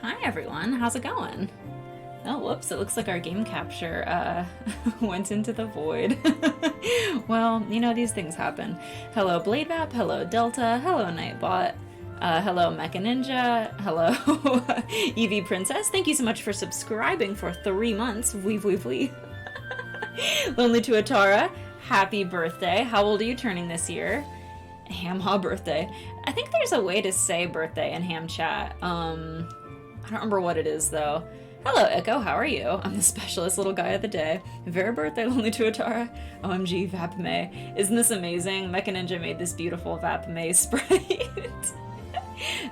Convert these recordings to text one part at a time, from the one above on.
Hi everyone, how's it going? Oh, whoops, it looks like our game capture went into the void. Well, you know, these things happen. Hello Bladevap, hello Delta, hello Nightbot, hello Mecha Ninja, hello Eevee Princess. Thank you so much for subscribing for 3 months. Weave, weave, weave. Lonely to Atara, happy birthday. How old are you turning this year? Hamha birthday. I think there's a way to say birthday in ham chat. I don't remember what it is though. Hello Echo, how are you? I'm the specialist little guy of the day. Very birthday, Lonely to Atara. OMG, Vapme. Isn't this amazing? Mecha Ninja made this beautiful Vapme sprite.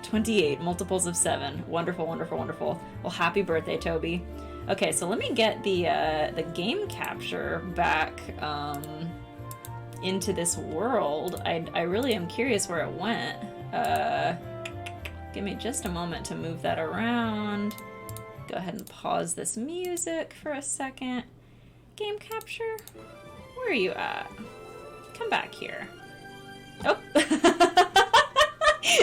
28, multiples of 7. Wonderful, wonderful, wonderful. Well, happy birthday, Toby. Okay, so let me get the game capture back into this world. I really am curious where it went. Give me just a moment to move that around. Go ahead and pause this music for a second. Game capture? Where are you at? Come back here. Oh!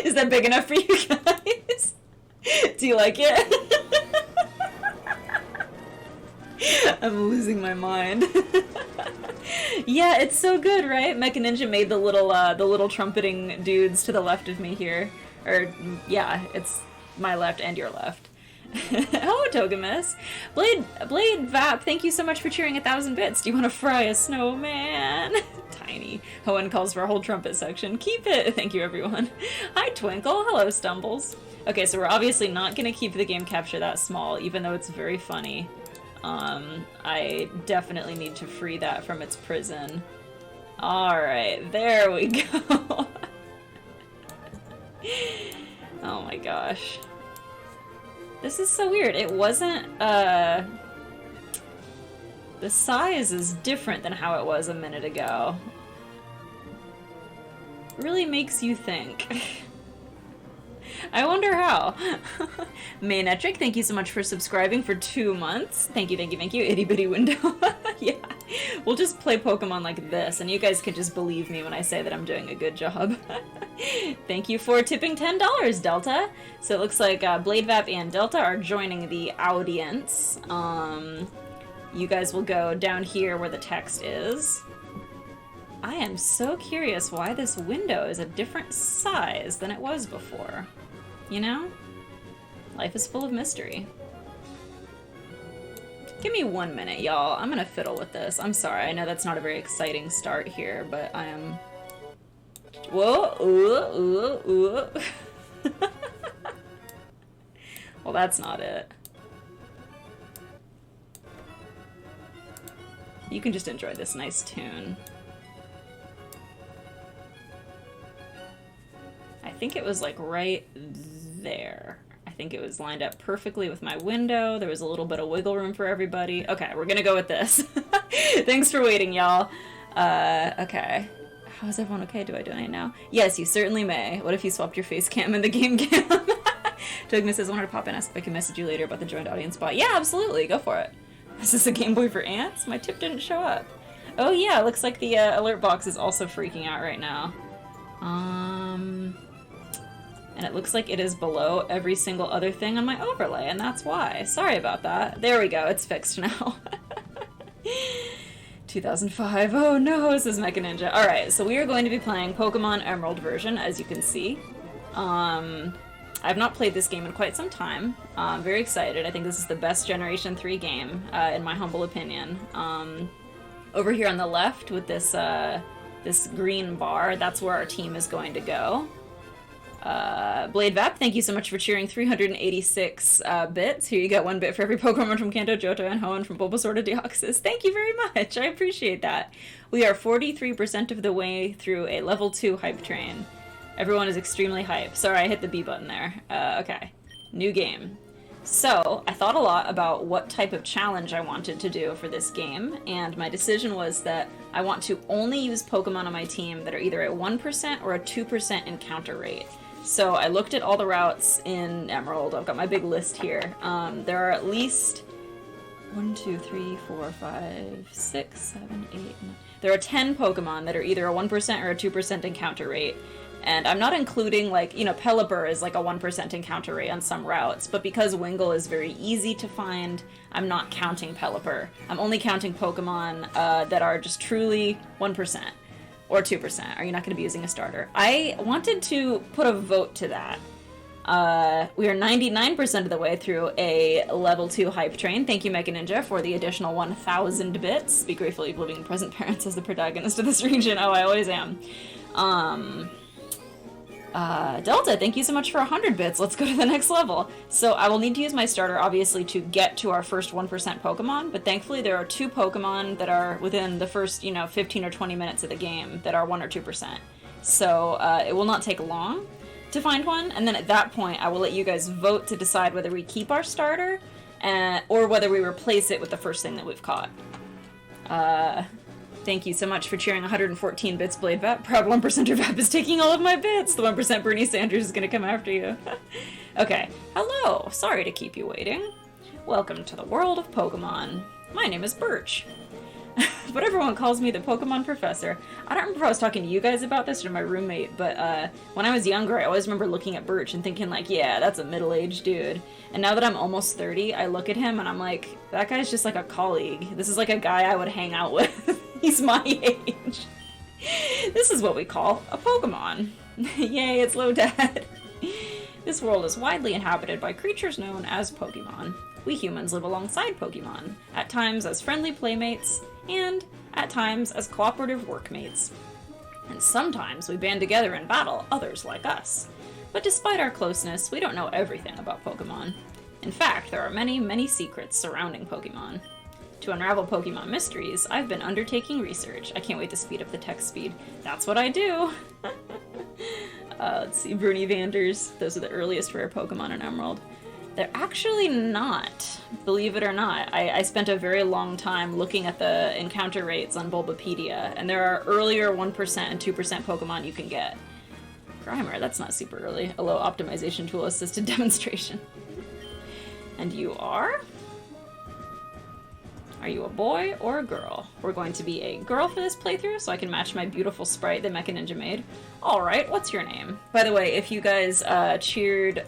Is that big enough for you guys? Do you like it? I'm losing my mind. Yeah, it's so good, right? Mecha Ninja made the little trumpeting dudes to the left of me here. Or, yeah, it's my left and your left. Hello, Togemus. Blade Vap, thank you so much for cheering 1,000 bits. Do you want to fry a snowman? Tiny. Hoenn calls for a whole trumpet section. Keep it. Thank you, everyone. Hi, Twinkle. Hello, Stumbles. Okay, so we're obviously not going to keep the game capture that small, even though it's very funny. I definitely need to free that from its prison. Alright, there we go. Oh my gosh. This is so weird. It wasn't, the size is different than how it was a minute ago. Really makes you think. I wonder how. Maynetric, thank you so much for subscribing for 2 months. Thank you, thank you, thank you. Itty bitty window. Yeah. We'll just play Pokemon like this, and you guys can just believe me when I say that I'm doing a good job. Thank you for tipping $10, Delta. So it looks like Bladevap and Delta are joining the audience. You guys will go down here where the text is. I am so curious why this window is a different size than it was before. You know? Life is full of mystery. Give me 1 minute, y'all. I'm gonna fiddle with this. I'm sorry, I know that's not a very exciting start here, but I am... Whoa! Ooh, ooh, ooh. Well, that's not it. You can just enjoy this nice tune. I think it was like right there. I think it was lined up perfectly with my window. There was a little bit of wiggle room for everybody. Okay, we're gonna go with this. Thanks for waiting, y'all. Okay. How is everyone okay? Do I donate now? Yes, you certainly may. What if you swapped your face cam and the game cam? Tugma says, I wanted to pop in, ask if I can message you later about the joined audience spot. Yeah, absolutely. Go for it. Is this a Game Boy for ants? My tip didn't show up. Oh yeah, looks like the alert box is also freaking out right now. And it looks like it is below every single other thing on my overlay, and that's why. Sorry about that. There we go, it's fixed now. 2005, oh no, says Mecha Ninja. Alright, so we are going to be playing Pokemon Emerald version, as you can see. I've not played this game in quite some time. I'm very excited. I think this is the best Generation 3 game, in my humble opinion. Over here on the left with this, this green bar, that's where our team is going to go. Bladevap, thank you so much for cheering 386 bits. Here you get 1 bit for every Pokemon from Kanto, Johto, and Hoenn from Bulbasaur to Deoxys. Thank you very much. I appreciate that. We are 43% of the way through a level 2 hype train. Everyone is extremely hype. Sorry, I hit the B button there. Okay. New game. So, I thought a lot about what type of challenge I wanted to do for this game, and my decision was that I want to only use Pokemon on my team that are either a 1% or a 2% encounter rate. So I looked at all the routes in Emerald. I've got my big list here. There are at least 1, 2, 3, 4, 5, 6, 7, 8, 9. There are 10 Pokemon that are either a 1% or a 2% encounter rate. And I'm not including, like, you know, Pelipper is like a 1% encounter rate on some routes, but because Wingull is very easy to find, I'm not counting Pelipper. I'm only counting Pokemon that are just truly 1% or 2%. Are you not going to be using a starter? I wanted to put a vote to that. We are 99% of the way through a level 2 hype train. Thank you, Mega Ninja, for the additional 1,000 bits. Be grateful you've living present parents as the protagonist of this region. Oh, I always am. Delta, thank you so much for 100 bits. Let's go to the next level. So I will need to use my starter, obviously, to get to our first 1% Pokemon, but thankfully there are 2 Pokemon that are within the first, 15 or 20 minutes of the game that are 1 or 2%. So it will not take long to find one, and then at that point I will let you guys vote to decide whether we keep our starter or whether we replace it with the first thing that we've caught. Thank you so much for cheering 114 bits, Blade Vap. Proud 1%er Vap is taking all of my bits. The 1% Bernie Sanders is going to come after you. Okay, hello. Sorry to keep you waiting. Welcome to the world of Pokemon. My name is Birch. But everyone calls me the Pokemon Professor. I don't remember if I was talking to you guys about this or my roommate, but when I was younger, I always remember looking at Birch and thinking, like, yeah, that's a middle-aged dude. And now that I'm almost 30, I look at him and I'm like, that guy's just like a colleague. This is like a guy I would hang out with. He's my age. This is what we call a Pokemon. Yay, it's Lodad. This world is widely inhabited by creatures known as Pokemon. We humans live alongside Pokemon, at times as friendly playmates, and at times as cooperative workmates. And sometimes we band together and battle others like us. But despite our closeness, we don't know everything about Pokemon. In fact, there are many, many secrets surrounding Pokemon. To unravel Pokemon mysteries, I've been undertaking research. I can't wait to speed up the text speed. That's what I do! Let's see, Bruni Vanders. Those are the earliest rare Pokemon in Emerald. They're actually not, believe it or not. I spent a very long time looking at the encounter rates on Bulbapedia, and there are earlier 1% and 2% Pokemon you can get. Grimer, that's not super early. A low optimization tool assisted demonstration. And you are? Are you a boy or a girl? We're going to be a girl for this playthrough, so I can match my beautiful sprite that Mecha Ninja made. Alright, what's your name? By the way, if you guys cheered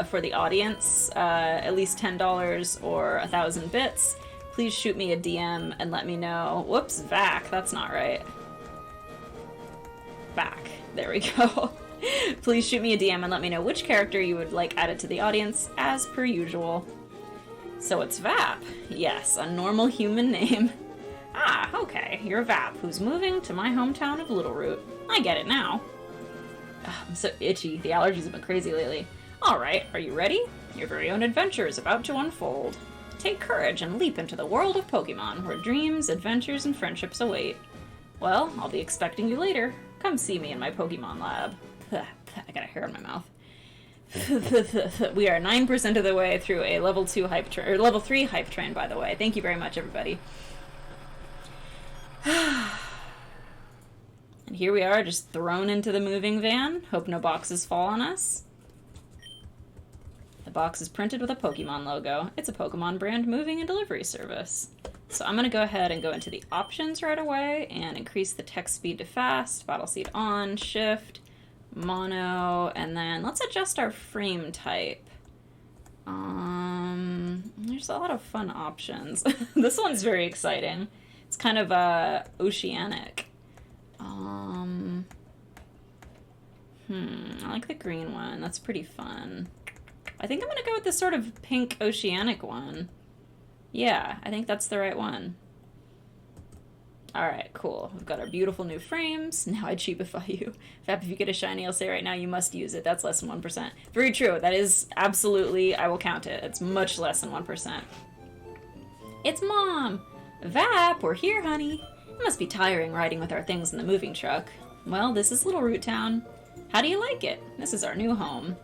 for the audience, at least $10 or 1,000 bits, please shoot me a DM and let me know. Whoops, Vac, that's not right. Vac, there we go. Please shoot me a DM and let me know which character you would like added to the audience, as per usual. So it's Vap. Yes, a normal human name. Ah, okay, you're Vap, who's moving to my hometown of Littleroot. I get it now. I'm so itchy. The allergies have been crazy lately. Alright, are you ready? Your very own adventure is about to unfold. Take courage and leap into the world of Pokemon, where dreams, adventures, and friendships await. Well, I'll be expecting you later. Come see me in my Pokemon lab. I got a hair in my mouth. We are 9% of the way through a level 2 hype train, or level 3 hype train, by the way. Thank you very much, everybody. And here we are, just thrown into the moving van. Hope no boxes fall on us. The box is printed with a Pokemon logo. It's a Pokemon brand moving and delivery service. So I'm going to go ahead and go into the options right away and increase the text speed to fast, battle seed on, shift, mono, and then let's adjust our frame type. There's a lot of fun options. This one's very exciting. It's kind of oceanic. I like the green one. That's pretty fun. I think I'm gonna go with this sort of pink oceanic one. Yeah, I think that's the right one. Alright, cool. We've got our beautiful new frames. Now I cheapify you. Fap, if you get a shiny, I'll say right now you must use it. That's less than 1%. Very true. That is absolutely, I will count it. It's much less than 1%. It's Mom! Vap, we're here, honey. It must be tiring riding with our things in the moving truck. Well, this is Littleroot Town. How do you like it? This is our new home.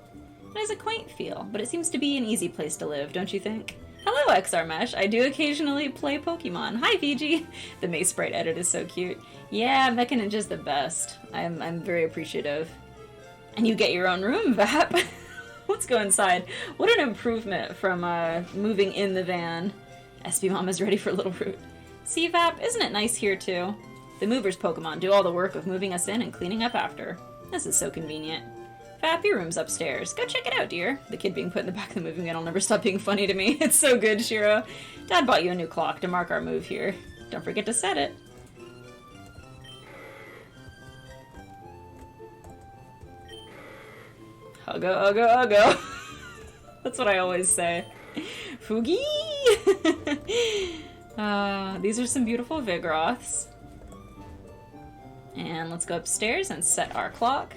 It has a quaint feel, but it seems to be an easy place to live, don't you think? Hello, XR Mesh. I do occasionally play Pokemon. Hi, Fiji. The Mace Sprite edit is so cute. Yeah, Mecha Ninja's the best. I'm very appreciative. And you get your own room, Vap. Let's go inside. What an improvement from moving in the van. SB Mom is ready for Littleroot. See, Vap, isn't it nice here, too? The movers Pokemon do all the work of moving us in and cleaning up after. This is so convenient. Fab, your room's upstairs. Go check it out, dear. The kid being put in the back of the moving van will never stop being funny to me. It's so good, Shiro. Dad bought you a new clock to mark our move here. Don't forget to set it. Huggo, huggo, huggo. That's what I always say. Fugi! These are some beautiful Vigroths. And let's go upstairs and set our clock.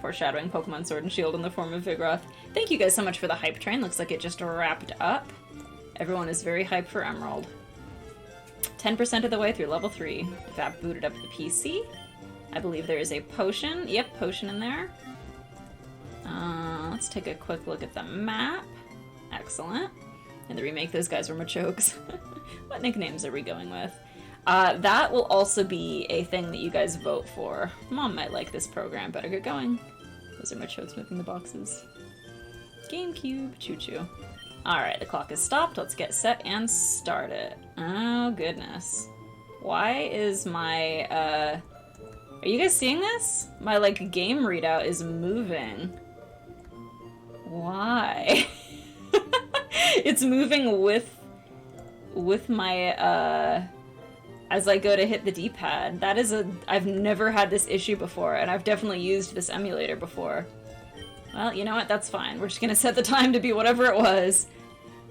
Foreshadowing Pokemon Sword and Shield in the form of Vigroth. Thank you guys so much for the hype train. Looks like it just wrapped up. Everyone is very hyped for Emerald. 10% of the way through level 3. Vap booted up the PC. I believe there is a potion. Yep, potion in there. Let's take a quick look at the map. Excellent. In the remake, those guys were Machokes. What nicknames are we going with? That will also be a thing that you guys vote for. Mom might like this program. Better get going. Those are Machokes moving the boxes. GameCube. Choo-choo. Alright, the clock is stopped. Let's get set and start it. Oh, goodness. Why is my, Are you guys seeing this? My, like, game readout is moving. Why? It's moving with my, as I go to hit the D-pad. That is I've never had this issue before, and I've definitely used this emulator before. Well, you know what? That's fine. We're just gonna set the time to be whatever it was.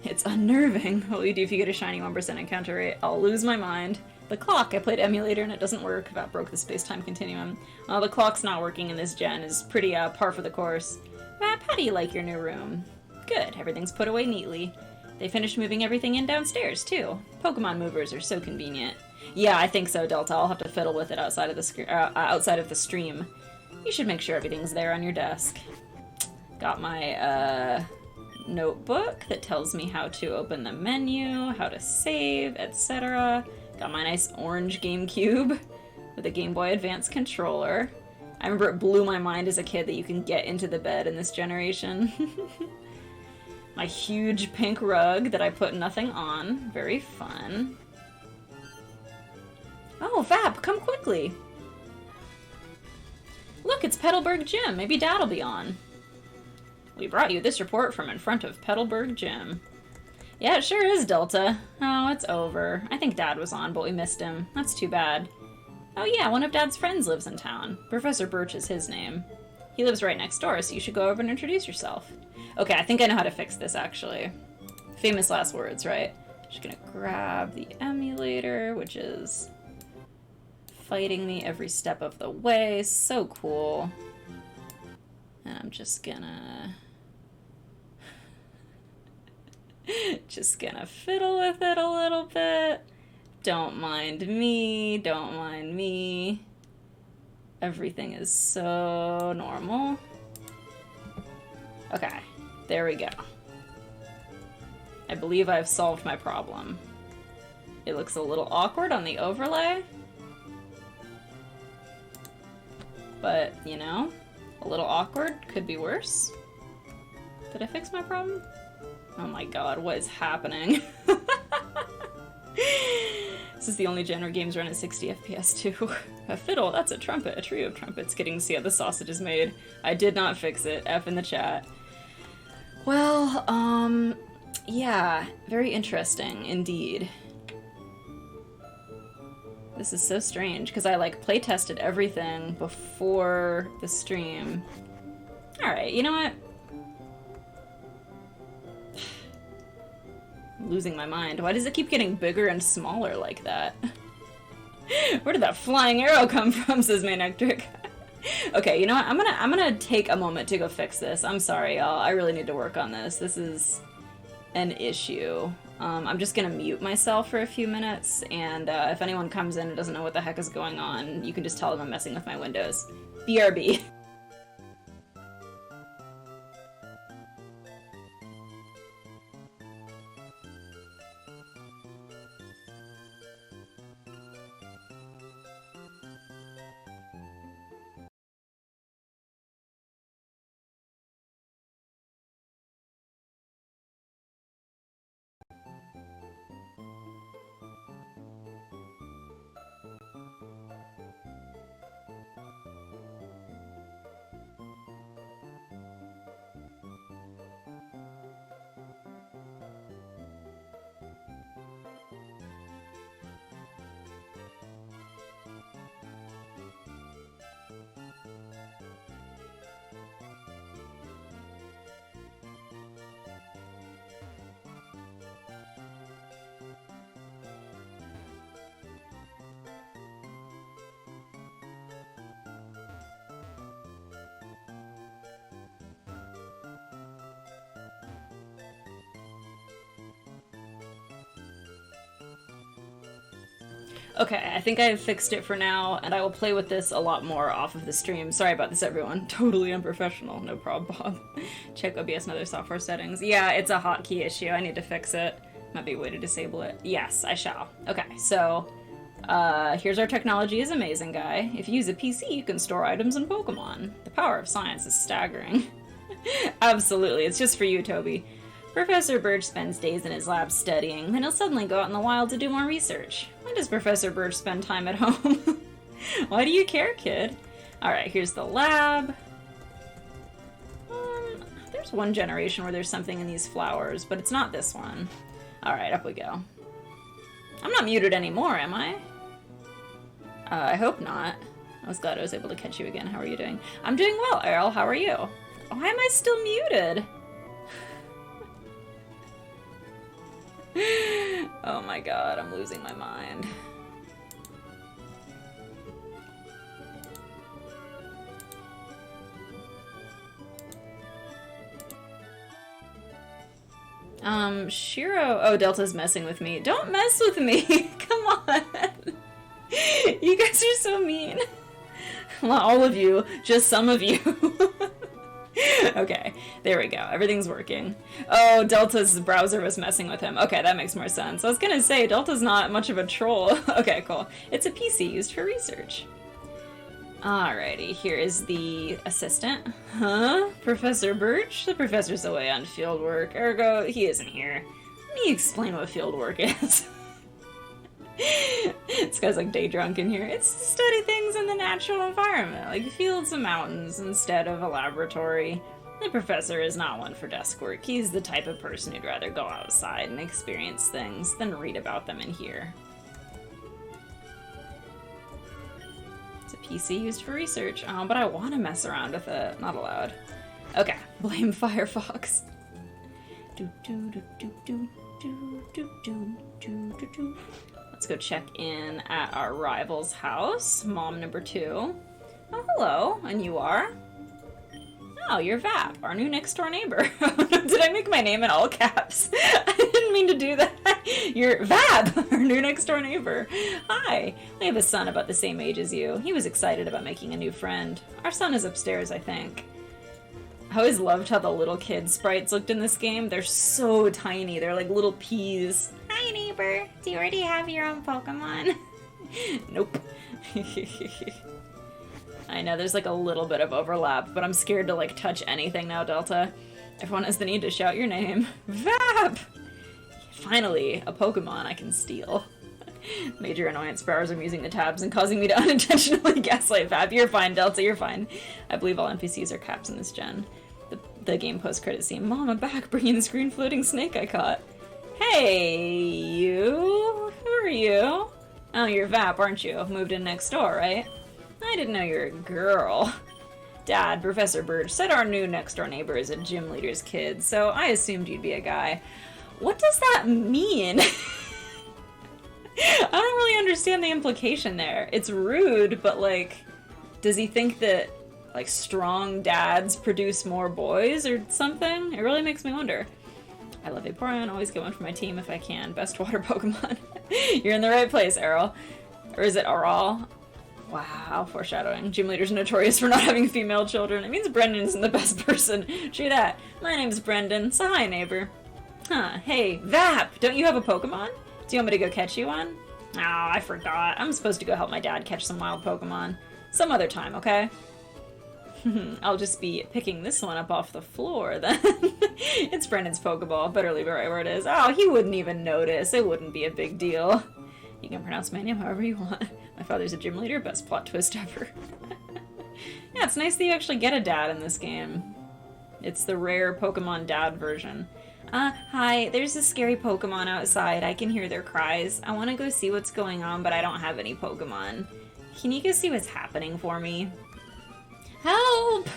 It's unnerving. What will you do if you get a shiny 1% encounter rate? I'll lose my mind. The clock. I played emulator and it doesn't work. That broke the space-time continuum. Well, the clock's not working in this gen is pretty par for the course. Map, how do you like your new room? Good. Everything's put away neatly. They finished moving everything in downstairs, too. Pokemon movers are so convenient. Yeah, I think so, Delta. I'll have to fiddle with it outside of the stream. You should make sure everything's there on your desk. Got my, notebook that tells me how to open the menu, how to save, etc. Got my nice orange GameCube with a Game Boy Advance controller. I remember it blew my mind as a kid that you can get into the bed in this generation. My huge pink rug that I put nothing on. Very fun. Oh, Vap, come quickly! Look, it's Petalburg Gym. Maybe Dad'll be on. We brought you this report from in front of Petalburg Gym. Yeah, it sure is, Delta. Oh, it's over. I think Dad was on, but we missed him. That's too bad. Oh yeah, one of Dad's friends lives in town. Professor Birch is his name. He lives right next door, so you should go over and introduce yourself. Okay, I think I know how to fix this, actually. Famous last words, right? Just gonna grab the emulator, which is fighting me every step of the way. So cool. And I'm just gonna fiddle with it a little bit. Don't mind me, don't mind me. Everything is so normal. Okay, there we go. I believe I've solved my problem. It looks a little awkward on the overlay. But, you know, a little awkward could be worse. Did I fix my problem? Oh my god, what is happening? This is the only genre games run at 60 FPS too. A fiddle, that's a trumpet, a trio of trumpets. Getting to see how the sausage is made. I did not fix it. F in the chat. Well, yeah, very interesting indeed. This is so strange, because I, like, play-tested everything before the stream. Alright, you know what? I'm losing my mind. Why does it keep getting bigger and smaller like that? Where did that flying arrow come from, says Manectric. Okay, you know what? I'm gonna take a moment to go fix this. I'm sorry, y'all. I really need to work on this. This is an issue. I'm just gonna mute myself for a few minutes, and if anyone comes in and doesn't know what the heck is going on, you can just tell them I'm messing with my windows. BRB. Okay, I think I have fixed it for now, and I will play with this a lot more off of the stream. Sorry about this, everyone. Totally unprofessional. No problem, Bob. Check OBS and other software settings. Yeah, it's a hotkey issue. I need to fix it. Might be a way to disable it. Yes, I shall. Okay, so here's our technology is amazing guy. If you use a PC, you can store items and Pokemon. The power of science is staggering. Absolutely, it's just for you, Toby. Professor Birch spends days in his lab studying, then he'll suddenly go out in the wild to do more research. Why does Professor Birch spend time at home? Why do you care, kid? Alright, here's the lab. There's one generation where there's something in these flowers, but it's not this one. Alright, up we go. I'm not muted anymore, am I? I hope not. I was glad I was able to catch you again. How are you doing? I'm doing well, Errol. How are you? Why am I still muted? Oh my god, I'm losing my mind. Shiro... Oh, Delta's messing with me. Don't mess with me! Come on! You guys are so mean. Not all of you, just some of you. Okay, there we go. Everything's working. Oh, Delta's browser was messing with him. Okay, that makes more sense. I was gonna say, Delta's not much of a troll. Okay, cool. It's a PC used for research. Alrighty, here is the assistant. Huh? Professor Birch? The professor's away on field work, ergo he isn't here. Let me explain what field work is. This guy's like day drunk in here. It's to study things in the natural environment, like fields and mountains, instead of a laboratory. The professor is not one for desk work. He's the type of person who'd rather go outside and experience things than read about them in here. It's a PC used for research. But I want to mess around with it. Not allowed. Okay, blame Firefox. Let's go check in at our rival's house. Mom number 2. Oh, hello. And you are? Oh, you're Vap, our new next door neighbor. Did I make my name in all caps? I didn't mean to do that. You're Vap, our new next door neighbor. Hi. We have a son about the same age as you. He was excited about making a new friend. Our son is upstairs, I think. I always loved how the little kid sprites looked in this game. They're so tiny. They're like little peas. Hi, neighbor. Do you already have your own Pokemon? Nope. I know there's like a little bit of overlap, but I'm scared to like touch anything now, Delta. Everyone has the need to shout your name. Vap! Finally, a Pokemon I can steal. Major annoyance, browser using the tabs and causing me to unintentionally gaslight Vap. You're fine, Delta, you're fine. I believe all NPCs are caps in this gen. The game post-credit scene. Mom, I'm back, bringing the screen floating snake I caught. Hey, you? Who are you? Oh, you're Vap, aren't you? Moved in next door, right? I didn't know you were a girl. Dad, Professor Birch said our new next-door neighbor is a gym leader's kid, so I assumed you'd be a guy. What does that mean? I don't really understand the implication there. It's rude, but like, does he think that like strong dads produce more boys or something? It really makes me wonder. I love Vaporeon, always get one for my team if I can. Best water Pokemon. You're in the right place, Errol. Or is it Aral? Wow, foreshadowing. Gym leaders are notorious for not having female children. It means Brendan isn't the best person. True that. My name's Brendan, so hi, neighbor. Huh, hey, Vap, don't you have a Pokemon? Do you want me to go catch you one? Oh, I forgot. I'm supposed to go help my dad catch some wild Pokemon. Some other time, okay? I'll just be picking this one up off the floor, then. It's Brendan's Pokeball. Better leave it right where it is. Oh, he wouldn't even notice. It wouldn't be a big deal. You can pronounce my name however you want. My father's a gym leader. Best plot twist ever. Yeah, it's nice that you actually get a dad in this game. It's the rare Pokemon dad version. Hi, there's a scary Pokemon outside. I can hear their cries. I want to go see what's going on, but I don't have any Pokemon. Can you go see what's happening for me? Help!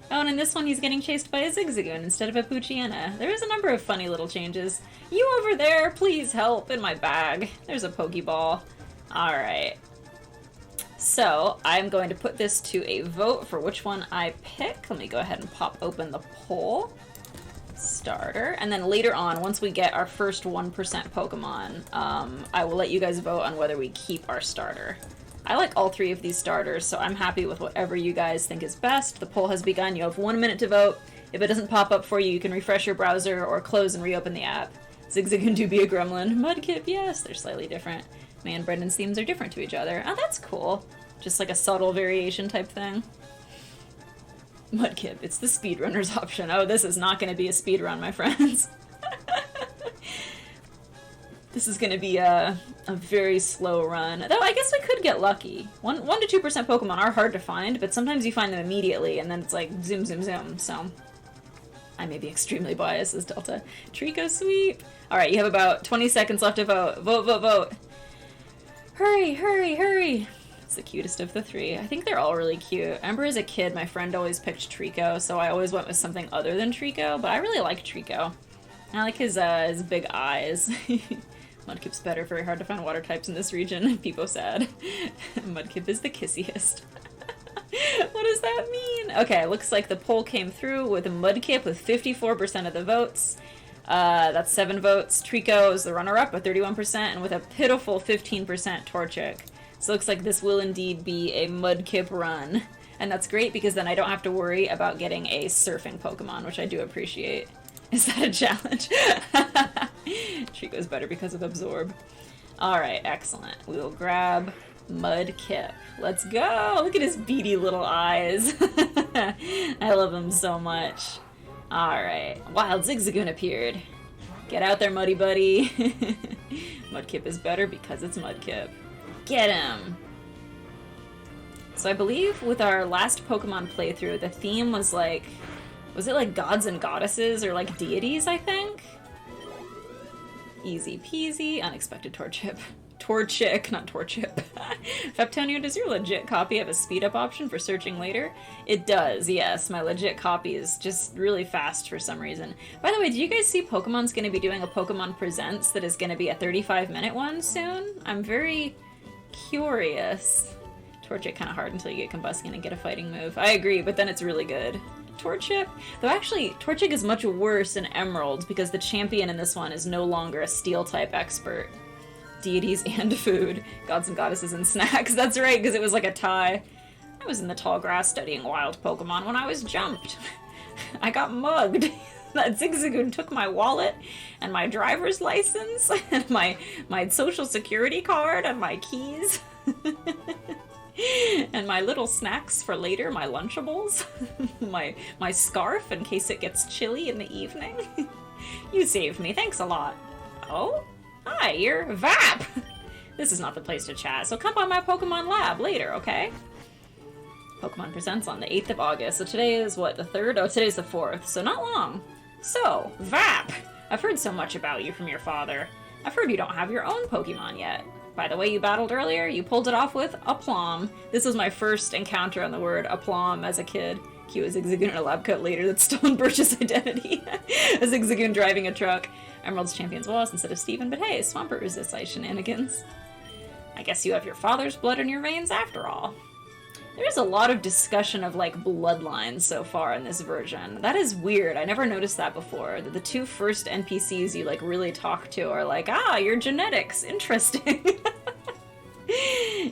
Oh, and in this one he's getting chased by a Zigzagoon instead of a Poochyena. There is a number of funny little changes. You over there, please help, in my bag. There's a Pokeball. Alright. So, I'm going to put this to a vote for which one I pick. Let me go ahead and pop open the poll. starter. And then later on, once we get our first 1% Pokemon, I will let you guys vote on whether we keep our starter. I like all 3 of these starters, so I'm happy with whatever you guys think is best. The poll has begun. You have 1 minute to vote. If it doesn't pop up for you, you can refresh your browser or close and reopen the app. Zigzagoon do be a gremlin. Mudkip, yes, they're slightly different. Me and Brendan's themes are different to each other. Oh, that's cool. Just like a subtle variation type thing. Mudkip, it's the speedrunner's option. Oh, this is not going to be a speedrun, my friends. This is going to be a very slow run. Though I guess we could get lucky. 1 to 2% Pokemon are hard to find, but sometimes you find them immediately, and then it's like zoom, zoom, zoom. So I may be extremely biased as Delta. Trico sweep. All right, you have about 20 seconds left to vote. Vote, vote, vote. Hurry, hurry, hurry. It's the cutest of the 3. I think they're all really cute. I remember as a kid, my friend always picked Trico, so I always went with something other than Trico, but I really like Trico. I like his big eyes. Mudkip's better, very hard to find water types in this region. Peepo sad. Mudkip is the kissiest. What does that mean? Okay, looks like the poll came through with Mudkip with 54% of the votes. That's 7 votes. Trico is the runner-up with 31%, and with a pitiful 15% Torchic. So it looks like this will indeed be a Mudkip run. And that's great because then I don't have to worry about getting a surfing Pokemon, which I do appreciate. Is that a challenge? Trico's better because of Absorb. Alright, excellent. We will grab Mudkip. Let's go! Look at his beady little eyes. I love him so much. Alright, Wild Zigzagoon appeared. Get out there, Muddy Buddy. Mudkip is better because it's Mudkip. Get him! So I believe with our last Pokemon playthrough, the theme was like... Was it like gods and goddesses or like deities, I think? Easy peasy. Unexpected Torchic. Torchic, not Torchip. Feptonio, does your legit copy have a speed up option for searching later? It does, yes. My legit copy is just really fast for some reason. By the way, do you guys see Pokemon's going to be doing a Pokemon Presents that is going to be a 35-minute one soon? I'm very curious. Torchic kind of hard until you get Combuskin and get a fighting move. I agree, but then it's really good. Torchic? Though actually, Torchic is much worse in Emerald because the champion in this one is no longer a Steel-type expert. Deities and food. Gods and goddesses and snacks. That's right, because it was like a tie. I was in the tall grass studying wild Pokemon when I was jumped. I got mugged. That Zigzagoon took my wallet and my driver's license and my social security card and my keys. And my little snacks for later, my Lunchables. my scarf in case it gets chilly in the evening. You saved me, thanks a lot. Oh? Hi, you're Vap! This is not the place to chat, so come by my Pokemon lab later, okay? Pokemon Presents on the 8th of August, so today is what, the 3rd? Oh, today's the 4th, so not long. So, Vap! I've heard so much about you from your father. I've heard you don't have your own Pokemon yet. By the way you battled earlier, you pulled it off with Aplomb. This was my first encounter on the word Aplomb as a kid. Cue a Zigzagoon in a lab coat later that stolen Birch's identity. A Zigzagoon driving a truck. Emerald's champion's Wallace instead of Steven, but hey, Swampert resists ice shenanigans. I guess you have your father's blood in your veins after all. There's a lot of discussion of, like, bloodlines so far in this version. That is weird. I never noticed that before. The 2 first NPCs you, like, really talk to are like, ah, your genetics. Interesting.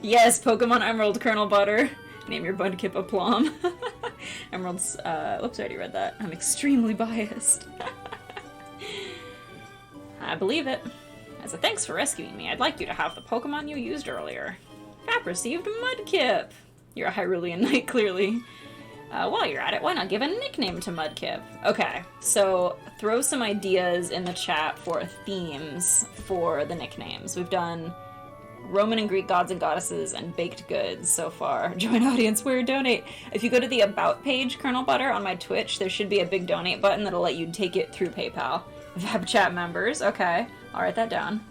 Yes, Pokemon Emerald, Colonel Butter. Name your Mudkip Aplomb. Emerald's, oops, I already read that. I'm extremely biased. I believe it. As a thanks for rescuing me, I'd like you to have the Pokemon you used earlier. Vap received Mudkip. You're a Hyrulean Knight, clearly. While you're at it, why not give a nickname to Mudkip? Okay, so throw some ideas in the chat for themes for the nicknames. We've done Roman and Greek gods and goddesses and baked goods so far. Join audience where donate. If you go to the About page, Colonel Butter, on my Twitch, there should be a big donate button that'll let you take it through PayPal. VapChat members, okay. I'll write that down.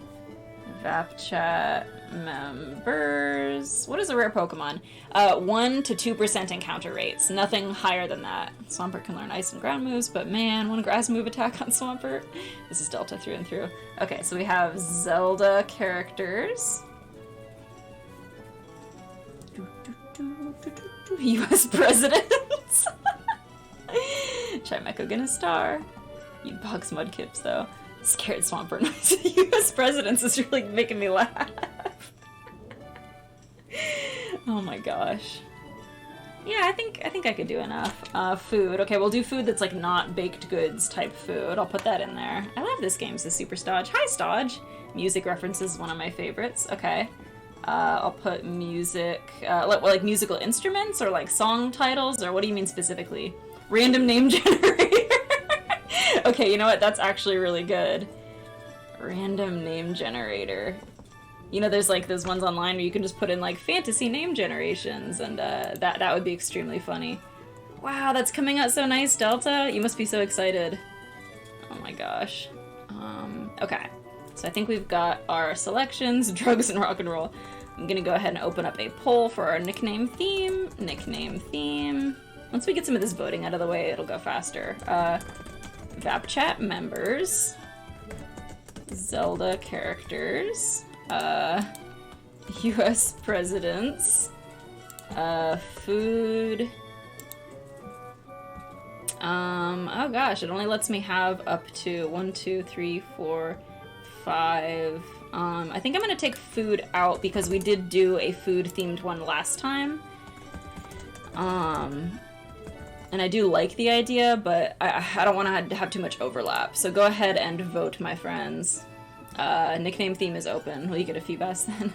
VapChat members. What is a rare Pokemon? 1 to 2% encounter rates. Nothing higher than that. Swampert can learn ice and ground moves, but man, one grass move attack on Swampert. This is Delta through and through. Okay, so we have Zelda characters. US presidents. Chimecho gonna star. You'd box mudkips though. Scared Swampert. U.S. presidents is really making me laugh. Oh my gosh. Yeah, I think I could do enough. Food. Okay, we'll do food that's like not baked goods type food. I'll put that in there. I love this game, says Super Stodge. Hi, Stodge. Music references is one of my favorites. Okay. I'll put music, like musical instruments or like song titles, or what do you mean specifically? Random name generator. Okay, you know what? That's actually really good. Random name generator. You know, there's like those ones online where you can just put in like fantasy name generations, and that would be extremely funny. Wow, that's coming out so nice, Delta. You must be so excited. Oh my gosh. Okay. So I think we've got our selections, drugs and rock and roll. I'm gonna go ahead and open up a poll for our nickname theme. Nickname theme. Once we get some of this voting out of the way, it'll go faster. VapChat members. Zelda characters. US presidents. Food. Oh gosh, it only lets me have up to 1, 2, 3, 4, 5. I think I'm gonna take food out because we did do a food-themed one last time. And I do like the idea, but I don't want to have too much overlap. So go ahead and vote, my friends. Nickname theme is open. Will you get a Feebas then?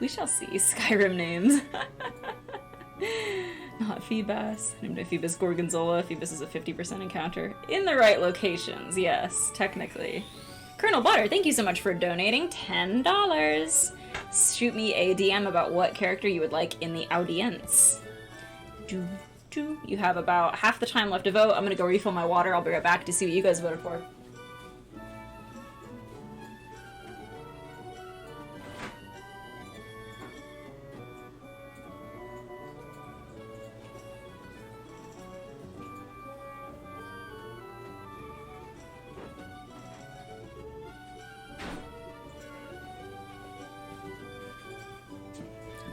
We shall see. Skyrim names. Not Feebas. Named Phoebus Gorgonzola. Phoebus is a 50% encounter. In the right locations, yes, technically. Colonel Butter, thank you so much for donating $10. Shoot me a DM about what character you would like in the audience. You have about half the time left to vote. I'm gonna go refill my water. I'll be right back to see what you guys voted for.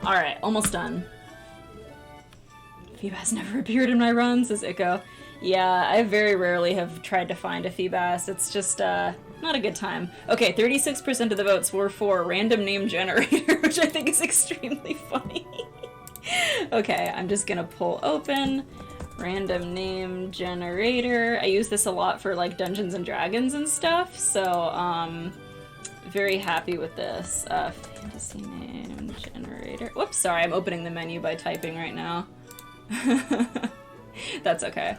Alright, almost done. Feebas never appeared in my runs, says Ico. Yeah, I very rarely have tried to find a Feebas. It's just, not a good time. Okay, 36% of the votes were for random name generator, which I think is extremely funny. Okay, I'm just gonna pull open random name generator. I use this a lot for, like, Dungeons and Dragons and stuff, so, very happy with this. Fantasy name generator. Whoops, sorry, I'm opening the menu by typing right now. That's okay.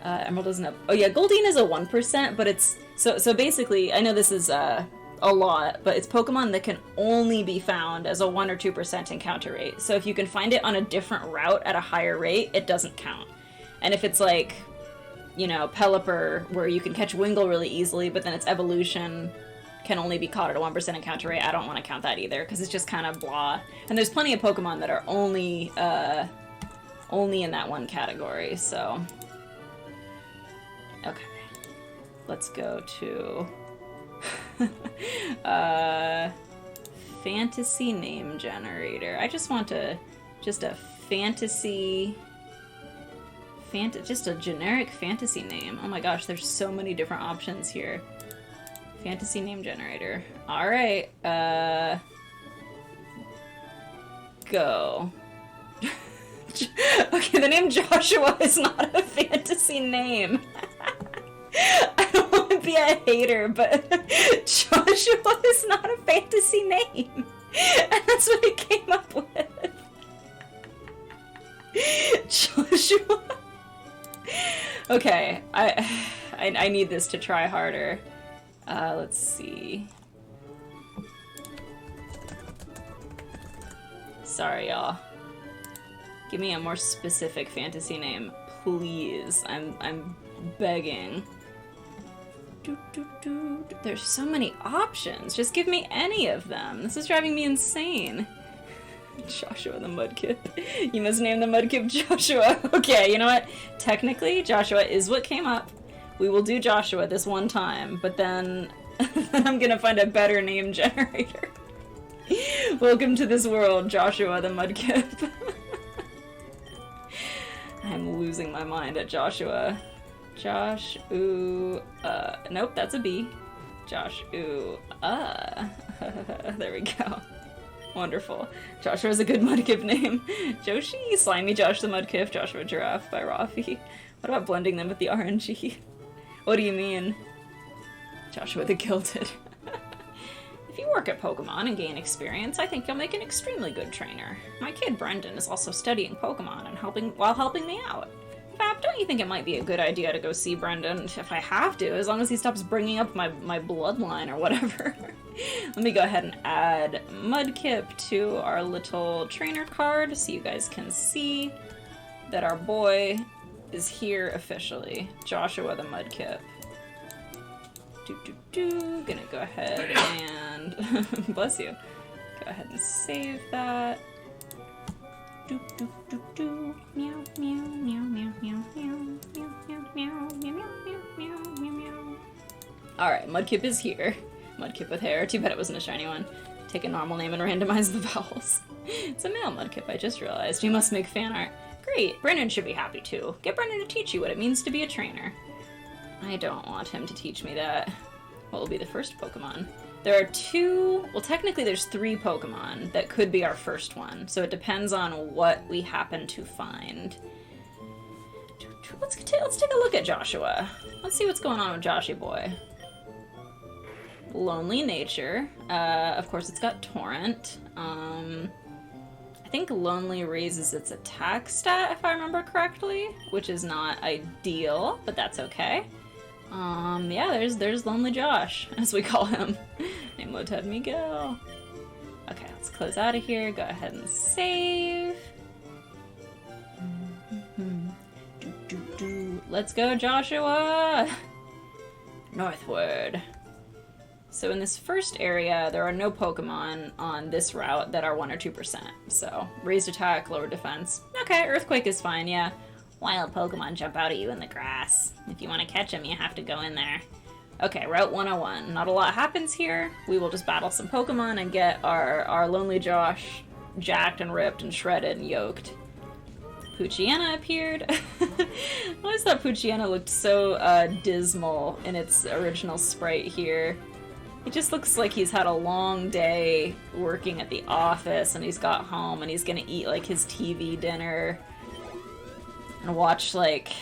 Emerald doesn't have... Oh yeah, Goldeen is a 1%, but it's... So basically, I know this is a lot, but it's Pokemon that can only be found as a 1 or 2% encounter rate. So if you can find it on a different route at a higher rate, it doesn't count. And if it's like, you know, Pelipper, where you can catch Wingull really easily, but then its evolution can only be caught at a 1% encounter rate, I don't want to count that either, because it's just kind of blah. And there's plenty of Pokemon that are only in that one category, so... Okay. Let's go to... fantasy name generator. I just want just a fantasy... just a generic fantasy name. Oh my gosh, there's so many different options here. Fantasy name generator. Alright, go. Okay, the name Joshua is not a fantasy name. I don't want to be a hater, but Joshua is not a fantasy name. And that's what it came up with. Joshua. Okay, I need this to try harder. Let's see. Sorry, y'all. Give me a more specific fantasy name, please. I'm begging. There's so many options. Just give me any of them. This is driving me insane. Joshua the Mudkip. You must name the Mudkip Joshua. Okay, you know what? Technically, Joshua is what came up. We will do Joshua this one time, but then I'm gonna find a better name generator. Welcome to this world, Joshua the Mudkip. I'm losing my mind at Joshua. Josh, ooh, nope, that's a B. Josh, ooh, there we go. Wonderful. Joshua's a good Mudkip name. Joshi, Slimy Josh the Mudkip, Joshua Giraffe by Rafi. What about blending them with the RNG? What do you mean? Joshua the Gilded. If you work at Pokemon and gain experience, I think you'll make an extremely good trainer. My kid Brendan is also studying Pokemon and helping me out. Fab, don't you think it might be a good idea to go see Brendan if I have to, as long as he stops bringing up my bloodline or whatever? Let me go ahead and add Mudkip to our little trainer card so you guys can see that our boy is here officially. Joshua the Mudkip. Gonna go ahead and bless you. Go ahead and save that. Meow, meow, meow, meow, meow, meow, meow, meow, meow, meow, meow, meow, meow, meow. Alright, Mudkip is here. Mudkip with hair. Too bad it wasn't a shiny one. Take a normal name and randomize the vowels. It's a male Mudkip, I just realized. You must make fan art. Great, Brendan should be happy too. Get Brendan to teach you what it means to be a trainer. I don't want him to teach me that. What will be the first Pokemon? There are two, well technically there's 3 Pokemon that could be our first one, so it depends on what we happen to find. Let's take a look at Joshua. Let's see what's going on with Joshy boy. Lonely nature. Of course it's got Torrent. I think Lonely raises its attack stat, if I remember correctly, which is not ideal, but that's okay. Yeah, there's Lonely Josh, as we call him. Name Ted Miguel. Okay, let's close out of here. Go ahead and save. Let's go, Joshua! Northward. So in this first area, there are no Pokemon on this route that are 1 or 2%. So, raised attack, lower defense. Okay, Earthquake is fine, yeah. Wild Pokemon jump out at you in the grass. If you want to catch them, you have to go in there. Okay, Route 101. Not a lot happens here. We will just battle some Pokemon and get our Lonely Josh jacked and ripped and shredded and yoked. Poochyena appeared. I always thought Poochyena looked so dismal in its original sprite here. It just looks like he's had a long day working at the office and he's got home and he's gonna eat like his TV dinner and watch like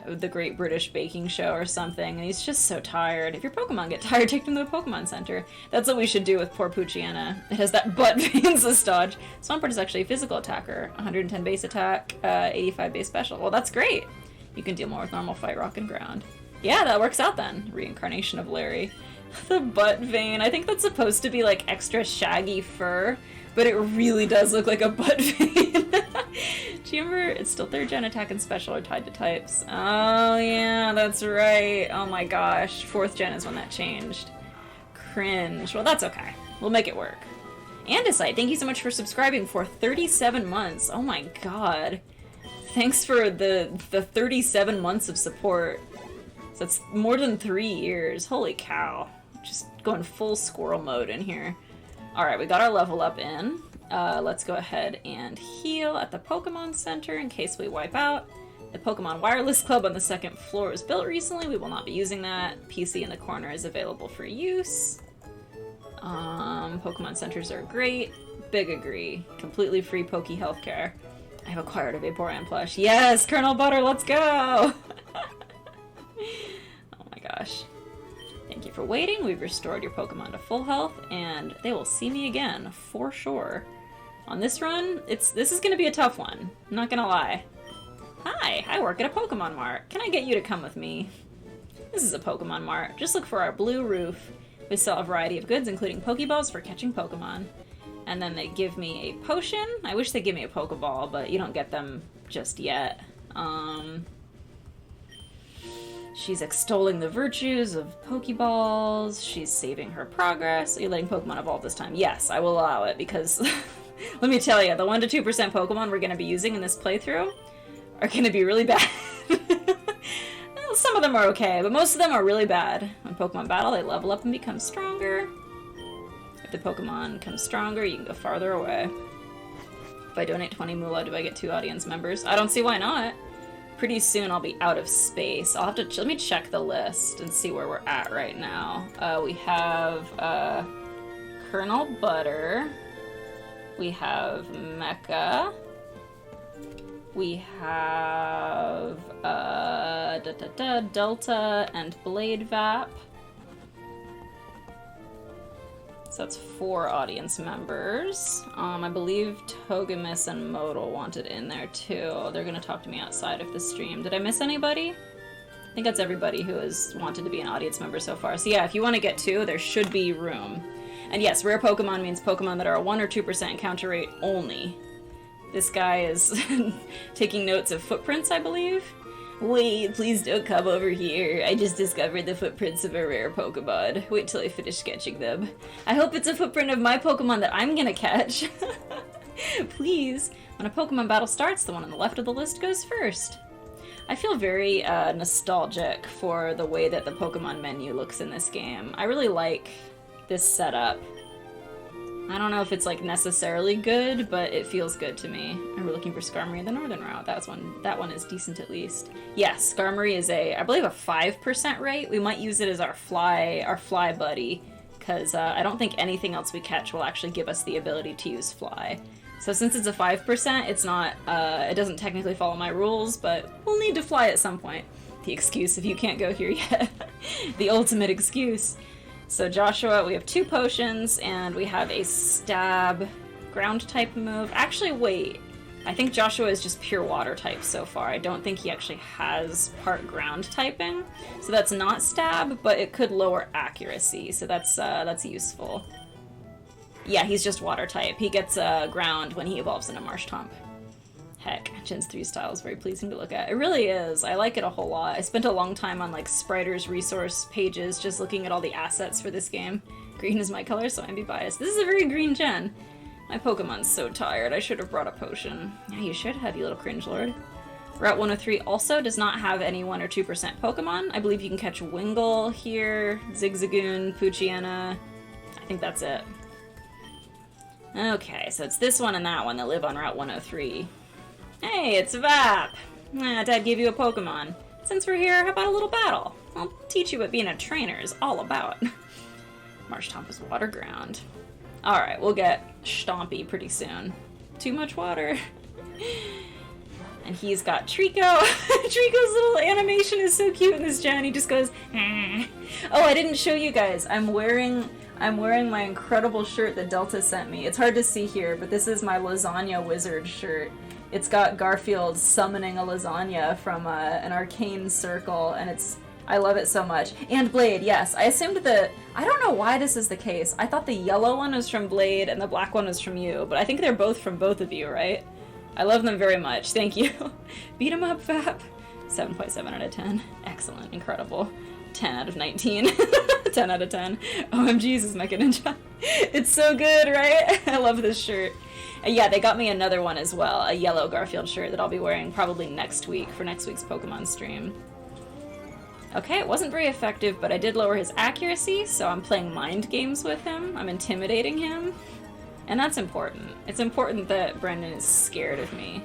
the Great British Baking Show or something, and he's just so tired. If your Pokemon get tired, take them to the Pokemon Center. That's what we should do with poor Poochyena. It has that butt veins as dodge. Swampert is actually a physical attacker. 110 base attack, 85 base special. Well, that's great. You can deal more with normal fight, rock, and ground. Yeah, that works out then. Reincarnation of Larry. The butt vein. I think that's supposed to be like extra shaggy fur, but it really does look like a butt vein. Do you remember? It's still 3rd gen attack and special are tied to types. Oh yeah, that's right. Oh my gosh. 4th gen is when that changed. Cringe. Well, that's okay. We'll make it work. Andesite, thank you so much for subscribing for 37 months. Oh my god. Thanks for the 37 months of support. So that's more than 3 years. Holy cow. Just going full squirrel mode in here. Alright, we got our level up in. Let's go ahead and heal at the Pokemon Center in case we wipe out. The Pokemon Wireless Club on the 2nd floor was built recently. We will not be using that. PC in the corner is available for use. Pokemon Centers are great. Big agree. Completely free Poke Healthcare. I have acquired a Vaporeon plush. Yes, Colonel Butter, let's go! Oh my gosh. Thank you for waiting. We've restored your Pokemon to full health, and they will see me again, for sure. On this run, this is going to be a tough one. I'm not going to lie. Hi, I work at a Pokemon Mart. Can I get you to come with me? This is a Pokemon Mart. Just look for our blue roof. We sell a variety of goods, including Pokeballs for catching Pokemon. And then they give me a potion. I wish they'd give me a Pokeball, but you don't get them just yet. She's extolling the virtues of Pokeballs. She's saving her progress. Are you letting Pokemon evolve this time? Yes, I will allow it, because let me tell you, the 1 to 2% Pokemon we're going to be using in this playthrough are going to be really bad. Well, some of them are okay, but most of them are really bad. On Pokemon Battle, they level up and become stronger. If the Pokemon comes stronger, you can go farther away. If I donate 20 moolah, do I get 2 audience members? I don't see why not. pretty soon I'll be out of space. I'll have to, let me check the list and see where we're at right now. We have Colonel Butter. We have Mecha. We have Delta and Blade Vap. So that's 4 audience members. I believe Togemis and Modal wanted in there too. They're gonna talk to me outside of the stream. Did I miss anybody? I think that's everybody who has wanted to be an audience member so far. So yeah, if you want to get 2, there should be room. And yes, rare Pokemon means Pokemon that are a 1 or 2% encounter rate only. This guy is taking notes of footprints, I believe. Wait, please don't come over here. I just discovered the footprints of a rare Pokemon. Wait till I finish sketching them. I hope it's a footprint of my Pokemon that I'm gonna catch. Please. When a Pokemon battle starts, the one on the left of the list goes first. I feel very nostalgic for the way that the Pokemon menu looks in this game. I really like this setup. I don't know if it's like necessarily good, but it feels good to me. And we're looking for Skarmory, the northern route. That one is decent at least. Yes, Skarmory is I believe a 5% rate. We might use it as our fly buddy, because I don't think anything else we catch will actually give us the ability to use fly. So since it's a 5%, it's not, it doesn't technically follow my rules, but we'll need to fly at some point. The excuse if you can't go here yet. The ultimate excuse. So Joshua, we have 2 potions, and we have a stab ground type move. Actually, wait. I think Joshua is just pure water type so far. I don't think he actually has part ground typing. So that's not stab, but it could lower accuracy, so that's useful. Yeah, he's just water type. He gets ground when he evolves into Marshtomp. Heck, Gen's 3 style is very pleasing to look at. It really is. I like it a whole lot. I spent a long time on like Spriter's resource pages just looking at all the assets for this game. Green is my color, so I'm be biased. This is a very green Gen. My Pokemon's so tired. I should have brought a potion. Yeah, you should have, you little cringe lord. Route 103 also does not have any 1 or 2% Pokemon. I believe you can catch Wingull here, Zigzagoon, Poochyena. I think that's it. Okay, so it's this one and that one that live on Route 103. Hey, it's Vap! Dad gave you a Pokemon. Since we're here, how about a little battle? I'll teach you what being a trainer is all about. Marshtomp is water ground. Alright, we'll get Stompy pretty soon. Too much water. And he's got Trico. Trico's little animation is so cute in this gen. He just goes, ah. Oh, I didn't show you guys. I'm wearing my incredible shirt that Delta sent me. It's hard to see here, but this is my Lasagna Wizard shirt. It's got Garfield summoning a lasagna from an arcane circle, and I love it so much. And Blade, yes. I assumed I don't know why this is the case. I thought the yellow one was from Blade and the black one was from you, but I think they're both from both of you, right? I love them very much. Thank you. Beat 'em up, Fap. 7.7 out of 10. Excellent. Incredible. 10 out of 19. 10 out of 10. OMG's is Mecha Ninja. It's so good, right? I love this shirt. Yeah, they got me another one as well, a yellow Garfield shirt that I'll be wearing probably next week for next week's Pokemon stream. Okay, it wasn't very effective, but I did lower his accuracy, so I'm playing mind games with him. I'm intimidating him. And that's important. It's important that Brendan is scared of me.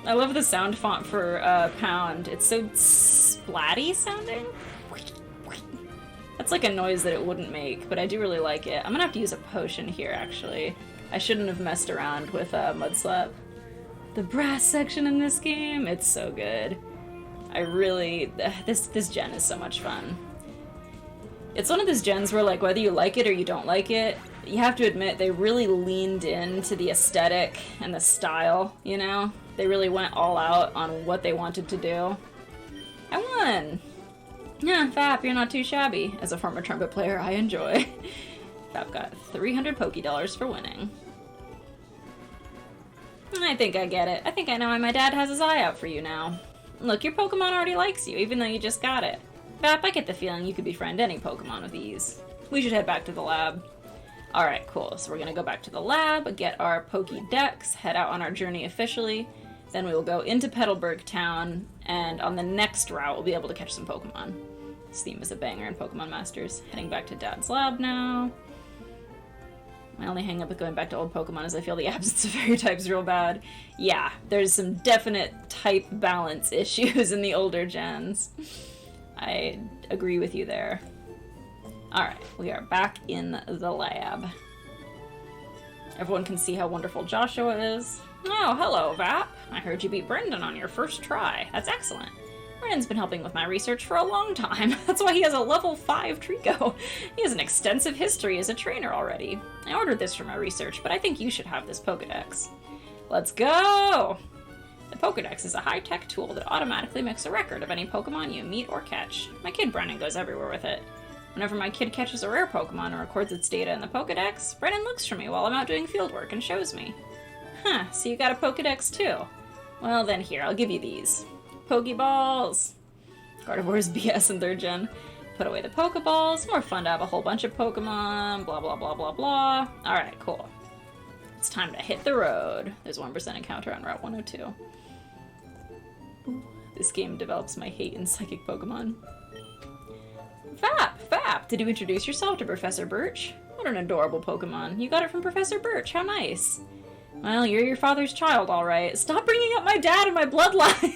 I love the sound font for Pound. It's so splatty sounding. That's like a noise that it wouldn't make, but I do really like it. I'm gonna have to use a potion here, actually. I shouldn't have messed around with Mudslap. The brass section in this game, it's so good. I really... This gen is so much fun. It's one of those gens where, like, whether you like it or you don't like it, you have to admit they really leaned into the aesthetic and the style, you know? They really went all out on what they wanted to do. I won! Yeah, Fap, you're not too shabby. As a former trumpet player, I enjoy. Fap got 300 Poké-Dollars for winning. I think I get it. I think I know why my dad has his eye out for you now. Look, your Pokemon already likes you, even though you just got it. Fap, I get the feeling you could befriend any Pokemon with ease. We should head back to the lab. Alright, cool. So we're gonna go back to the lab, get our Pokédex, head out on our journey officially. Then we will go into Petalburg Town, and on the next route we'll be able to catch some Pokemon. This theme is a banger in Pokemon Masters. Heading back to Dad's lab now. My only hang up with going back to old Pokemon is I feel the absence of fairy types real bad. Yeah, there's some definite type balance issues in the older gens. I agree with you there. Alright, we are back in the lab. Everyone can see how wonderful Joshua is. Oh, hello, Vap. I heard you beat Brendan on your first try. That's excellent. Brendan's been helping with my research for a long time. That's why he has a level 5 Trico. He has an extensive history as a trainer already. I ordered this for my research, but I think you should have this Pokedex. Let's go! The Pokedex is a high-tech tool that automatically makes a record of any Pokemon you meet or catch. My kid Brendan goes everywhere with it. Whenever my kid catches a rare Pokemon and records its data in the Pokedex, Brendan looks for me while I'm out doing fieldwork and shows me. Huh, so you got a Pokedex too? Well then here, I'll give you these. Pokeballs! Gardevoir's BS in 3rd gen. Put away the Pokeballs, more fun to have a whole bunch of Pokemon, blah blah blah blah blah. Alright, cool. It's time to hit the road. There's 1% encounter on Route 102. Ooh, this game develops my hate in psychic Pokemon. Vap! Did you introduce yourself to Professor Birch? What an adorable Pokemon. You got it from Professor Birch, how nice. Well, you're your father's child, alright. Stop bringing up my dad and my bloodline!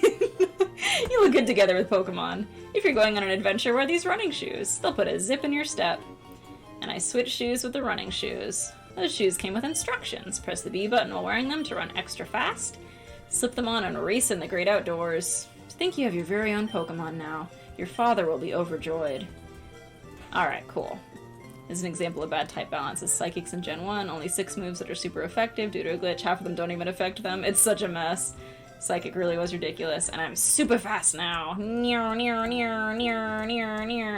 You look good together with Pokemon. If you're going on an adventure, wear these running shoes. They'll put a zip in your step. And I switched shoes with the running shoes. Those shoes came with instructions. Press the B button while wearing them to run extra fast. Slip them on and race in the great outdoors. To think you have your very own Pokemon now. Your father will be overjoyed. Alright, cool. This is an example of bad type balance. It's Psychics in Gen 1, only 6 moves that are super effective due to a glitch. Half of them don't even affect them. It's such a mess. Psychic really was ridiculous, and I'm super fast now.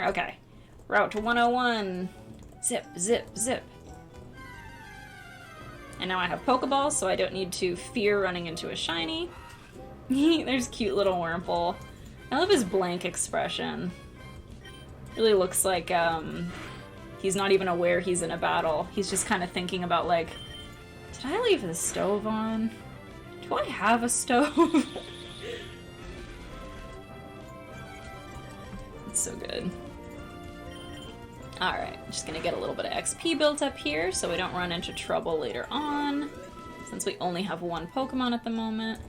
Okay. Route to 101. Zip, zip, zip. And now I have Pokeballs, so I don't need to fear running into a shiny. There's cute little Wurmple. I love his blank expression. Really looks like, he's not even aware he's in a battle. He's just kind of thinking about, like, did I leave the stove on? Do I have a stove? It's so good. Alright, just gonna get a little bit of XP built up here so we don't run into trouble later on, since we only have one Pokemon at the moment.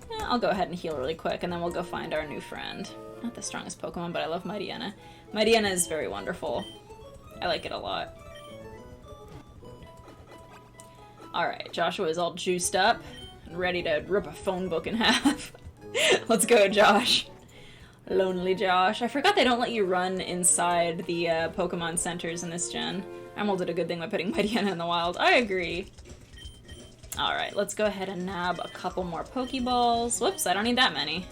Yeah, I'll go ahead and heal really quick, and then we'll go find our new friend. Not the strongest Pokemon, but I love Mightyena. Mightyena is very wonderful. I like it a lot. Alright, Joshua is all juiced up and ready to rip a phone book in half. Let's go, Josh. Lonely Josh. I forgot they don't let you run inside the Pokemon centers in this gen. Emerald did a good thing by putting Mightyena in the wild. I agree. Alright, let's go ahead and nab a couple more Pokeballs. Whoops, I don't need that many.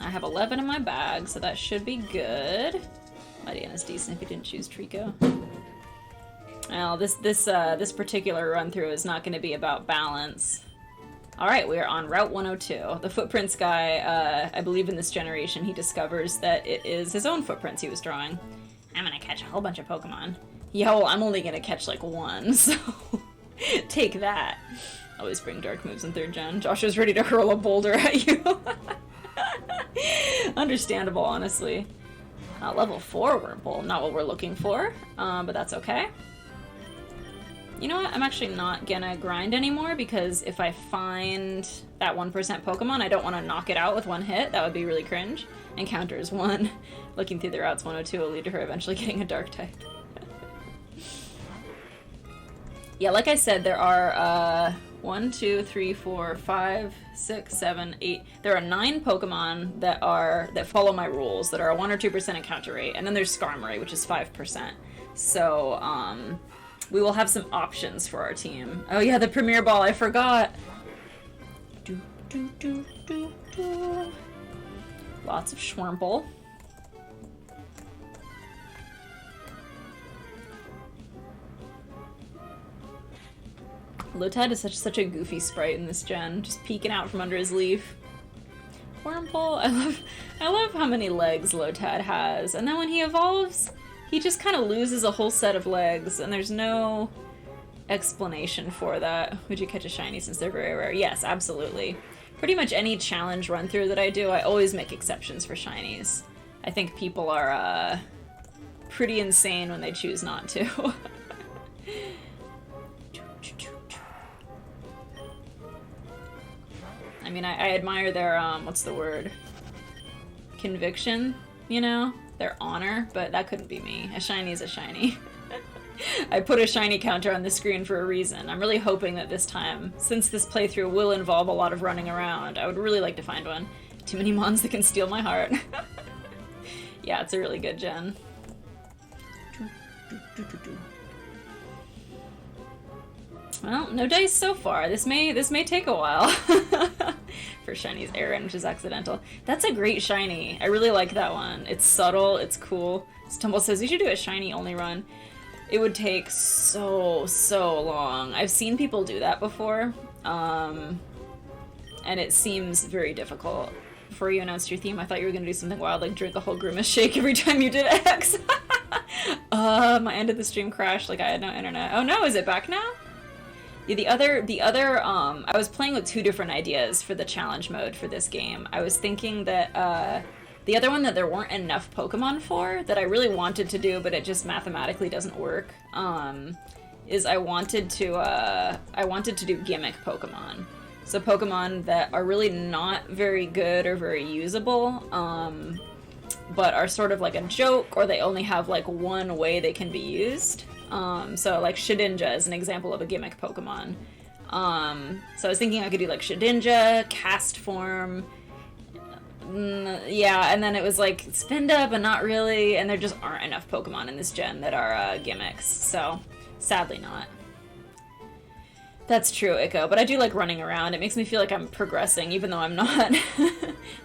I have 11 in my bag, so that should be good. Mightyena's decent if you didn't choose Trico. Well, this particular run-through is not going to be about balance. Alright, we are on Route 102. The Footprints guy, I believe in this generation, he discovers that it is his own footprints he was drawing. I'm gonna catch a whole bunch of Pokemon. Yeah, well, I'm only gonna catch, like, one, so take that. Always bring dark moves in 3rd gen. Joshua's ready to hurl a boulder at you. Understandable, honestly. Level 4 Wurmple, not what we're looking for, but that's okay. You know what? I'm actually not gonna grind anymore because if I find that 1% Pokemon, I don't want to knock it out with one hit. That would be really cringe. Encounters 1. Looking through the routes 102 will lead to her eventually getting a dark type. Yeah, like I said, there are 1, 2, 3, 4, 5, 6, 7, 8. There are 9 Pokemon that follow my rules that are a 1 or 2% encounter rate, and then there's Skarmory, which is 5%. So, we will have some options for our team. Oh yeah, the Premier Ball, I forgot! Lots of Schwurmple. Lotad is such a goofy sprite in this gen, just peeking out from under his leaf. Wurmple, I love how many legs Lotad has, and then when he evolves, he just kind of loses a whole set of legs, and there's no explanation for that. Would you catch a shiny since they're very rare? Yes, absolutely. Pretty much any challenge run-through that I do, I always make exceptions for shinies. I think people are pretty insane when they choose not to. I mean, I admire their, what's the word? Conviction, you know? Their honor, but that couldn't be me. A shiny is a shiny. I put a shiny counter on the screen for a reason. I'm really hoping that this time, since this playthrough will involve a lot of running around, I would really like to find one. Too many mons that can steal my heart. Yeah, it's a really good gen. Well, no dice so far. This may take a while. For Shiny's Aaron, which is accidental. That's a great shiny. I really like that one. It's subtle, it's cool. Stumble says you should do a shiny only run. It would take so long. I've seen people do that before, and it seems very difficult. Before you announced your theme, I thought you were gonna do something wild, like drink a whole Grimace shake every time you did X. My end of the stream crashed like I had no internet. Oh no, is it back now? Yeah, the other, I was playing with two different ideas for the challenge mode for this game. I was thinking that, the other one that there weren't enough Pokemon for, that I really wanted to do, but it just mathematically doesn't work, is I wanted to do gimmick Pokemon. So Pokemon that are really not very good or very usable, but are sort of like a joke, or they only have like one way they can be used. So like Shedinja is an example of a gimmick Pokemon. So I was thinking I could do like Shedinja, Cast Form, yeah, and then it was like Spinda, but not really, and there just aren't enough Pokemon in this gen that are gimmicks, so sadly not. That's true, Ico, but I do like running around. It makes me feel like I'm progressing, even though I'm not.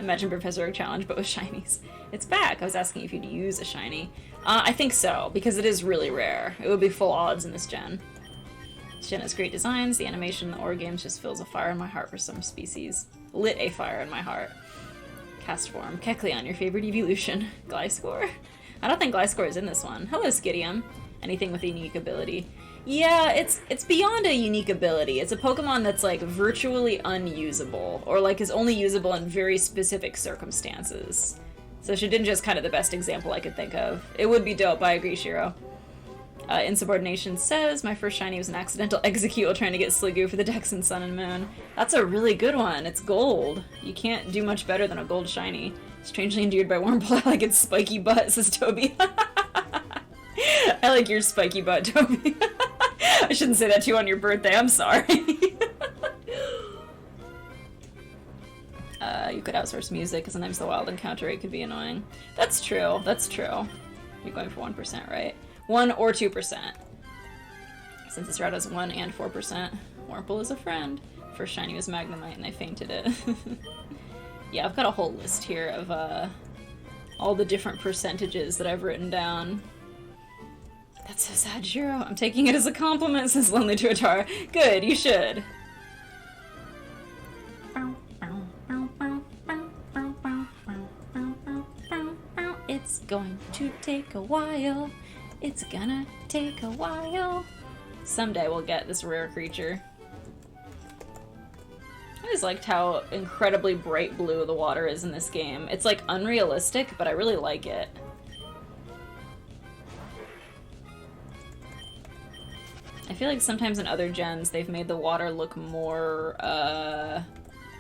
Imagine Professor Oak Challenge, but with shinies. It's back. I was asking if you'd use a shiny. I think so, because it is really rare. It would be full odds in this gen. This gen has great designs. The animation in the Ore games just fills a fire in my heart for some species. Lit a fire in my heart. Cast Form. Kecleon, your favorite evolution. Gliscor? I don't think Gliscor is in this one. Hello, Skidium. Anything with a unique ability. Yeah, it's beyond a unique ability. It's a Pokemon that's like virtually unusable, or like is only usable in very specific circumstances. So Shedinja is kind of the best example I could think of. It would be dope, I agree, Shiro. Insubordination says, my first shiny was an accidental execute while trying to get Sliggoo for the Dex and Sun and Moon. That's a really good one. It's gold. You can't do much better than a gold shiny. Strangely endeared by Wurmple, I like its spiky butt, says Toby. I like your spiky butt, Toby. I shouldn't say that to you on your birthday, I'm sorry. You could outsource music, because sometimes the wild encounter rate could be annoying. That's true, that's true. You're going for 1%, right? 1 or 2%. Since this route has 1 and 4%. Wurmple is a friend. First shiny was Magnemite and I fainted it. Yeah, I've got a whole list here of all the different percentages that I've written down. That's so sad, Shiro. I'm taking it as a compliment, says Lonely Tuatara. Good, you should. It's going to take a while. It's gonna take a while. Someday we'll get this rare creature. I just liked how incredibly bright blue the water is in this game. It's like unrealistic, but I really like it. I feel like sometimes in other gens they've made the water look more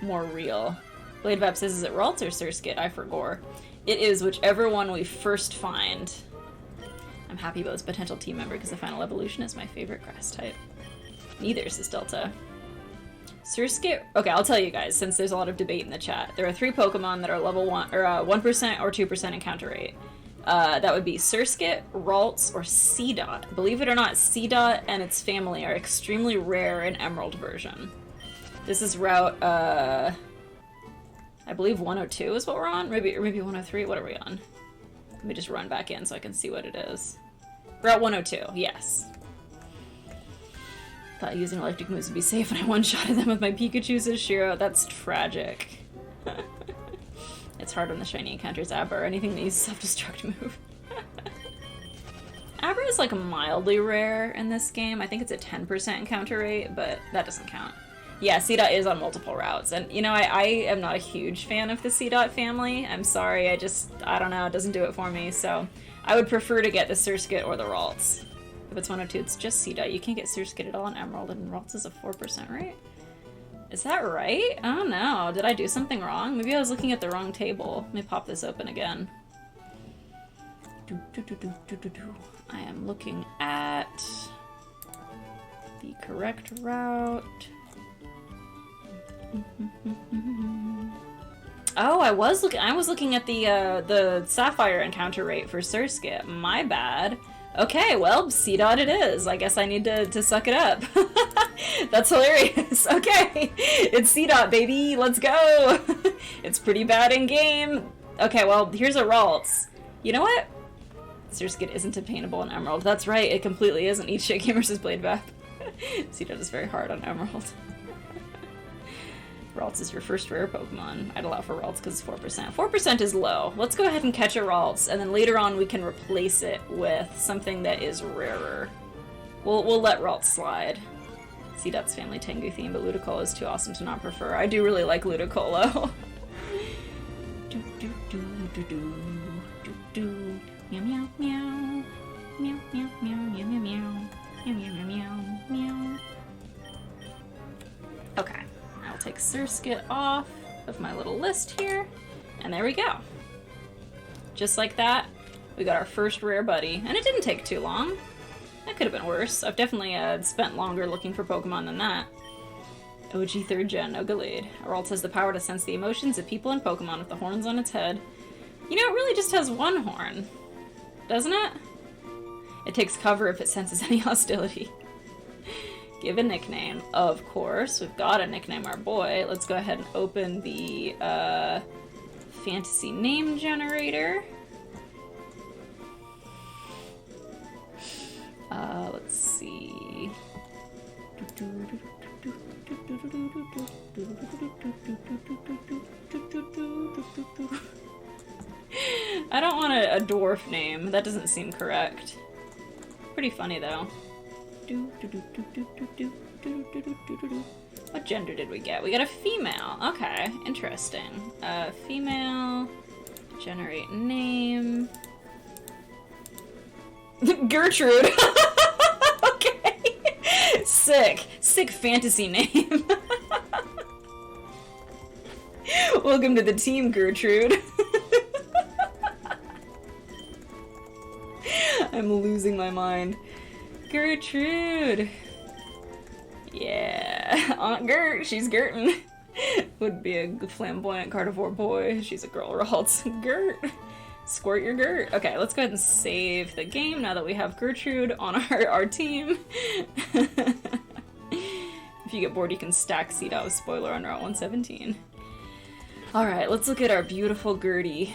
real. Bladevap says, is it Ralts or Surskit? I forgot. It is whichever one we first find. I'm happy about this potential team member because the final evolution is my favorite grass type. Neither, says Delta. Surskit. Okay, I'll tell you guys, since there's a lot of debate in the chat. There are 3 Pokemon that are level 1 or 1% or 2% encounter rate. That would be Surskit, Ralts, or Seedot. Believe it or not, Seedot and its family are extremely rare in Emerald version. This is route, I believe 102 is what we're on? Maybe 103? What are we on? Let me just run back in so I can see what it is. Route 102, yes. Thought using electric moves would be safe and I one-shotted them with my Pikachu, says Shiro. That's tragic. It's hard when the shiny encounters Abra or anything that uses self-destruct move. Abra is like mildly rare in this game. I think it's a 10% encounter rate, but that doesn't count. Yeah, CDOT is on multiple routes. And, you know, I am not a huge fan of the CDOT family. I'm sorry, I don't know, it doesn't do it for me. So I would prefer to get the Surskit or the Ralts. If it's 102, it's just CDOT. You can't get Surskit at all on Emerald, and Ralts is a 4%, right? Is that right? I don't know. Did I do something wrong? Maybe I was looking at the wrong table. Let me pop this open again. I am looking at the correct route. Oh, I was looking at the Sapphire encounter rate for Surskit. My bad. Okay, well, CDOT it is. I guess I need to suck it up. That's hilarious. Okay, it's CDOT, baby. Let's go. It's pretty bad in game. Okay, well, here's a Ralts. You know what? Surskit isn't obtainable in Emerald. That's right, it completely isn't. Eat shit game versus Blade Vap. CDOT is very hard on Emerald. Ralts is your first rare Pokemon. I'd allow for Ralts because it's 4%. 4% is low. Let's go ahead and catch a Ralts, and then later on we can replace it with something that is rarer. We'll let Ralts slide. CDOT's family Tengu theme, but Ludicolo is too awesome to not prefer. I do really like Ludicolo. Do do do do do do do. Meow meow meow. Meow meow meow meow meow meow. Meow meow meow meow. Okay. I'll take Surskit off of my little list here, and there we go. Just like that, we got our first rare buddy, and it didn't take too long. That could have been worse. I've definitely spent longer looking for Pokemon than that. OG 3rd Gen, Ogalade. Ralts has the power to sense the emotions of people and Pokemon with the horns on its head. You know, it really just has one horn, doesn't it? It takes cover if it senses any hostility. Give a nickname. Of course, we've got to nickname our boy. Let's go ahead and open the fantasy name generator. Let's see. I don't want a dwarf name. That doesn't seem correct. Pretty funny though. What gender did we get? We got a female. Okay, interesting. Female. Generate name. Gertrude. Okay. Sick fantasy name. Welcome to the team, Gertrude. I'm losing my mind. Gertrude! Yeah, Aunt Gert, she's Gertin. Would be a flamboyant carnivore boy. She's a girl Ralts. Gert! Squirt your Gert. Okay, let's go ahead and save the game now that we have Gertrude on our team. If you get bored, you can stack CDOT with spoiler on Route 117. Alright, let's look at our beautiful Gertie.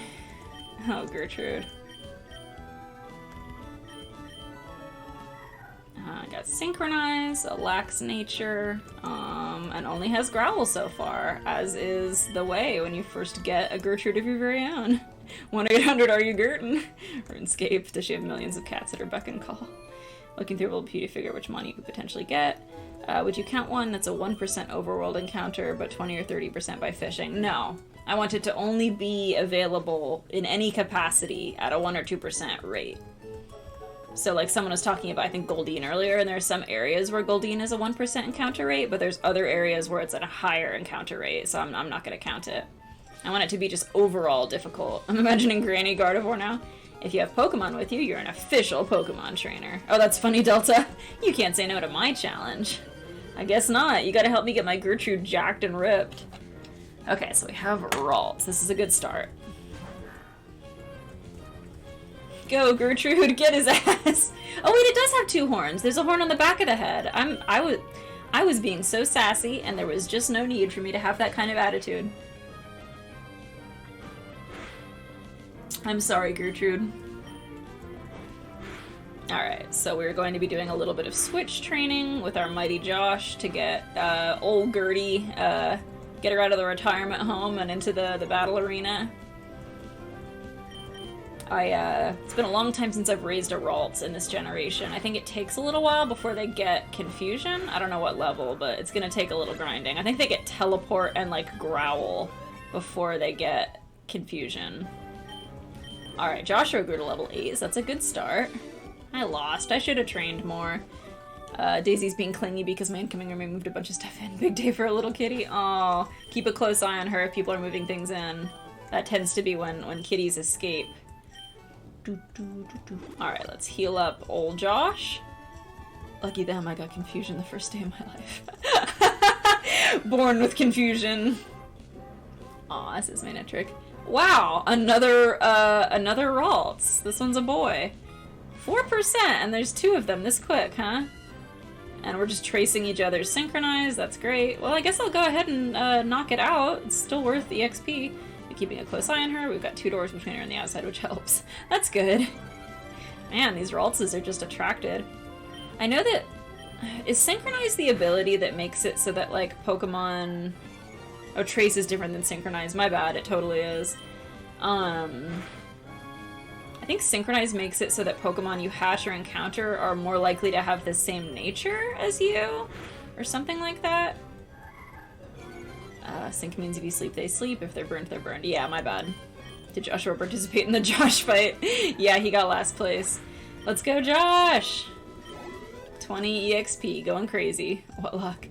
Oh, Gertrude. Got Synchronize, a lax nature, and only has Growl so far, as is the way when you first get a Gertrude of your very own. 1-800 are you Gertin? RuneScape, does she have millions of cats at her beck and call? Looking through a little beauty figure which money you could potentially get. Would you count one that's a 1% overworld encounter, but 20 or 30% by fishing? No. I want it to only be available in any capacity at a 1 or 2% rate. So like someone was talking about, I think, Goldeen earlier, and there are some areas where Goldeen is a 1% encounter rate, but there's other areas where it's at a higher encounter rate, so I'm not going to count it. I want it to be just overall difficult. I'm imagining Granny Gardevoir now. If you have Pokemon with you, you're an official Pokemon trainer. Oh, that's funny, Delta. You can't say no to my challenge. I guess not. You gotta help me get my Gertrude jacked and ripped. Okay, so we have Ralts. This is a good start. Go, Gertrude, get his ass. Oh wait, it does have 2 horns. There's a horn on the back of the head. I was being so sassy, and there was just no need for me to have that kind of attitude. I'm sorry, Gertrude. Alright, so we're going to be doing a little bit of switch training with our mighty Josh to get old Gertie, get her out of the retirement home and into the battle arena. It's been a long time since I've raised a Ralts in this generation. I think it takes a little while before they get Confusion. I don't know what level, but it's gonna take a little grinding. I think they get Teleport and, like, Growl before they get Confusion. Alright, Joshua grew to level 8, so that's a good start. I lost. I should have trained more. Daisy's being clingy because my incoming room moved a bunch of stuff in. Big day for a little kitty. Aw, keep a close eye on her if people are moving things in. That tends to be when kitties escape. Alright, let's heal up old Josh. Lucky them, I got Confusion the first day of my life. Born with Confusion. Aw, this is Manectric. Wow, another Ralts. This one's a boy. 4%, and there's 2 of them this quick, huh? And we're just tracing each other's Synchronize, that's great. Well, I guess I'll go ahead and knock it out. It's still worth the XP. We're keeping a close eye on her. We've got 2 doors between her and the outside, which helps. That's good. Man, these Raltses are just attracted. I know that... Is Synchronize the ability that makes it so that, like, Pokemon... Oh, Trace is different than Synchronize. My bad, it totally is. I think Synchronize makes it so that Pokemon you hatch or encounter are more likely to have the same nature as you, or something like that. Sync means if you sleep, they sleep. If they're burned, they're burned. Yeah, my bad. Did Joshua participate in the Josh fight? Yeah, he got last place. Let's go, Josh! 20 EXP, going crazy. What luck.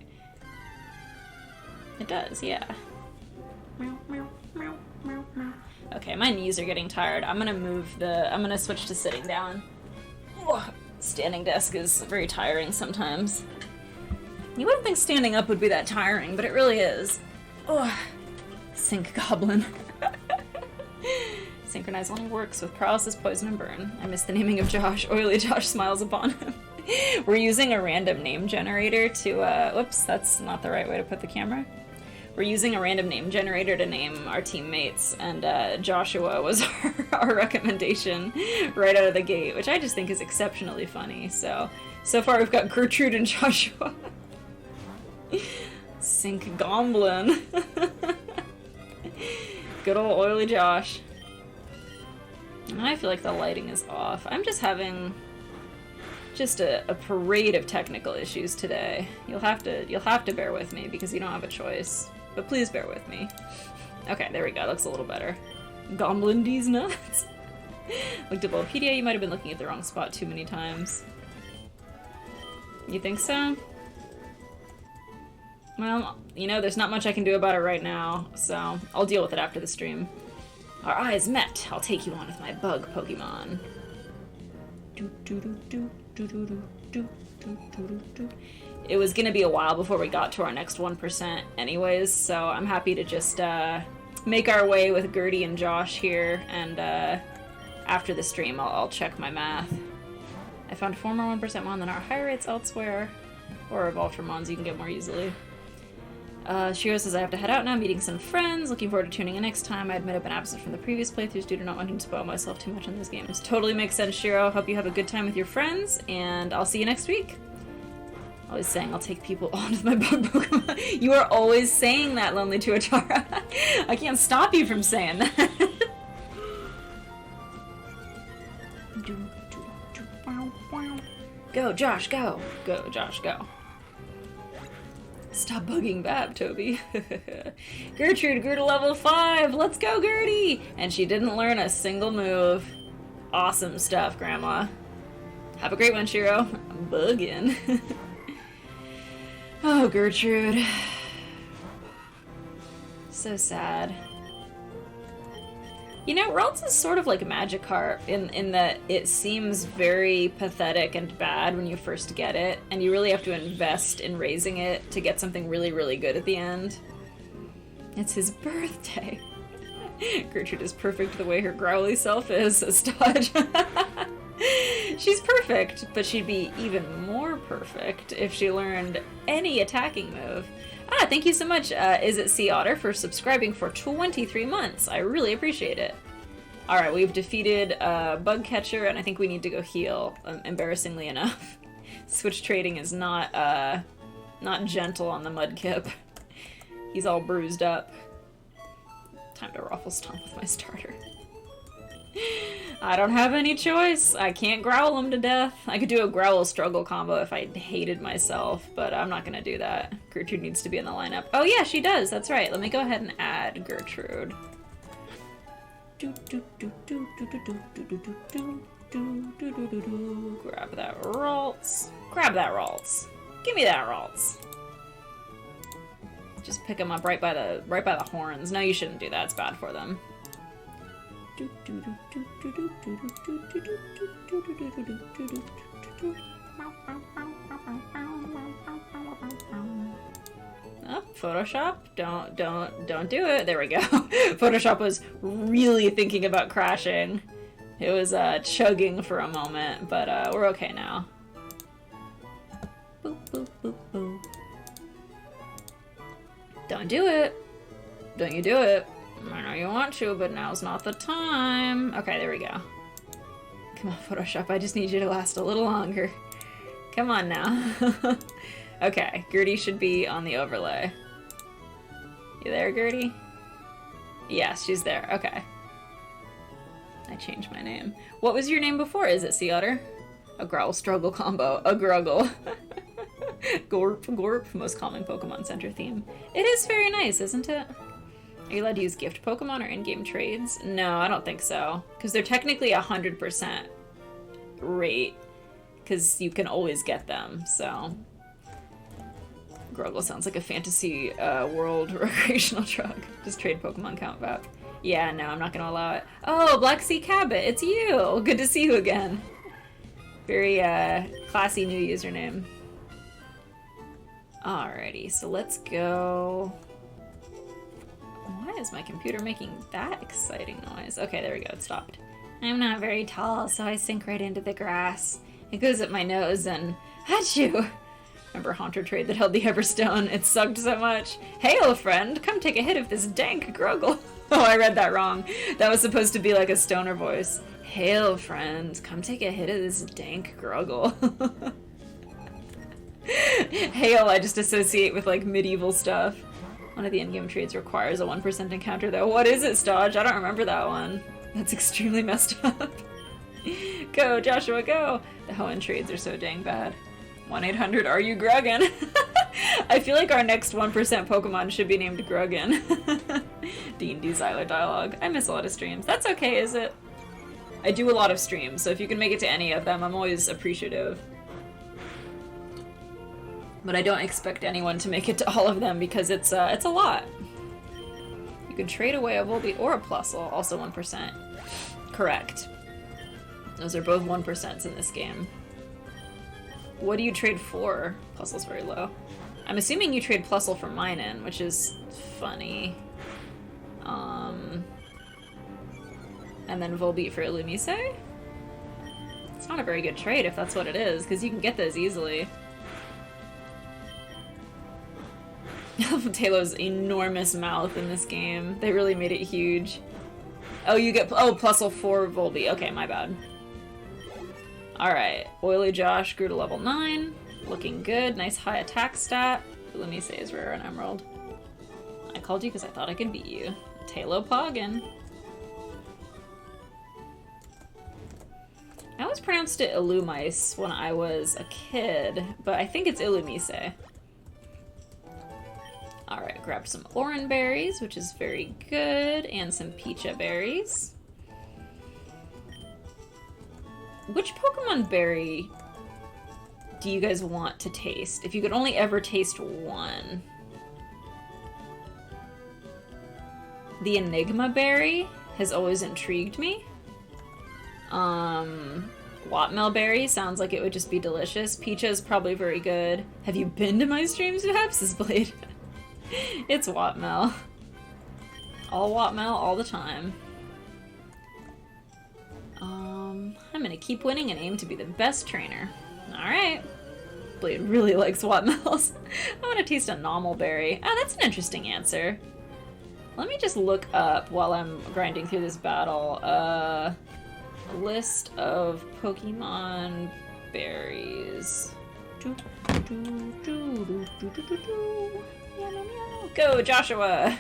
It does, yeah. Okay, my knees are getting tired. I'm gonna switch to sitting down. Ugh, standing desk is very tiring sometimes. You wouldn't think standing up would be that tiring, but it really is. Ugh. Sync Goblin. Synchronize only works with paralysis, poison, and burn. I miss the naming of Josh. Oily Josh smiles upon him. We're using a random name generator to, whoops, that's not the right way to put the camera. We're using a random name generator to name our teammates, and Joshua was our recommendation right out of the gate, which I just think is exceptionally funny. So far we've got Gertrude and Joshua. Sync Goblin. Good old Oily Josh. And I feel like the lighting is off. I'm just having a parade of technical issues today. You'll have to bear with me because you don't have a choice. But please bear with me. Okay, there we go. Looks a little better. Goblin D's nuts. Looked at Bulbapedia. You might have been looking at the wrong spot too many times. You think so? Well, you know, there's not much I can do about it right now, so I'll deal with it after the stream. Our eyes met. I'll take you on with my bug Pokemon. It was gonna be a while before we got to our next 1% anyways, so I'm happy to just make our way with Gertie and Josh here, and after the stream I'll check my math. I found 4 more 1% Mon than our higher rates elsewhere, or evolved from Mons you can get more easily. Shiro says I have to head out now, meeting some friends. Looking forward to tuning in next time. I admit I've been absent from the previous playthroughs due to not wanting to spoil myself too much in those games. Totally makes sense, Shiro. Hope you have a good time with your friends, and I'll see you next week. Always saying I'll take people on with my bug Pokemon. You are always saying that, Lonely Tuatara. I can't stop you from saying that. Go, Josh, go. Go, Josh, go. Stop bugging Bab, Toby. Gertrude grew to level 5. Let's go, Gertie! And she didn't learn a single move. Awesome stuff, Grandma. Have a great one, Shiro. I'm bugging. Oh, Gertrude. So sad. You know, Ralts is sort of like Magikarp in that it seems very pathetic and bad when you first get it, and you really have to invest in raising it to get something really, really good at the end. It's his birthday. Gertrude is perfect the way her growly self is, says Dodge. She's perfect, but she'd be even more perfect if she learned any attacking move. Ah, thank you so much, Is It Sea Otter, for subscribing for 23 months. I really appreciate it. Alright, we've defeated Bug Catcher, and I think we need to go heal, embarrassingly enough. Switch trading is not gentle on the Mudkip. He's all bruised up. Time to Ruffle Stomp with my starter. I don't have any choice. I can't growl him to death. I could do a growl struggle combo if I hated myself, but I'm not gonna do that. Gertrude needs to be in the lineup. Oh yeah, she does. That's right. Let me go ahead and add Gertrude. Grab that Ralts. Grab that Ralts. Give me that Ralts. Just pick them up right by the horns. No, you shouldn't do that. It's bad for them. Oh, Photoshop, don't do it. There we go. Photoshop was really thinking about crashing. It was chugging for a moment, but we're okay now. Boop, boop, boop, boop. Don't do it. Don't you do it. I know you want to, but now's not the time. Okay, there we go. Come on, Photoshop, I just need you to last a little longer. Come on now. Okay, Gertie should be on the overlay. You there, Gertie? Yes, she's there. Okay. I changed my name. What was your name before? Is it Sea Otter? A growl struggle combo. A gruggle. Gorp, Gorp. Most common Pokemon Center theme. It is very nice, isn't it? Are you allowed to use gift Pokemon or in-game trades? No, I don't think so. Because they're technically 100% rate. Because you can always get them, so... Gruggle sounds like a fantasy world recreational drug. Just trade Pokemon count back. Yeah, no, I'm not gonna allow it. Oh, Black Sea Cabot, it's you! Good to see you again. Very classy new username. Alrighty, so let's go... Why is my computer making that exciting noise? Okay, there we go, it stopped. I'm not very tall, so I sink right into the grass. It goes up my nose and... Achoo! Remember Haunter trade that held the Everstone? It sucked so much. Hail, friend! Come take a hit of this dank Gruggle. Oh, I read that wrong. That was supposed to be like a stoner voice. Hail, friend! Come take a hit of this dank Gruggle. Hail, I just associate with like medieval stuff. One of the in-game trades requires a 1% encounter though. What is it, Stodge? I don't remember that one. That's extremely messed up. Go, Joshua, go! The Hoenn trades are so dang bad. 1-800, are you Gruggin? I feel like our next 1% Pokemon should be named Gruggin. D&D Xyler dialogue. I miss a lot of streams. That's okay, is it? I do a lot of streams, so if you can make it to any of them, I'm always appreciative. But I don't expect anyone to make it to all of them because it's a lot. You can trade away a Volbeat or a Plusle, also 1%. Correct. Those are both 1% in this game. What do you trade for? Plusle's very low. I'm assuming you trade Plusle for Minun, which is funny. And then Volbeat for Illumise? It's not a very good trade if that's what it is, because you can get those easily. Taylor's enormous mouth in this game. They really made it huge. Oh, you get... Oh, Plusle for Volbeat. Okay, my bad. Alright, Oily Josh grew to level 9. Looking good. Nice high attack stat. Let me say is rare and Emerald. I called you because I thought I could beat you. Talo Poggin. I always pronounced it Illumise when I was a kid, but I think it's Illumise. Alright, grabbed some Oran berries, which is very good, and some Pecha berries. Which Pokemon berry do you guys want to taste? If you could only ever taste one. The Enigma berry has always intrigued me. Wotmel berry sounds like it would just be delicious. Pecha is probably very good. Have you been to my streams, Hepsis Blade? It's Wotmel. All Wotmel all the time. I'm gonna keep winning and aim to be the best trainer. Alright. Blade really likes Wotmels. I want to taste a Nomel berry. Oh, that's an interesting answer. Let me just look up while I'm grinding through this battle. List of Pokemon berries. Go, Joshua!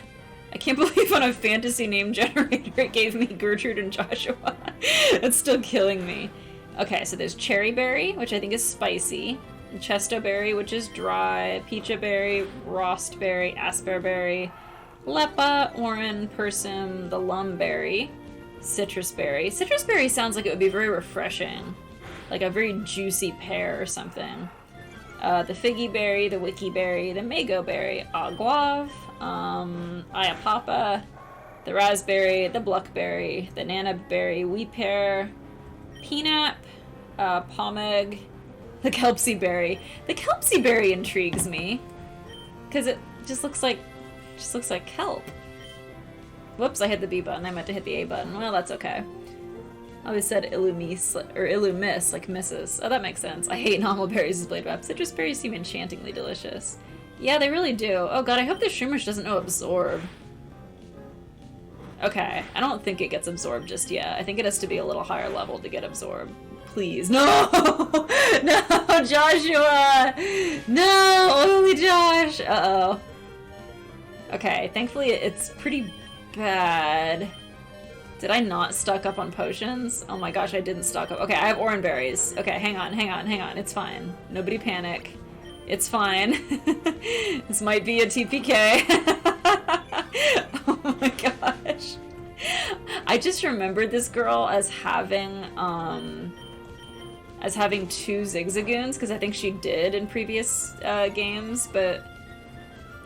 I can't believe on a fantasy name generator it gave me Gertrude and Joshua. It's still killing me. Okay, so there's cherry berry, which I think is spicy. Chesto berry, which is dry. Pecha berry, rost berry, asper berry, lepa, oran, persim, the lum berry, citrus berry. Citrus berry sounds like it would be very refreshing. Like a very juicy pear or something. The figgy berry, the wiki berry, the mango berry, aguave, ayapapa, the raspberry, the bluckberry, the nana berry, wheat pear, peanut, pomeg, the kelpsie berry. The kelpsie berry intrigues me because it just looks like kelp. Whoops, I hit the B button. I meant to hit the A button. Well, that's okay. I always said illumis, or illumis, like misses. Oh, that makes sense. I hate normal berries as blade wrap. Citrus berries seem enchantingly delicious. Yeah, they really do. Oh god, I hope the Shroomish doesn't know absorb. Okay, I don't think it gets absorbed just yet. I think it has to be a little higher level to get absorbed. Please. No! No, Joshua! No! Only Josh! Uh-oh. Okay, thankfully it's pretty bad. Did I not stock up on potions? Oh my gosh, I didn't stock up. Okay, I have oran berries. Okay, hang on. It's fine. Nobody panic. It's fine. This might be a TPK. Oh my gosh. I just remembered this girl as having two Zigzagoons, because I think she did in previous games, but...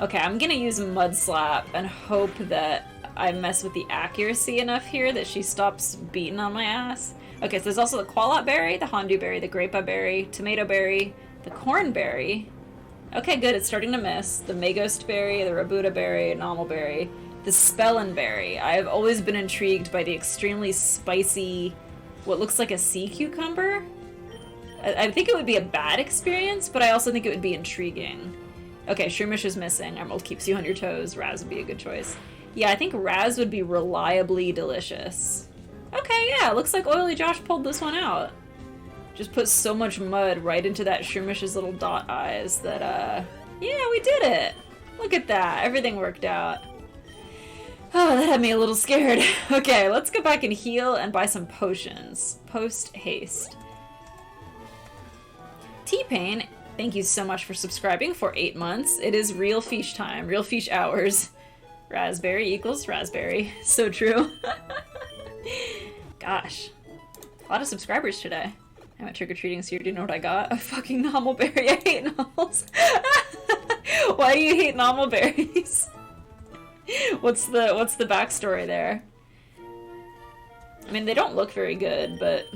Okay, I'm gonna use Mud Slap and hope that I mess with the accuracy enough here that she stops beating on my ass. Okay, so there's also the Qualot berry, the Hondu berry, the Grape berry, Tomato berry, the Corn berry. Okay, good, it's starting to miss. The Magost berry, the Rabuta berry, Normal berry, the Spellin berry. I have always been intrigued by the extremely spicy, what looks like a sea cucumber. I think it would be a bad experience, but I also think it would be intriguing. Okay, Shroomish is missing. Emerald keeps you on your toes. Raz would be a good choice. Yeah, I think Raz would be reliably delicious. Okay, yeah, looks like Oily Josh pulled this one out. Just put so much mud right into that Shroomish's little dot eyes that, yeah, we did it! Look at that, everything worked out. Oh, that had me a little scared. Okay, let's go back and heal and buy some potions. Post haste. T-Pain, thank you so much for subscribing for 8 months. It is real fish time, real fish hours. Raspberry equals raspberry. So true. Gosh. A lot of subscribers today. I went trick-or-treating this year. Do you know what I got? A fucking normal berry. I hate normals. Why do you hate normal berries? What's the backstory there? I mean, they don't look very good, but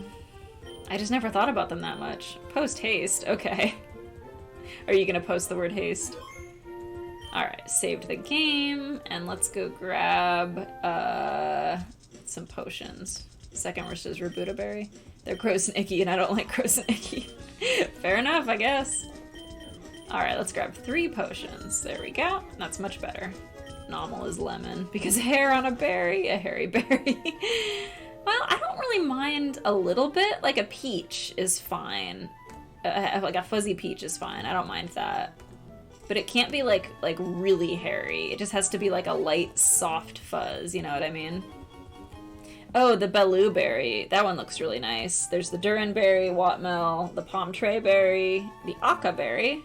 I just never thought about them that much. Post haste. Okay. Are you gonna post the word haste? Alright, saved the game, and let's go grab some potions. Second versus Rabuta berry. They're gross and icky, and I don't like gross and icky. Fair enough, I guess. Alright, let's grab 3 potions. There we go. That's much better. Normal is lemon, because hair on a berry, a hairy berry. Well, I don't really mind a little bit. Like a peach is fine. Like a fuzzy peach is fine. I don't mind that. But it can't be like really hairy. It just has to be like a light, soft fuzz, you know what I mean? Oh, the Bellu berry. That one looks really nice. There's the Durin berry, Watmel, the Palm Tree berry, the Aka berry,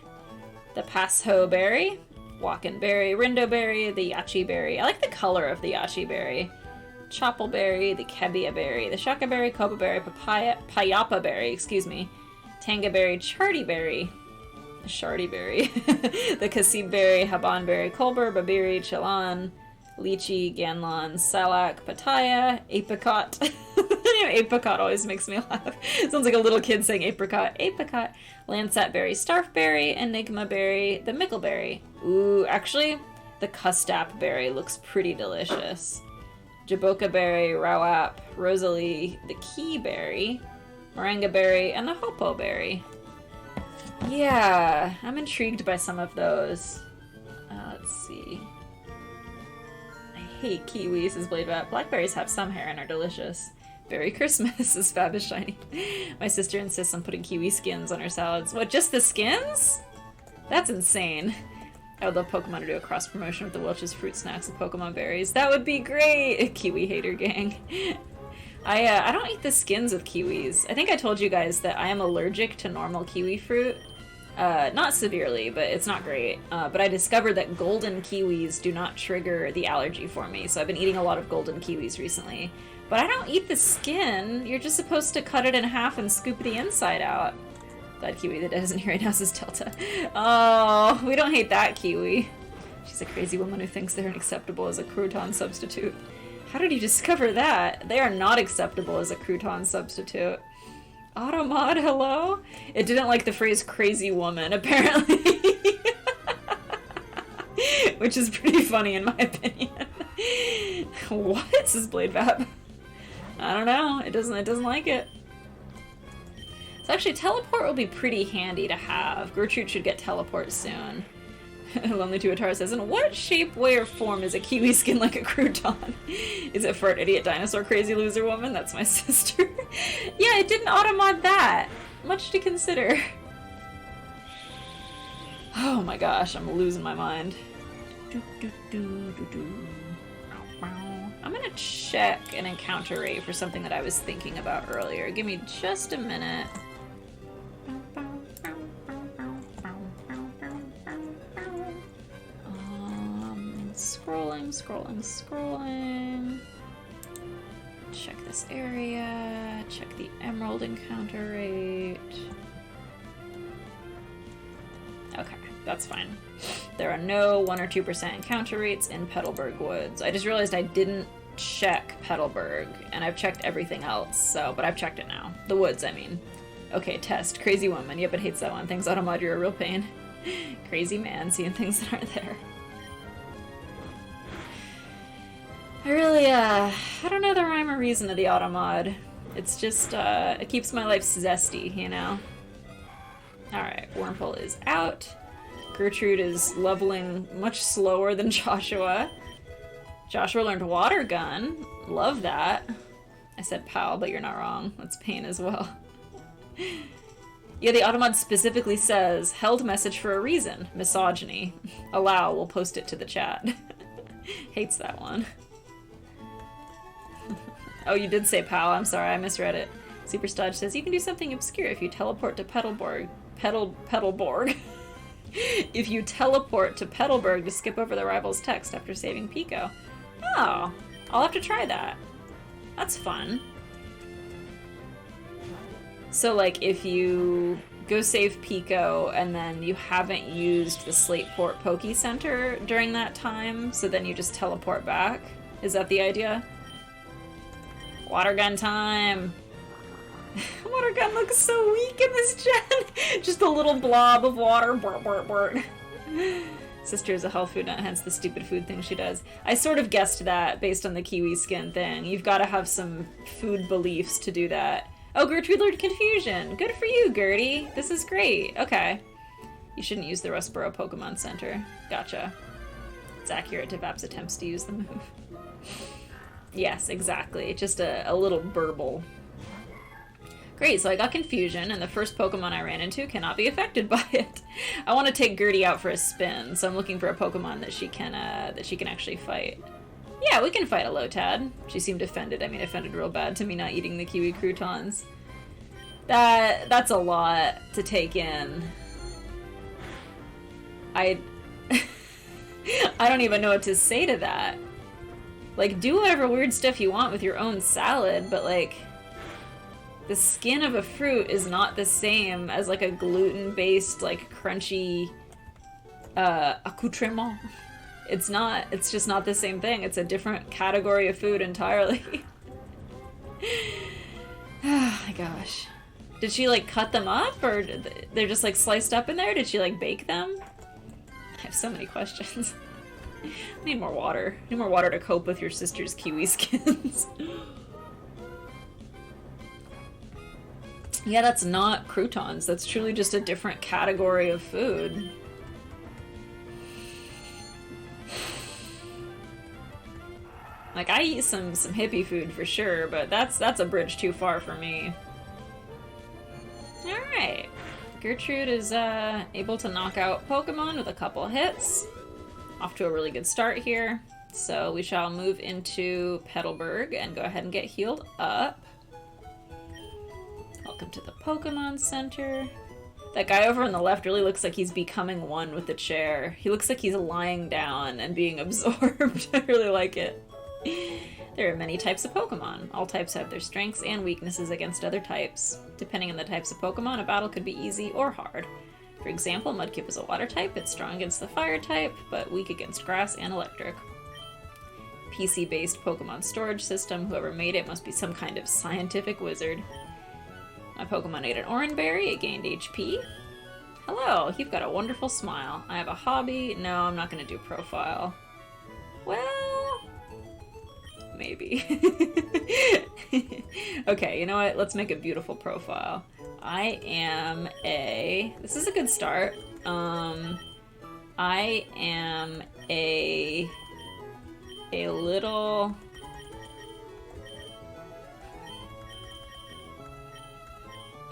the Pasho berry, Wakin berry, Rindo berry, the Yachi berry. I like the color of the Yachi berry. Chapel berry, the Kebia berry, the Shaka berry, Koba berry, Payapa berry, excuse me, Tanga berry, Charty berry, Shardy berry, the Kasib berry, Haban berry, Kolber, Babiri, Chilan, Lychee, Ganlon, Salak, Pattaya, Apricot. The name Apricot always makes me laugh. Sounds like a little kid saying apricot. Apricot, Lansat berry, Starf berry, Enigma berry, the Mickleberry. Ooh, actually, the Custap berry looks pretty delicious. Jaboka berry, Rawap, Rosalie, the Key berry, Moringa berry, and the Hopo berry. Yeah, I'm intrigued by some of those. Let's see. I hate kiwis, says Bladebat. Blackberries have some hair and are delicious. Berry Christmas is fab as shiny. My sister insists on putting kiwi skins on her salads. What, just the skins? That's insane. I would love Pokemon to do a cross promotion with the Welch's fruit snacks and Pokemon berries. That would be great! Kiwi hater gang. I don't eat the skins with kiwis. I think I told you guys that I am allergic to normal kiwi fruit. Not severely, but it's not great. But I discovered that golden kiwis do not trigger the allergy for me, so I've been eating a lot of golden kiwis recently. But I don't eat the skin. You're just supposed to cut it in half and scoop the inside out. Glad Kiwi that isn't here right now says Delta. Oh, we don't hate that Kiwi. She's a crazy woman who thinks they're unacceptable as a crouton substitute. How did you discover that? They are not acceptable as a crouton substitute. Automod, hello? It didn't like the phrase crazy woman, apparently. Which is pretty funny in my opinion. What? Says Bladevap. I don't know. It doesn't like it. So actually, teleport will be pretty handy to have. Gertrude should get teleport soon. Lonely Tuatara says, in what shape, way, or form is a kiwi skin like a crouton? Is it for an idiot dinosaur crazy loser woman? That's my sister. Yeah, it didn't automod that. Much to consider. Oh my gosh, I'm losing my mind. I'm gonna check an encounter rate for something that I was thinking about earlier. Give me just a minute. Scrolling. Check this area. Check the emerald encounter rate. Okay, that's fine. There are no 1 or 2% encounter rates in Petalburg Woods. I just realized I didn't check Petalburg, and I've checked everything else, but I've checked it now. The woods, I mean. Okay, test. Crazy woman. Yep, it hates that one. Thanks, Automod, you're a real pain. Crazy man, seeing things that aren't there. I really, I don't know the rhyme or reason of the Automod. It's just, it keeps my life zesty, you know? Alright, Wurmple is out. Gertrude is leveling much slower than Joshua. Joshua learned Water Gun. Love that. I said pal, but you're not wrong. That's pain as well. Yeah, the Automod specifically says, held message for a reason. Misogyny. Allow, we'll post it to the chat. Hates that one. Oh, you did say pal. I'm sorry, I misread it. Super Stodge says, you can do something obscure if you teleport to Petalburg. Petalburg. If you teleport to Petalburg to skip over the rival's text after saving Pico. Oh, I'll have to try that. That's fun. So, like, if you go save Pico and then you haven't used the Slateport Poke Center during that time, so then you just teleport back? Is that the idea? Water gun time! Water gun looks so weak in this gen! Just a little blob of water. Burt, burt, burt. Sister is a health food nut, hence the stupid food thing she does. I sort of guessed that based on the kiwi skin thing. You've got to have some food beliefs to do that. Oh, Gertrude learned Confusion! Good for you, Gertie! This is great. Okay. You shouldn't use the Rustboro Pokemon Center. Gotcha. It's accurate to Vap's attempts to use the move. Yes, exactly. Just a little burble. Great, so I got Confusion, and the first Pokemon I ran into cannot be affected by it. I want to take Gertie out for a spin, so I'm looking for a Pokemon that she can actually fight. Yeah, we can fight a Lotad. She seemed offended. I mean, offended real bad to me not eating the kiwi croutons. That's a lot to take in. I don't even know what to say to that. Like, do whatever weird stuff you want with your own salad, but, like, the skin of a fruit is not the same as, like, a gluten-based, like, crunchy, accoutrement. It's not. It's just not the same thing. It's a different category of food entirely. Oh my gosh. Did she, like, cut them up, or they're just, like, sliced up in there? Did she, like, bake them? I have so many questions. I need more water. I need more water to cope with your sister's kiwi skins. Yeah, that's not croutons. That's truly just a different category of food. Like, I eat some hippie food for sure, but that's a bridge too far for me. Alright. Gertrude is able to knock out Pokemon with a couple hits. Off to a really good start here. So we shall move into Petalburg and go ahead and get healed up. Welcome to the Pokemon Center. That guy over on the left really looks like he's becoming one with the chair. He looks like he's lying down and being absorbed. I really like it. There are many types of Pokemon. All types have their strengths and weaknesses against other types. Depending on the types of Pokemon, a battle could be easy or hard. For example, Mudkip is a water type. It's strong against the fire type, but weak against grass and electric. PC-based Pokemon storage system. Whoever made it must be some kind of scientific wizard. My Pokemon ate an Oranberry. It gained HP. Hello, you've got a wonderful smile. I have a hobby. No, I'm not going to do profile. Well, maybe. Okay, you know what? Let's make a beautiful profile. I am a... This is a good start. I am a little...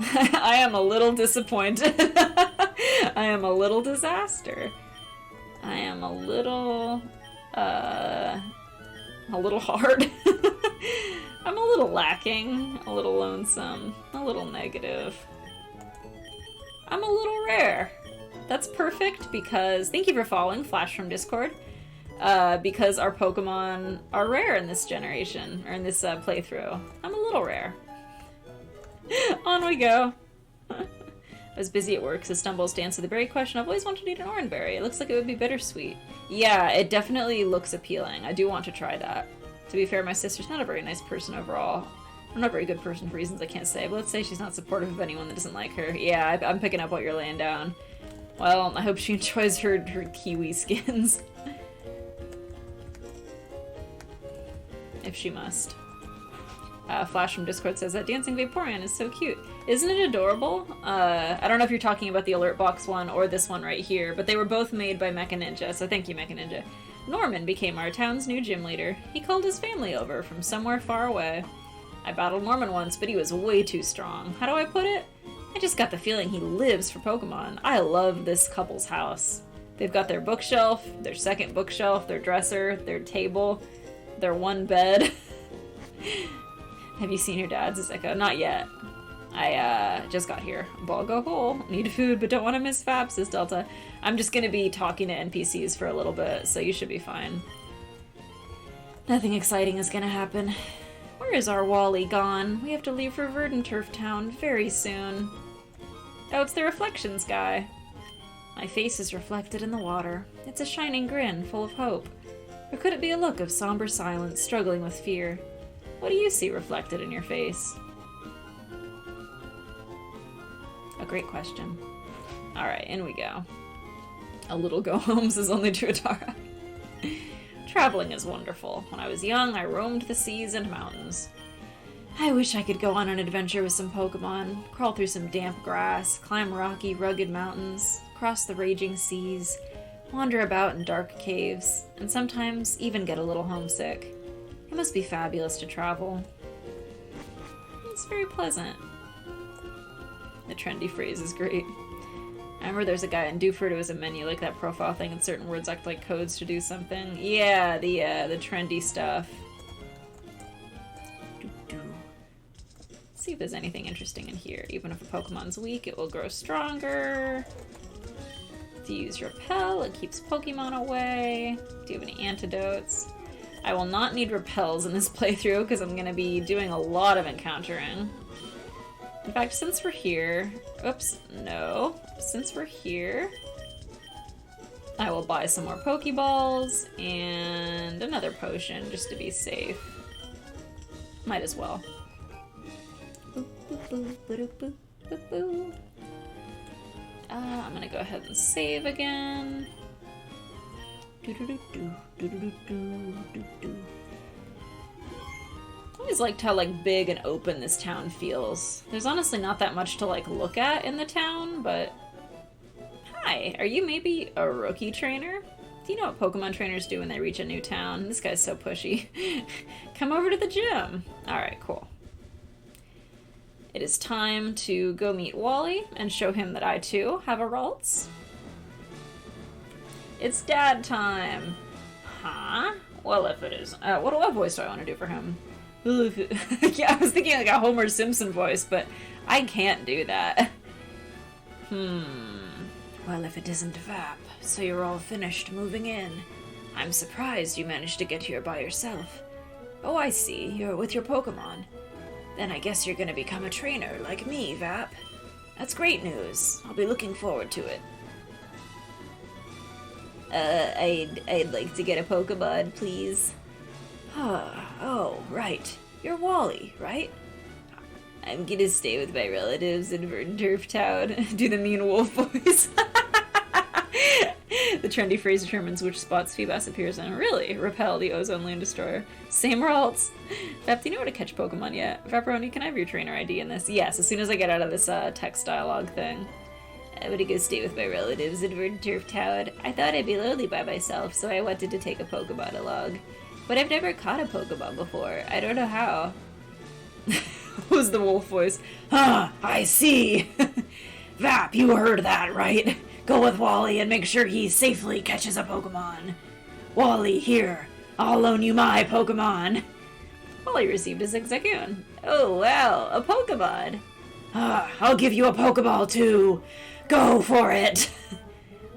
I am a little disappointed. I am a little disaster. I am a little hard. I'm a little lacking, a little lonesome, a little negative. I'm a little rare. That's perfect because, thank you for following, Flash from Discord. Because our Pokemon are rare in this generation, or in this playthrough. I'm a little rare. On we go. I was busy at work, so stumbles to answer the berry question. I've always wanted to eat an Oranberry. It looks like it would be bittersweet. Yeah, it definitely looks appealing. I do want to try that. To be fair, my sister's not a very nice person overall. I'm not a very good person for reasons I can't say, but let's say she's not supportive of anyone that doesn't like her. Yeah, I'm picking up what you're laying down. Well, I hope she enjoys her kiwi skins. If she must. Flash from Discord says that dancing Vaporeon is so cute. Isn't it adorable? I don't know if you're talking about the alert box one or this one right here, but they were both made by Mecha Ninja, so thank you, Mecha Ninja. Norman became our town's new gym leader. He called his family over from somewhere far away. I battled Norman once, but he was way too strong. How do I put it? I just got the feeling he lives for Pokemon. I love this couple's house. They've got their bookshelf, their second bookshelf, their dresser, their table, their one bed. Have you seen your dad's? It's like, not yet. I just got here. Ball go hole. Need food, but don't want to miss Fab, says Delta. I'm just going to be talking to NPCs for a little bit, so you should be fine. Nothing exciting is going to happen. Where is our Wally gone? We have to leave for Verdanturf Town very soon. Oh, it's the Reflections guy. My face is reflected in the water. It's a shining grin, full of hope. Or could it be a look of somber silence, struggling with fear? What do you see reflected in your face? A great question. Alright, in we go. A little go home, says only Tuatara. Traveling is wonderful. When I was young, I roamed the seas and mountains. I wish I could go on an adventure with some Pokemon, crawl through some damp grass, climb rocky, rugged mountains, cross the raging seas, wander about in dark caves, and sometimes even get a little homesick. It must be fabulous to travel. It's very pleasant. The trendy phrase is great. I remember there's a guy in Dewford who has a menu like that profile thing and certain words act like codes to do something. Yeah, the trendy stuff. Let's see if there's anything interesting in here. Even if a Pokemon's weak, it will grow stronger. If you use Repel, it keeps Pokemon away. Do you have any antidotes? I will not need repels in this playthrough because I'm going to be doing a lot of encountering. In fact, since we're here... Oops, no. Since we're here, I will buy some more Pokeballs and another potion just to be safe. Might as well. I'm going to go ahead and save again. I always liked how big and open this town feels. There's honestly not that much to look at in the town, but hi, are you maybe a rookie trainer? Do you know what Pokemon trainers do when they reach a new town? This guy's so pushy. Come over to the gym. Alright, cool. It is time to go meet Wally and show him that I too have a Ralts. It's dad time. Huh? Well, if it is. What voice do I want to do for him? Yeah, I was thinking like a Homer Simpson voice, but I can't do that. Well, if it isn't Vap, so you're all finished moving in. I'm surprised you managed to get here by yourself. Oh, I see. You're with your Pokemon. Then I guess you're gonna become a trainer, like me, Vap. That's great news. I'll be looking forward to it. I'd like to get a Pokemon, please. Oh, right. You're Wally, right? I'm gonna stay with my relatives in Verdanturf Town. Do the mean wolf voice. The trendy phrase determines which spots Feebas appears in. Really? Repel, the Ozone Land Destroyer. Same results. Vap, do you know how to catch Pokemon yet? Vaporoni, can I have your trainer ID in this? Yes, as soon as I get out of this text dialogue thing. I'm gonna go stay with my relatives in Verdanturf Town. I thought I'd be lonely by myself, so I wanted to take a Pokemon along. But I've never caught a Pokemon before. I don't know how. What was the wolf voice? I see. Vap, you heard that, right? Go with Wally and make sure he safely catches a Pokemon. Wally, here. I'll loan you my Pokemon. Wally received a Zigzagoon. Oh, wow, a Pokemon. I'll give you a Pokeball, too. Go for it.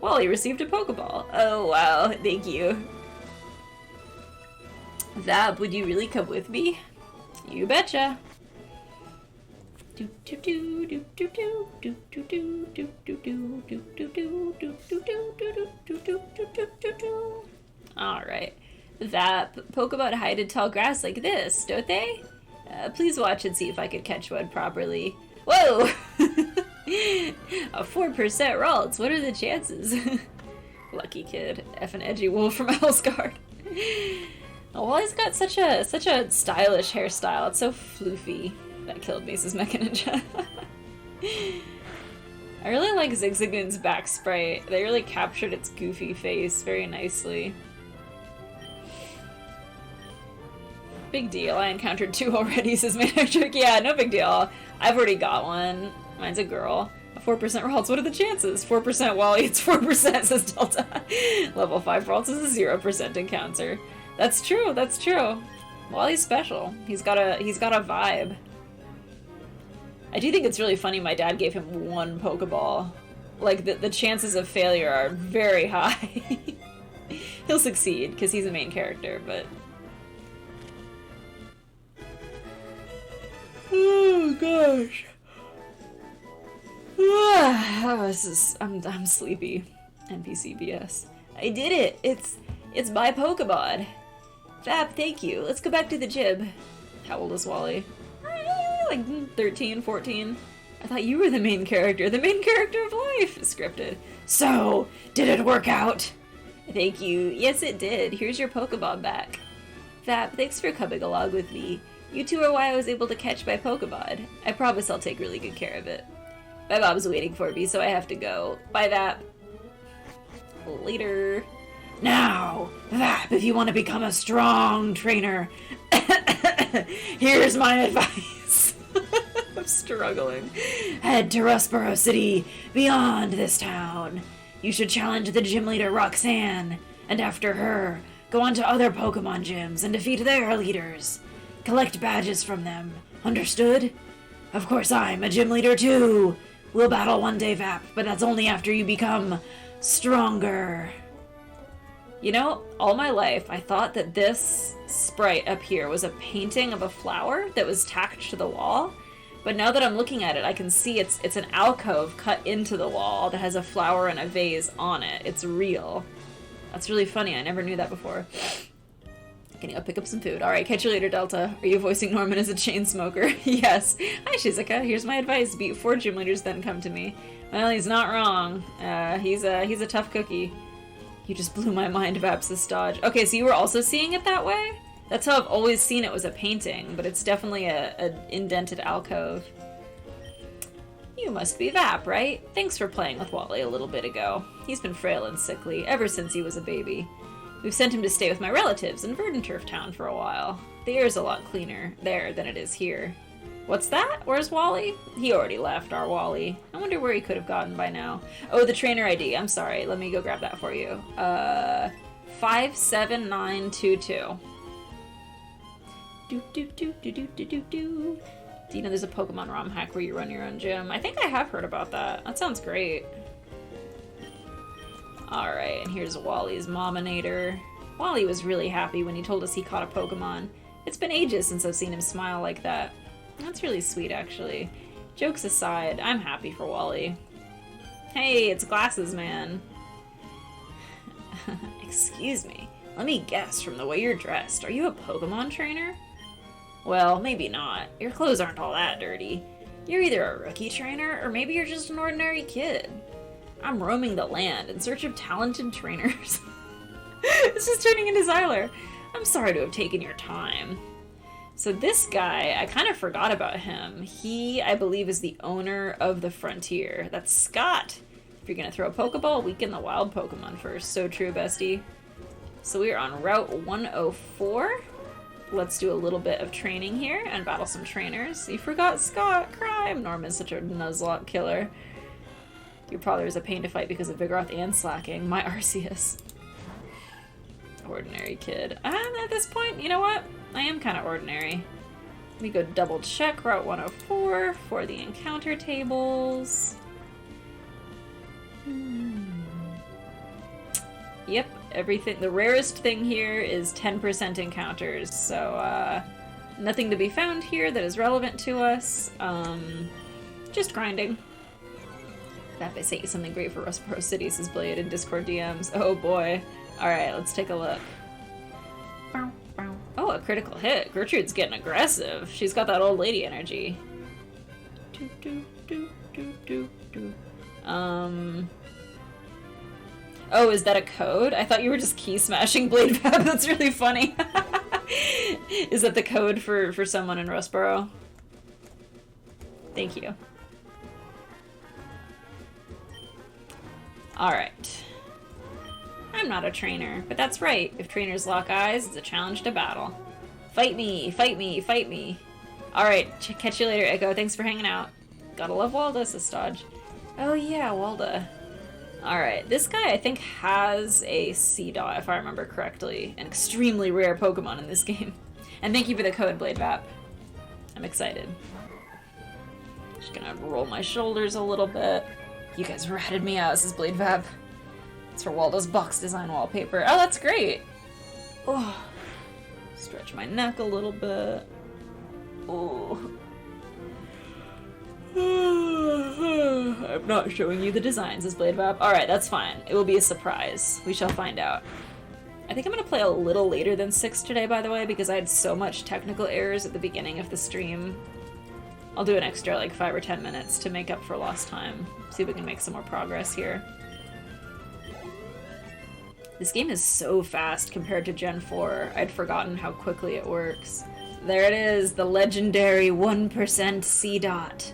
Wally received a Pokeball. Oh, wow, thank you. Vap, would you really come with me? You betcha. Alright. Vap, Pokemon hide in tall grass like this, don't they? Please watch and see if I could catch one properly. Whoa! A 4% Ralts, what are the chances? Lucky kid. F an edgy wolf from Elsgard. Oh, well, he's got such a stylish hairstyle. It's so floofy. That killed me, says Mecha Ninja. I really like Zigzagoon's back sprite. They really captured its goofy face very nicely. Big deal. I encountered 2 already, says Manectric. Yeah, no big deal. I've already got one. Mine's a girl. A 4% Ralts. What are the chances? 4% Wally. It's 4%, says Delta. Level 5 Ralts is a 0% encounter. That's true. That's true. Wally's special. He's got a vibe. I do think it's really funny my dad gave him 1 Pokeball. Like, the chances of failure are very high. He'll succeed, because he's the main character, but... Oh, gosh. I'm sleepy. NPC BS. I did it! It's my Pokemon! Vap, thank you. Let's go back to the gym. How old is Wally? Like 13, 14. I thought you were the main character. The main character of life! Scripted. So, did it work out? Thank you. Yes, it did. Here's your Pokemon back. Vap, thanks for coming along with me. You two are why I was able to catch my Pokemon. I promise I'll take really good care of it. My mom's waiting for me, so I have to go. Bye, Vap. Later. Now, Vap, if you want to become a strong trainer, here's my advice. I'm struggling. Head to Rustboro City, beyond this town. You should challenge the gym leader Roxanne, and after her, go on to other Pokemon gyms and defeat their leaders. Collect badges from them. Understood? Of course I'm a gym leader too. We'll battle one day, Vap, but that's only after you become stronger. You know, all my life I thought that this sprite up here was a painting of a flower that was tacked to the wall. But now that I'm looking at it, I can see it's an alcove cut into the wall that has a flower and a vase on it. It's real. That's really funny. I never knew that before. Can you go pick up some food? Alright, catch you later, Delta. Are you voicing Norman as a chain smoker? Yes. Hi, Shizuka. Here's my advice. Beat 4 gym leaders, then come to me. Well, he's not wrong. He's a tough cookie. You just blew my mind, Vap's dodge. Okay, so you were also seeing it that way? That's how I've always seen it was a painting, but it's definitely a indented alcove. You must be Vap, right? Thanks for playing with Wally a little bit ago. He's been frail and sickly ever since he was a baby. We've sent him to stay with my relatives in Verdanturf Town for a while. The air's a lot cleaner there than it is here. What's that? Where's Wally? He already left, our Wally. I wonder where he could have gotten by now. Oh, the trainer ID. I'm sorry. Let me go grab that for you. 57922. Do do do do do do do do. Do you know there's a Pokemon ROM hack where you run your own gym? I think I have heard about that. That sounds great. Alright, and here's Wally's Mominator. Wally was really happy when he told us he caught a Pokemon. It's been ages since I've seen him smile like that. That's really sweet, actually. Jokes aside, I'm happy for Wally. Hey, it's Glasses Man. Excuse me. Let me guess from the way you're dressed. Are you a Pokemon trainer? Well, maybe not. Your clothes aren't all that dirty. You're either a rookie trainer, or maybe you're just an ordinary kid. I'm roaming the land in search of talented trainers. This is turning into Xyler. I'm sorry to have taken your time. So this guy, I kind of forgot about him. He, I believe, is the owner of the Frontier. That's Scott. If you're going to throw a Pokeball, weaken the wild Pokemon first. So true, bestie. So we are on Route 104. Let's do a little bit of training here and battle some trainers. You forgot Scott. Crime. Norman's such a Nuzlocke killer. Your brother is a pain to fight because of Vigoroth and Slacking. My Arceus. Ordinary kid. And at this point, you know what? I am kind of ordinary. Let me go double check Route 104 for the encounter tables. Yep, everything. The rarest thing here is 10% encounters, so nothing to be found here that is relevant to us. Just grinding. If I say you something great for Rustboro City, says Blade in Discord DMs. Oh boy. Alright, let's take a look. Oh, a critical hit. Gertrude's getting aggressive. She's got that old lady energy. Oh, is that a code? I thought you were just key smashing Blade Fab. That's really funny. Is that the code for someone in Rustboro? Thank you. Alright. I'm not a trainer, but that's right. If trainers lock eyes, it's a challenge to battle. Fight me, fight me, fight me. Alright, catch you later, Echo. Thanks for hanging out. Gotta love Walda, says Stodge. Oh yeah, Walda. Alright, this guy I think has a Seedot, if I remember correctly. An extremely rare Pokemon in this game. And thank you for the code, BladeVap. I'm excited. Just gonna roll my shoulders a little bit. You guys ratted me out, says BladeVap. It's for Waldo's box design wallpaper. Oh, that's great! Oh, stretch my neck a little bit. Oh. I'm not showing you the designs, says BladeVap. Alright, that's fine. It will be a surprise. We shall find out. I think I'm gonna play a little later than 6 today, by the way, because I had so much technical errors at the beginning of the stream. I'll do an extra, like, 5 or 10 minutes to make up for lost time. See if we can make some more progress here. This game is so fast compared to Gen 4. I'd forgotten how quickly it works. There it is, the legendary 1% Seedot.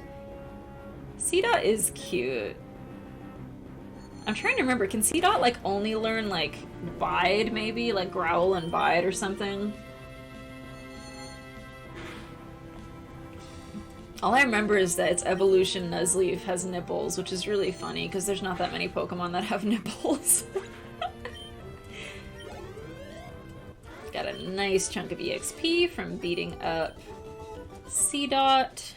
Seedot is cute. I'm trying to remember, can Seedot, like, only learn, like, Bide, maybe? Like, Growl and Bide or something? All I remember is that its evolution Nuzleaf has nipples, which is really funny, because there's not that many Pokemon that have nipples. Got a nice chunk of EXP from beating up Seedot.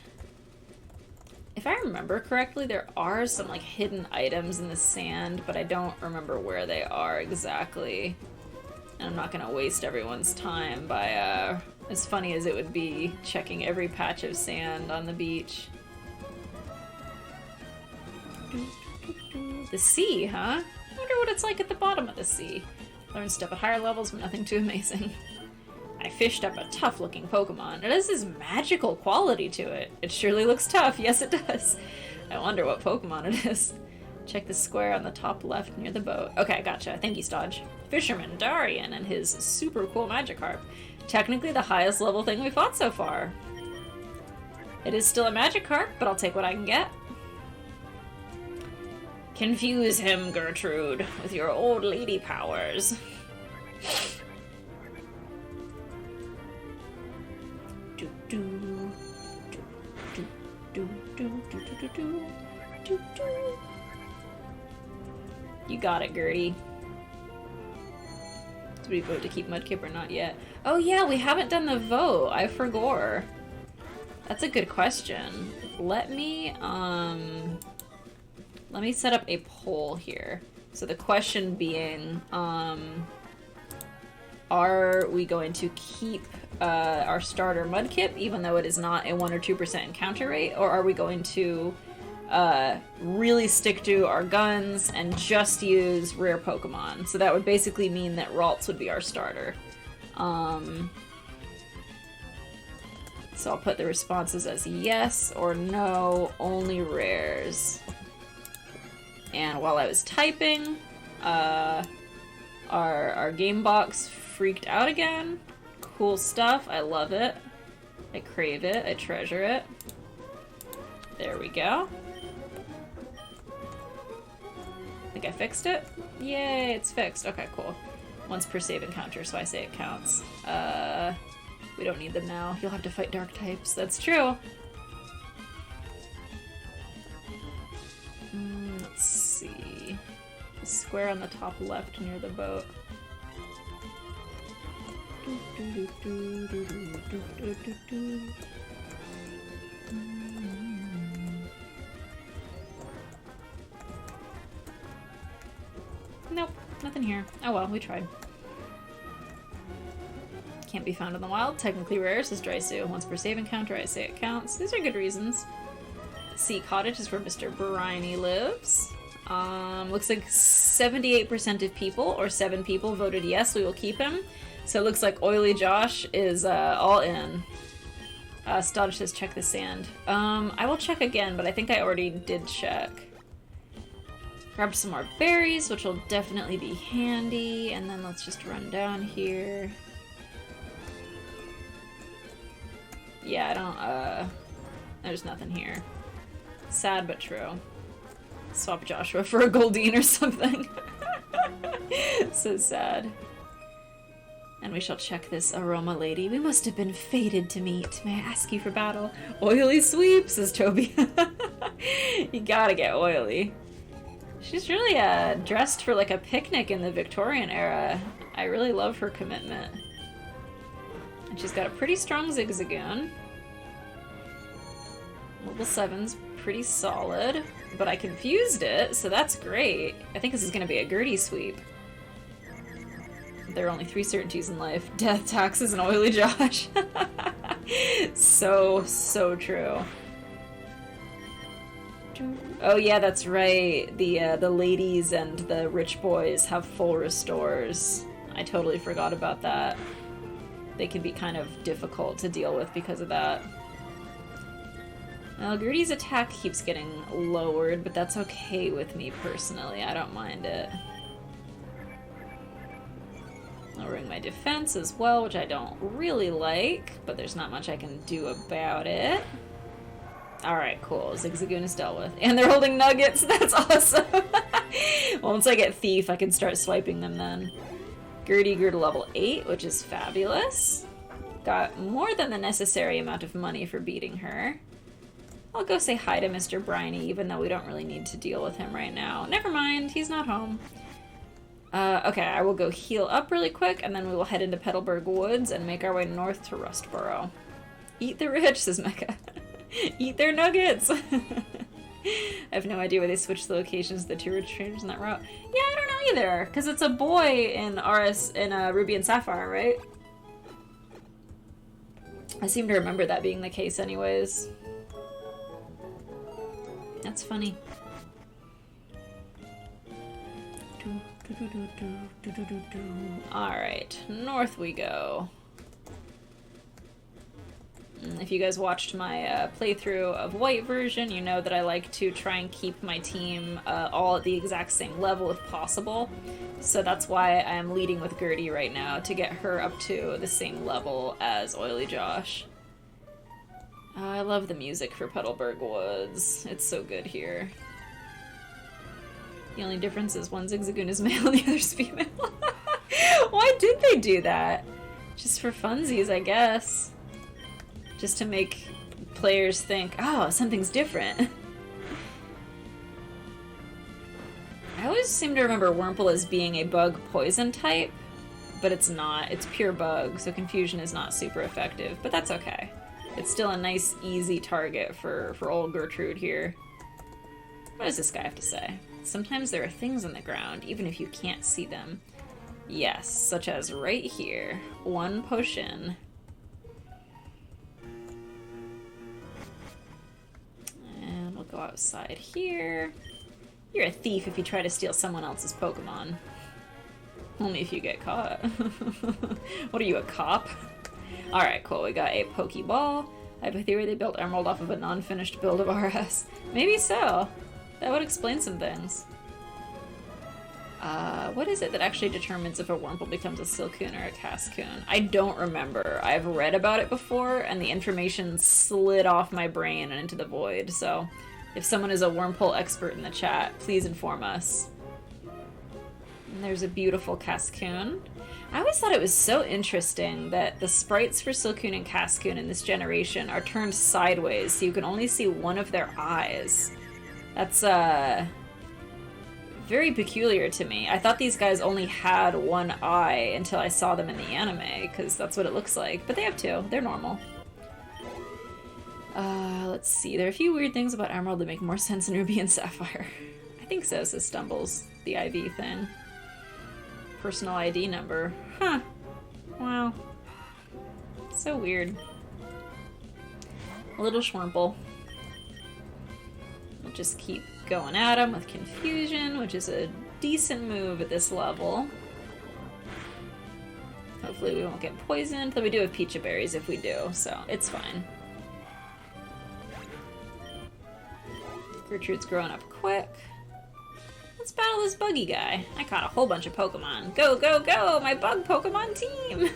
If I remember correctly, there are some like hidden items in the sand, but I don't remember where they are exactly. And I'm not gonna waste everyone's time by, as funny as it would be, checking every patch of sand on the beach. The sea, huh? I wonder what it's like at the bottom of the sea. Learn stuff at higher levels, but nothing too amazing. I fished up a tough-looking Pokemon. It has this magical quality to it. It surely looks tough. Yes, it does. I wonder what Pokemon it is. Check the square on the top left near the boat. Okay, gotcha. Thank you, Stodge. Fisherman Darian and his super cool Magikarp. Technically the highest level thing we fought so far. It is still a Magikarp, but I'll take what I can get. Confuse him, Gertrude, with your old lady powers. You got it, Gertie. Did we vote to keep Mudkip or not yet? Oh yeah, we haven't done the vote. I forgot. That's a good question. Let me set up a poll here. So the question being, are we going to keep our starter Mudkip, even though it is not a 1 or 2% encounter rate, or are we going to really stick to our guns and just use rare Pokemon? So that would basically mean that Ralts would be our starter. So I'll put the responses as yes or no, only rares. And while I was typing, our game box freaked out again. Cool stuff. I love it. I crave it. I treasure it. There we go. Think I fixed it? Yay, it's fixed. Okay, cool. Once per save encounter, so I say it counts. We don't need them now. You'll have to fight dark types. That's true. Let's see. The square on the top left near the boat. Nope, nothing here. Oh well, we tried. Can't be found in the wild. Technically rare, says Draisu. Once per save encounter, I say it counts. These are good reasons. Sea Cottage is where Mr. Briny lives. Looks like 78% of people, or 7 people, voted yes, we will keep him. So it looks like Oily Josh is all in. Stodge says check the sand. I will check again, but I think I already did check. Grab some more berries, which will definitely be handy, and then let's just run down here. Yeah, I don't, there's nothing here. Sad but true. Swap Joshua for a Goldeen or something. So sad. And we shall check this aroma lady. We must have been fated to meet. May I ask you for battle? Oily sweep, says Toby. You gotta get oily. She's really dressed for like a picnic in the Victorian era. I really love her commitment. And she's got a pretty strong Zigzagoon. Level 7's pretty solid, but I confused it, so that's great. I think this is going to be a Gertie sweep. There are only 3 certainties in life. Death, taxes, and Oily Josh. So true. Oh yeah, that's right. The ladies and the rich boys have full restores. I totally forgot about that. They can be kind of difficult to deal with because of that. Well, Gertie's attack keeps getting lowered, but that's okay with me personally. I don't mind it. Lowering my defense as well, which I don't really like, but there's not much I can do about it. Alright, cool. Zigzagoon is dealt with. And they're holding nuggets! That's awesome! Once I get Thief, I can start swiping them then. Gertie grew to level 8, which is fabulous. Got more than the necessary amount of money for beating her. I'll go say hi to Mr. Briny, even though we don't really need to deal with him right now. Never mind, he's not home. Okay, I will go heal up really quick, and then we will head into Petalburg Woods and make our way north to Rustboro. Eat the rich, says Mecha. Eat their nuggets! I have no idea why they switched the locations of the 2 rich traders in that route. Yeah, I don't know either, because it's a boy in Ruby and Sapphire, right? I seem to remember that being the case anyways. That's funny. Alright, north we go. If you guys watched my playthrough of White version, you know that I like to try and keep my team all at the exact same level if possible. So that's why I am leading with Gertie right now, to get her up to the same level as Oily Josh. I love the music for Petalburg Woods. It's so good here. The only difference is one Zigzagoon is male and the other's female. Why did they do that? Just for funsies, I guess. Just to make players think, oh, something's different. I always seem to remember Wurmple as being a bug poison type, but it's not. It's pure bug, so confusion is not super effective, but that's okay. It's still a nice, easy target for old Gertrude here. What does this guy have to say? Sometimes there are things on the ground, even if you can't see them. Yes, such as right here. 1 potion. And we'll go outside here. You're a thief if you try to steal someone else's Pokemon. Only if you get caught. What are you, a cop? Alright, cool. We got a Pokeball. I have a theory they built Emerald off of a non-finished build of RS. Maybe so. That would explain some things. What is it that actually determines if a Wurmple becomes a Silcoon or a Cascoon? I don't remember. I've read about it before, and the information slid off my brain and into the void, so if someone is a Wurmple expert in the chat, please inform us. And there's a beautiful Cascoon. I always thought it was so interesting that the sprites for Silcoon and Cascoon in this generation are turned sideways, so you can only see one of their eyes. That's, very peculiar to me. I thought these guys only had one eye until I saw them in the anime, because that's what it looks like. But they have 2. They're normal. Let's see. There are a few weird things about Emerald that make more sense in Ruby and Sapphire. I think so, says Stumbles. The IV thing. Personal ID number. Huh. Wow. So weird. A little Schwurmple. We'll just keep going at him with Confusion, which is a decent move at this level. Hopefully we won't get poisoned, though we do have Pecha Berries if we do, so it's fine. Gertrude's growing up quick. Let's battle this buggy guy. I caught a whole bunch of Pokemon. Go, go, go! My bug Pokemon team!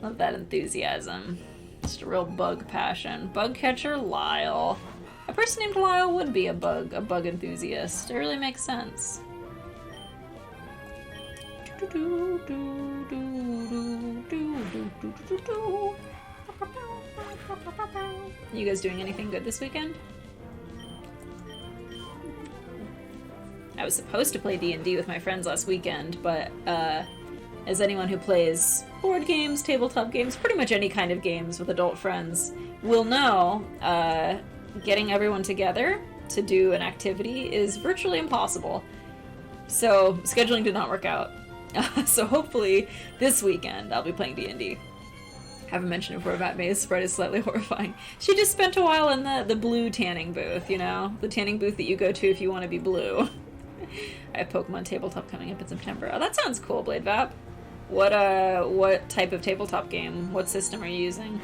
Love that enthusiasm. Just a real bug passion. Bug catcher Lyle. A person named Lyle would be a bug enthusiast. It really makes sense. You guys doing anything good this weekend? I was supposed to play D&D with my friends last weekend, but as anyone who plays board games, tabletop games, pretty much any kind of games with adult friends will know, getting everyone together to do an activity is virtually impossible. So scheduling did not work out. So hopefully this weekend I'll be playing D&D. Haven't mentioned it before, Matt May's spread is slightly horrifying. She just spent a while in the blue tanning booth, you know? The tanning booth that you go to if you want to be blue. I have Pokemon Tabletop coming up in September. Oh, that sounds cool, Blade Vap. What type of tabletop game? What system are you using?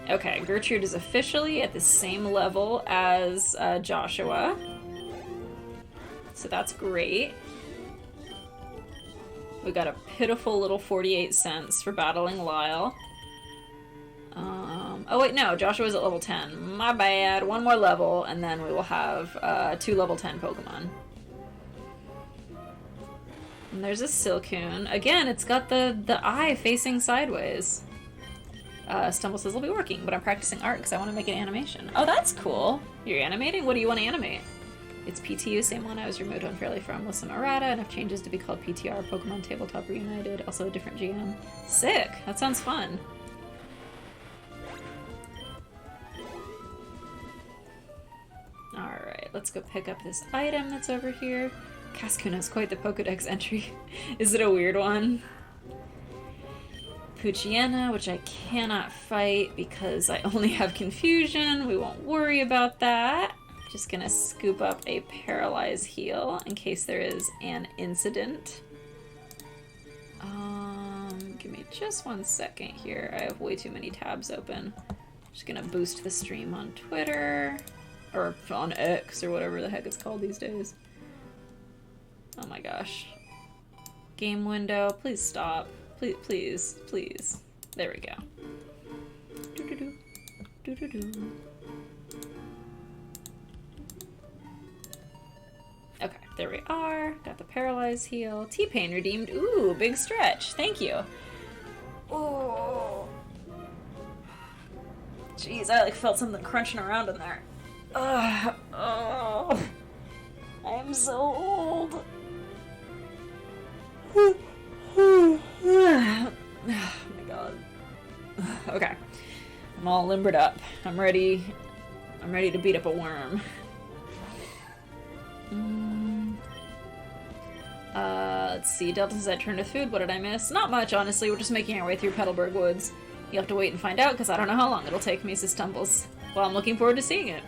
Okay, Gertrude is officially at the same level as Joshua. So that's great. We got a pitiful little 48 cents for battling Lyle. Oh wait, no, Joshua's at level 10. My bad. 1 more level, and then we will have 2 level 10 Pokemon. And there's a Silcoon. Again, it's got the eye facing sideways. Stumble says, I'll be working, but I'm practicing art because I want to make an animation. Oh, that's cool. You're animating? What do you want to animate? It's PTU, same one I was removed unfairly from. Listen, errata, enough changes to be called PTR, Pokemon Tabletop Reunited. Also a different GM. Sick! That sounds fun. Alright, let's go pick up this item that's over here. Cascoon has quite the Pokedex entry. Is it a weird one? Poochyena, which I cannot fight because I only have Confusion. We won't worry about that. Just gonna scoop up a Paralyze Heal in case there is an incident. Give me just 1 second here. I have way too many tabs open. Just gonna boost the stream on Twitter. Or on X, or whatever the heck it's called these days. Oh my gosh. Game window, please stop. Please, please, please. There we go. Doo-doo-doo. Doo-doo-doo. Okay, there we are. Got the Paralyze Heal. T-Pain redeemed. Ooh, big stretch. Thank you. Oh. Jeez, I like felt something crunching around in there. Oh. I am so old. Oh my god. Okay. I'm all limbered up. I'm ready to beat up a worm. Let's see. Delta says I turned to food. What did I miss? Not much, honestly. We're just making our way through Petalburg Woods. You'll have to wait and find out, because I don't know how long it'll take me, says Tumbles. Well, I'm looking forward to seeing it.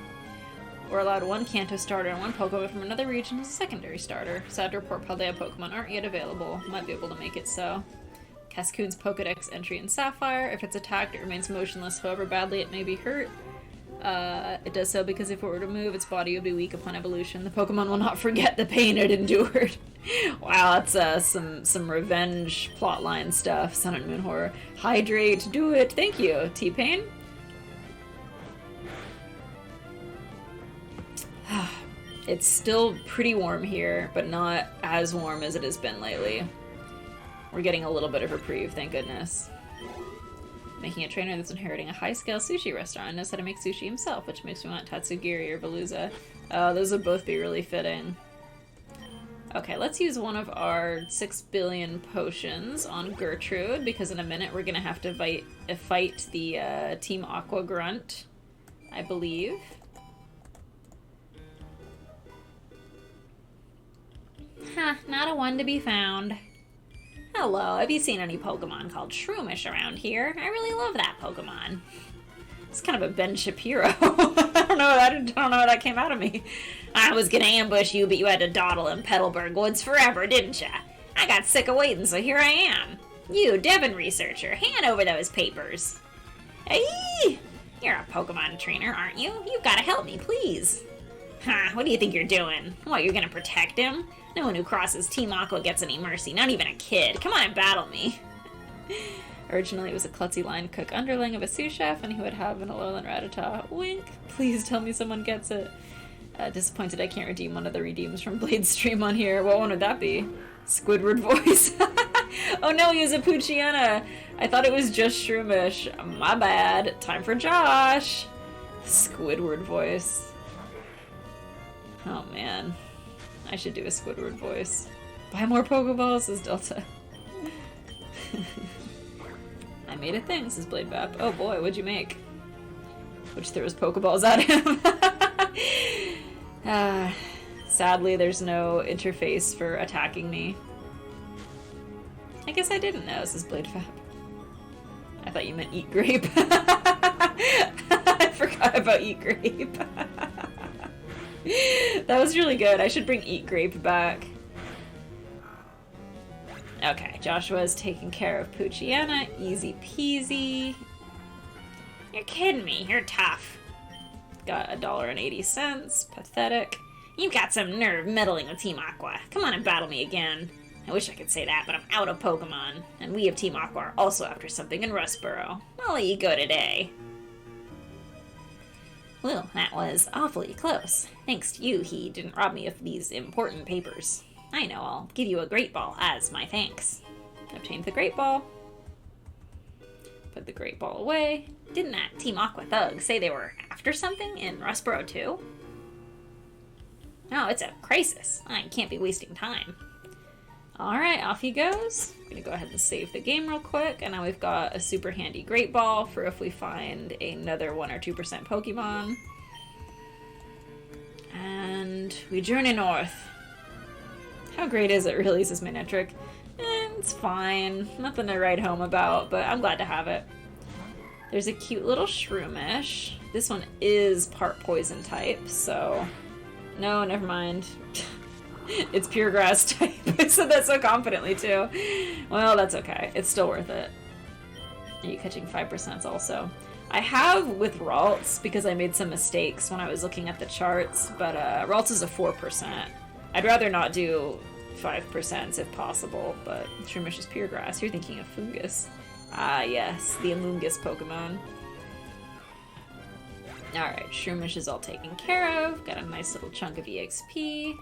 We're allowed one Kanto starter and one Pokemon from another region as a secondary starter. Sad to report Paldea Pokemon aren't yet available. Might be able to make it so. Cascoon's Pokedex entry in Sapphire. If it's attacked, it remains motionless, however badly it may be hurt. It does so because if it were to move, its body would be weak upon evolution. The Pokemon will not forget the pain it endured. Wow, that's some revenge plotline stuff. Sun and Moon Horror. Hydrate, do it. Thank you, T-Pain. It's still pretty warm here, but not as warm as it has been lately. We're getting a little bit of reprieve, thank goodness. Making a trainer that's inheriting a high-scale sushi restaurant and knows how to make sushi himself, which makes me want Tatsugiri or Veluza. Those would both be really fitting. Okay, let's use one of our 6 billion potions on Gertrude, because in a minute we're gonna have to fight the Team Aqua Grunt, I believe. Huh, not a one to be found. Hello, have you seen any Pokemon called Shroomish around here? I really love that Pokemon. It's kind of a Ben Shapiro. I don't know how that came out of me. I was gonna ambush you, but you had to dawdle in Petalburg Woods forever, didn't ya? I got sick of waiting, so here I am. You, Devon researcher, hand over those papers. Hey, you're a Pokemon trainer, aren't you? You've gotta help me, please. Huh, what do you think you're doing? What, you're gonna protect him? No one who crosses Team Aqua gets any mercy, not even a kid. Come on and battle me. Originally, it was a klutzy line cook underling of a sous chef, and he would have an Alolan Rattata. Wink. Please tell me someone gets it. Disappointed I can't redeem one of the redeems from Blade's stream on here. What one would that be? Squidward voice. Oh no, he was a Poochyena. I thought it was just Shroomish. My bad. Time for Josh. Squidward voice. Oh man. I should do a Squidward voice. Buy more Pokeballs, says Delta. I made a thing, says Blade Bap. Oh boy, what'd you make? Which throws Pokeballs at him. Sadly, there's no interface for attacking me. I guess I didn't know, says Blade Bap. I thought you meant eat grape. I forgot about eat grape. That was really good. I should bring Eat Grape back. Okay, Joshua's taking care of Poochyena. Easy peasy. You're kidding me. You're tough. Got $1.80. Pathetic. You've got some nerve meddling with Team Aqua. Come on and battle me again. I wish I could say that, but I'm out of Pokemon. And we of Team Aqua are also after something in Rustboro. I'll let you go today. Well, that was awfully close. Thanks to you, he didn't rob me of these important papers. I know, I'll give you a Great Ball as my thanks. Obtained the Great Ball. Put the Great Ball away. Didn't that Team Aqua thug say they were after something in Rustboro too? No, it's a crisis. I can't be wasting time. Alright, off he goes. I'm gonna go ahead and save the game real quick, and now we've got a super handy Great Ball for if we find another 1 or 2% Pokemon. And we journey north. How great is it, really, says Manectric? It's fine. Nothing to write home about, but I'm glad to have it. There's a cute little Shroomish. This one is part poison type, so... No, never mind. It's pure grass type. I said that so confidently, too. Well, that's okay. It's still worth it. Are you catching 5% also? I have with Ralts, because I made some mistakes when I was looking at the charts, but Ralts is a 4%. I'd rather not do 5% if possible, but Shroomish is pure grass. You're thinking of Fungus. Ah, yes, the Amoonguss Pokemon. Alright, Shroomish is all taken care of. Got a nice little chunk of EXP.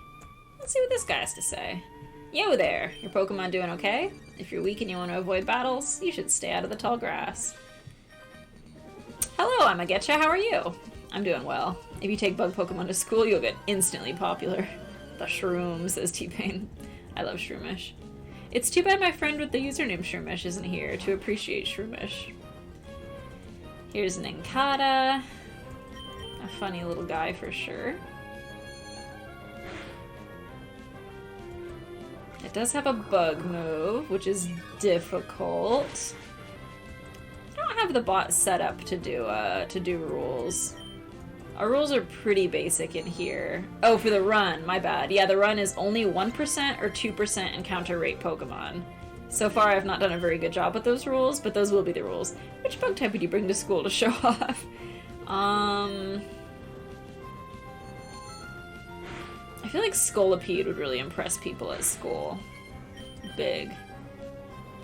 Let's see what this guy has to say. Yo there! Your Pokemon doing okay? If you're weak and you want to avoid battles, you should stay out of the tall grass. Hello, I'm Agetcha. How are you? I'm doing well. If you take bug Pokemon to school, you'll get instantly popular. The Shroom, says T-Pain. I love Shroomish. It's too bad my friend with the username Shroomish isn't here to appreciate Shroomish. Here's an Encata. A funny little guy for sure. It does have a bug move, which is difficult. I don't have the bot set up to do rules. Our rules are pretty basic in here. Oh, for the run, my bad. Yeah, the run is only 1% or 2% encounter rate Pokemon. So far, I have not done a very good job with those rules, but those will be the rules. Which bug type would you bring to school to show off? I feel like Scolipede would really impress people at school. Big.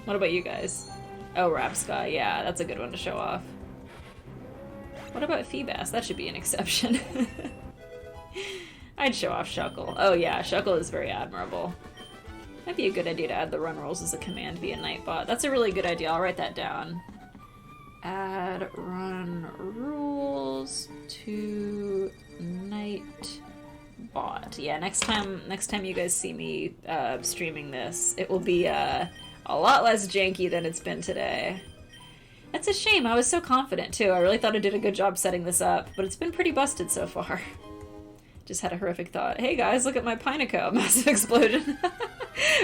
What about you guys? Oh, Rapscott. Yeah, that's a good one to show off. What about Feebas? That should be an exception. I'd show off Shuckle. Oh yeah, Shuckle is very admirable. Might be a good idea to add the run rules as a command via Nightbot. That's a really good idea. I'll write that down. Add run rules to Nightbot. Yeah, next time you guys see me streaming this, it will be a lot less janky than it's been today. That's a shame. I was so confident, too. I really thought I did a good job setting this up, but it's been pretty busted so far. Just had a horrific thought. Hey, guys, look at my Pineco. Massive explosion.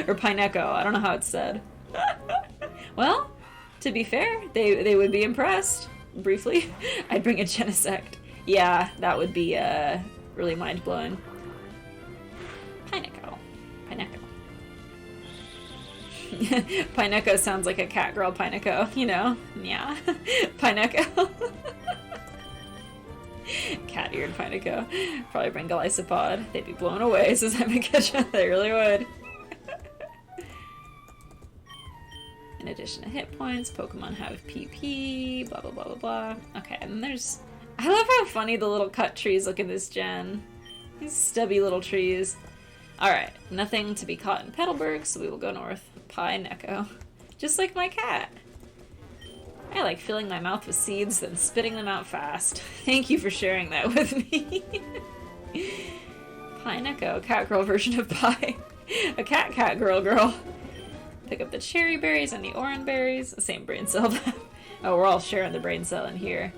Or Pineco. I don't know how it's said. Well, to be fair, they would be impressed. Briefly. I'd bring a Genesect. Yeah, that would be really mind-blowing. Pineco. Pineco. Pineco sounds like a cat girl Pineco, you know? Yeah. Pineco. Cat-eared Pineco. Probably bring Golisopod. They'd be blown away, says Hemiketcha. They really would. In addition to hit points, Pokemon have PP, blah blah blah blah blah. Okay, and then there's... I love how funny the little cut trees look in this gen. These stubby little trees. Alright, nothing to be caught in Petalburg, so we will go north. Pineco. Just like my cat. I like filling my mouth with seeds, then spitting them out fast. Thank you for sharing that with me. Pineco, cat girl version of pie. A cat girl. Pick up the cherry berries and the orange berries. The same brain cell. Oh, we're all sharing the brain cell in here.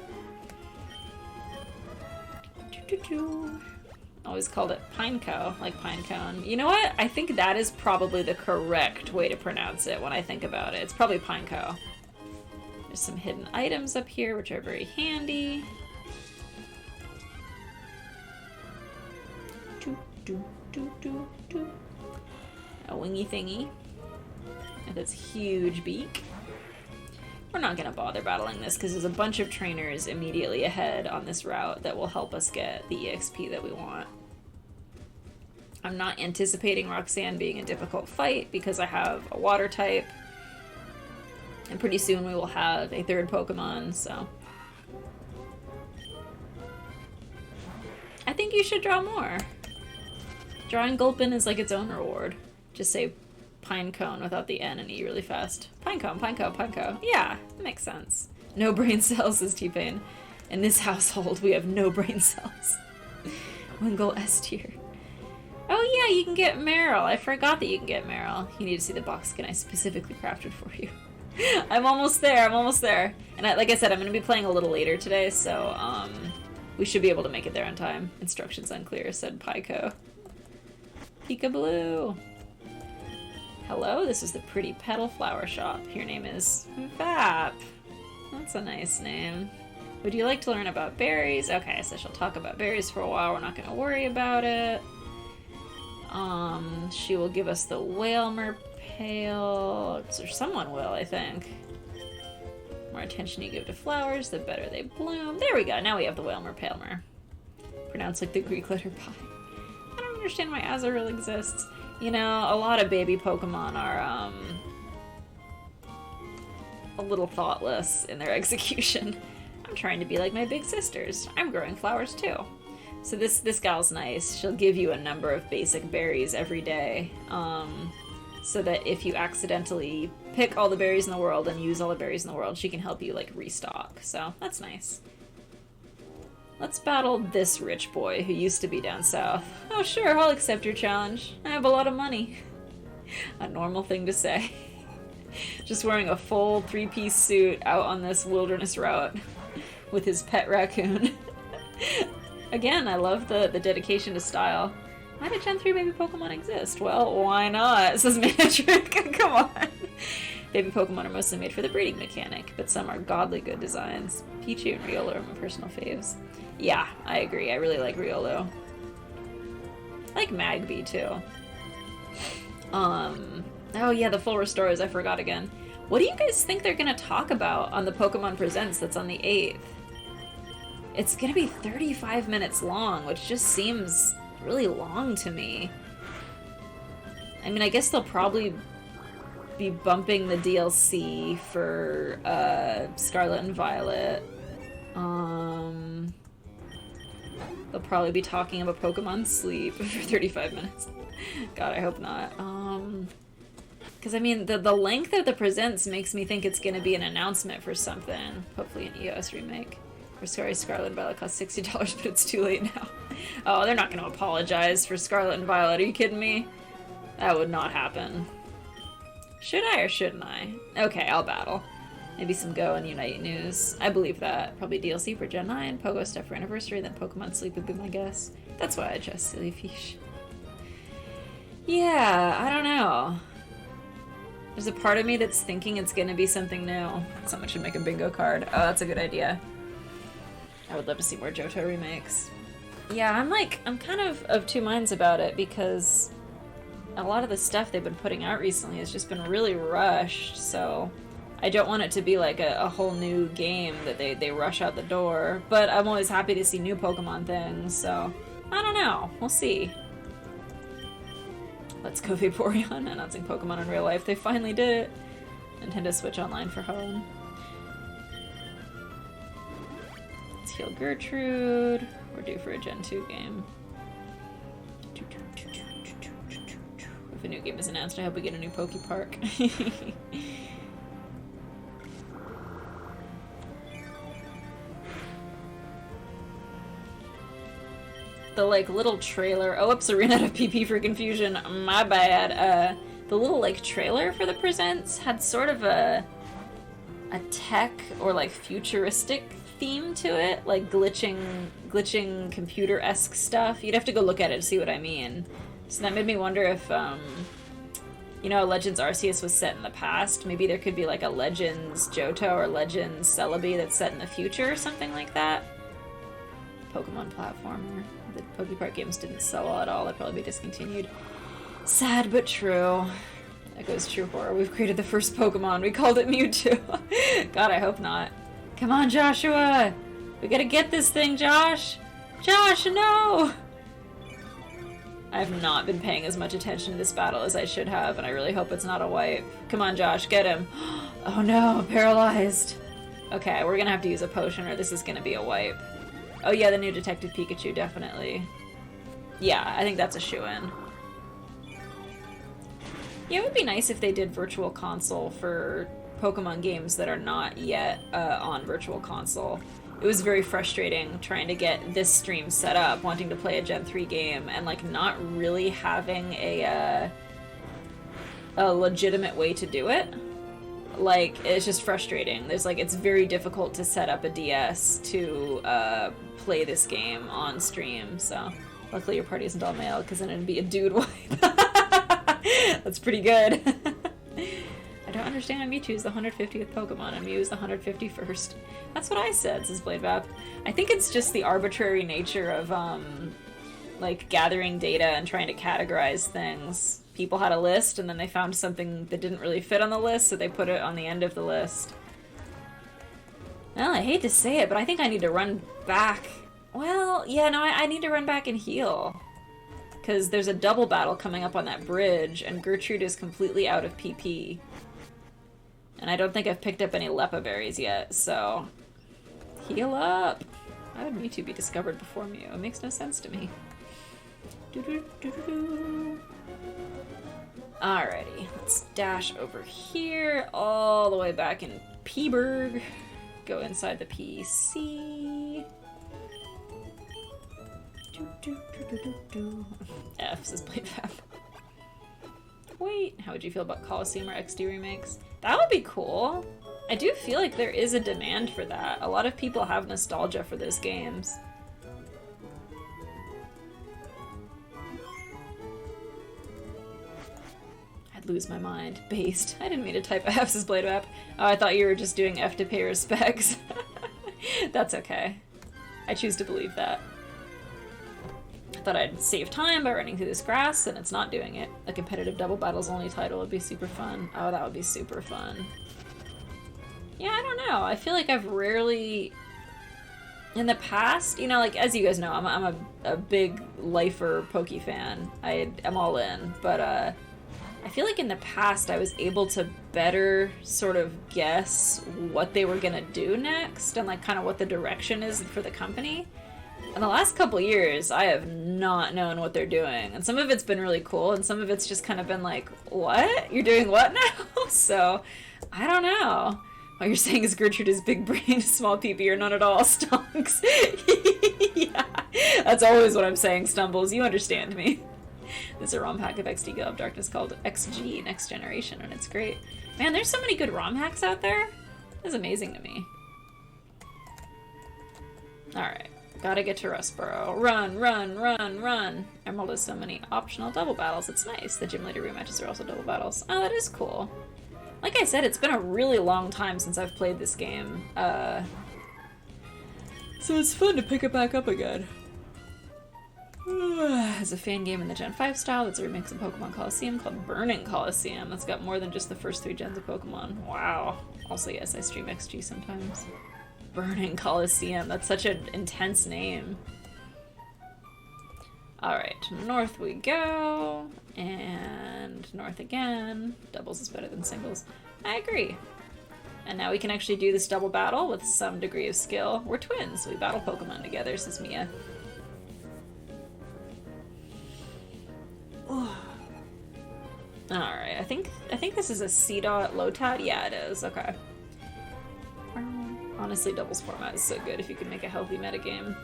Always called it Pineco, like Pinecone. You know what? I think that is probably the correct way to pronounce it when I think about it. It's probably Pineco. There's some hidden items up here, which are very handy. A wingy thingy with its huge beak. We're not going to bother battling this because there's a bunch of trainers immediately ahead on this route that will help us get the EXP that we want. I'm not anticipating Roxanne being a difficult fight because I have a water type. And pretty soon we will have a third Pokemon, so... I think you should draw more. Drawing Gulpin is like its own reward. Just say Pinecone without the N and E really fast. Pinecone, Pineco, Pineco. Yeah, that makes sense. No brain cells, says T-Pain. In this household, we have no brain cells. Wingull S tier. Oh yeah, you can get Meryl. I forgot that you can get Meryl. You need to see the box skin I specifically crafted for you. I'm almost there, And like I said, I'm going to be playing a little later today, so we should be able to make it there on time. Instructions unclear, said Pico. Peekaboo. Hello, this is the Pretty Petal Flower Shop. Your name is Vap. That's a nice name. Would you like to learn about berries? Okay, so she'll talk about berries for a while. We're not going to worry about it. She will give us the Whalmer Pale. Or someone will, I think. The more attention you give to flowers, the better they bloom. There we go. Now we have the Whalmer Palmer. Pronounced like the Greek letter pi. I don't understand why Azurill exists. You know, a lot of baby Pokemon are, a little thoughtless in their execution. I'm trying to be like my big sisters. I'm growing flowers too. So this gal's nice. She'll give you a number of basic berries every day, so that if you accidentally pick all the berries in the world and use all the berries in the world, she can help you, like, restock. So that's nice. Let's battle this rich boy who used to be down south. Oh sure, I'll accept your challenge. I have a lot of money. A normal thing to say. Just wearing a full three-piece suit out on this wilderness route with his pet raccoon. Again, I love the dedication to style. Why did Gen 3 baby Pokemon exist? Well, why not? Says Mantrick. Come on. Baby Pokemon are mostly made for the breeding mechanic, but some are godly good designs. Pichu and Riolu are my personal faves. Yeah, I agree. I really like Riolu. I like Magby, too. Oh yeah, the full restores, I forgot again. What do you guys think they're gonna talk about on the Pokemon Presents that's on the 8th? It's gonna be 35 minutes long, which just seems really long to me. I mean, I guess they'll probably be bumping the DLC for Scarlet and Violet. They'll probably be talking about Pokemon Sleep for 35 minutes. God, I hope not. Because, I mean, the length of the presents makes me think it's going to be an announcement for something. Hopefully an EOS remake. For Scarlet and Violet costs $60, but it's too late now. Oh, they're not going to apologize for Scarlet and Violet. Are you kidding me? That would not happen. Should I or shouldn't I? Okay, I'll battle. Maybe some Go and Unite news. I believe that. Probably DLC for Gen 9, Pogo stuff for Anniversary, then Pokemon Sleep would be my guess. That's why I chose Silly Fish. Yeah, I don't know. There's a part of me that's thinking it's gonna be something new. Someone should make a bingo card. Oh, that's a good idea. I would love to see more Johto remakes. Yeah, I'm kind of two minds about it because a lot of the stuff they've been putting out recently has just been really rushed, so I don't want it to be like a whole new game that they rush out the door, but I'm always happy to see new Pokemon things, so I don't know. We'll see. Let's go Vaporeon announcing Pokemon in real life. They finally did it. Nintendo Switch Online for home. Let's heal Gertrude. We're due for a Gen 2 game. If a new game is announced, I hope we get a new Pokepark. The like little trailer. Oh, oops, I ran out of PP for confusion. My bad. The little like trailer for the presents had sort of a tech or like futuristic theme to it, like glitching computer-esque stuff. You'd have to go look at it to see what I mean. So that made me wonder if you know, Legends Arceus was set in the past. Maybe there could be like a Legends Johto or Legends Celebi that's set in the future or something like that. Pokemon platformer. The Pokepark games didn't sell well at all. They'll probably be discontinued. Sad but true. That goes true horror. We've created the first Pokemon. We called it Mewtwo. God, I hope not. Come on, Joshua! We gotta get this thing, Josh! Josh, no! I have not been paying as much attention to this battle as I should have, and I really hope it's not a wipe. Come on, Josh, get him. Oh no, paralyzed. Okay, we're gonna have to use a potion or this is gonna be a wipe. Oh yeah, the new Detective Pikachu, definitely. Yeah, I think that's a shoo-in. Yeah, it would be nice if they did Virtual Console for Pokemon games that are not yet on Virtual Console. It was very frustrating trying to get this stream set up, wanting to play a Gen 3 game, and like not really having a legitimate way to do it. Like, it's just frustrating. There's like, it's very difficult to set up a DS to play this game on stream, so luckily your party isn't all male, because then it'd be a dude wipe. That's pretty good. I don't understand how Mewtwo is the 150th Pokemon and Mew is the 151st. That's what I said, says BladeVap. I think it's just the arbitrary nature of, like, gathering data and trying to categorize things. People had a list, and then they found something that didn't really fit on the list, so they put it on the end of the list. Well, I hate to say it, but I think I need to run back. Well, yeah, no, I need to run back and heal. Because there's a double battle coming up on that bridge, and Gertrude is completely out of PP. And I don't think I've picked up any Leppa berries yet, so... Heal up! Why would Mewtwo be discovered before Mew? It makes no sense to me. Alrighty, let's dash over here, all the way back in P-Burg. Go inside the PC. F says BladeVap. Wait, how would you feel about Coliseum or XD remakes? That would be cool. I do feel like there is a demand for that. A lot of people have nostalgia for those games. I'd lose my mind. Based. I didn't mean to type F's as Blade Map. Oh, I thought you were just doing F to pay respects. That's okay. I choose to believe that. I thought I'd save time by running through this grass, and it's not doing it. A competitive double battles only title would be super fun. Oh, that would be super fun. Yeah, I don't know. I feel like I've rarely... In the past, you know, like, as you guys know, I'm a big lifer Poke fan. I'm all in. But, I feel like in the past I was able to better sort of guess what they were gonna do next and, like, kind of what the direction is for the company. In the last couple years, I have not known what they're doing. And some of it's been really cool, and some of it's just kind of been like, what? You're doing what now? So, I don't know. What you're saying is Gertrude is big brain, small PP, or none at all, stonks. Yeah, that's always what I'm saying, Stumbles. You understand me. There's a ROM hack of XD Gale of Darkness called XG, Next Generation, and it's great. Man, there's so many good ROM hacks out there. It's amazing to me. Alright, gotta get to Rustboro. Run, run, run, run! Emerald has so many optional double battles, it's nice. The gym leader rematches are also double battles. Oh, that is cool. Like I said, it's been a really long time since I've played this game, so it's fun to pick it back up again. It's a fan game in the Gen 5 style that's a remix of Pokemon Coliseum called Burning Coliseum. That's got more than just the first 3 gens of Pokemon. Wow. Also, yes, I stream XG sometimes. Burning Coliseum, that's such an intense name. Alright, north we go, and north again. Doubles is better than singles. I agree. And now we can actually do this double battle with some degree of skill. We're twins, so we battle Pokemon together, says Mia. Alright, I think this is a C-Dot Lotad? Yeah, it is, okay. Honestly, doubles format is so good if you can make a healthy metagame.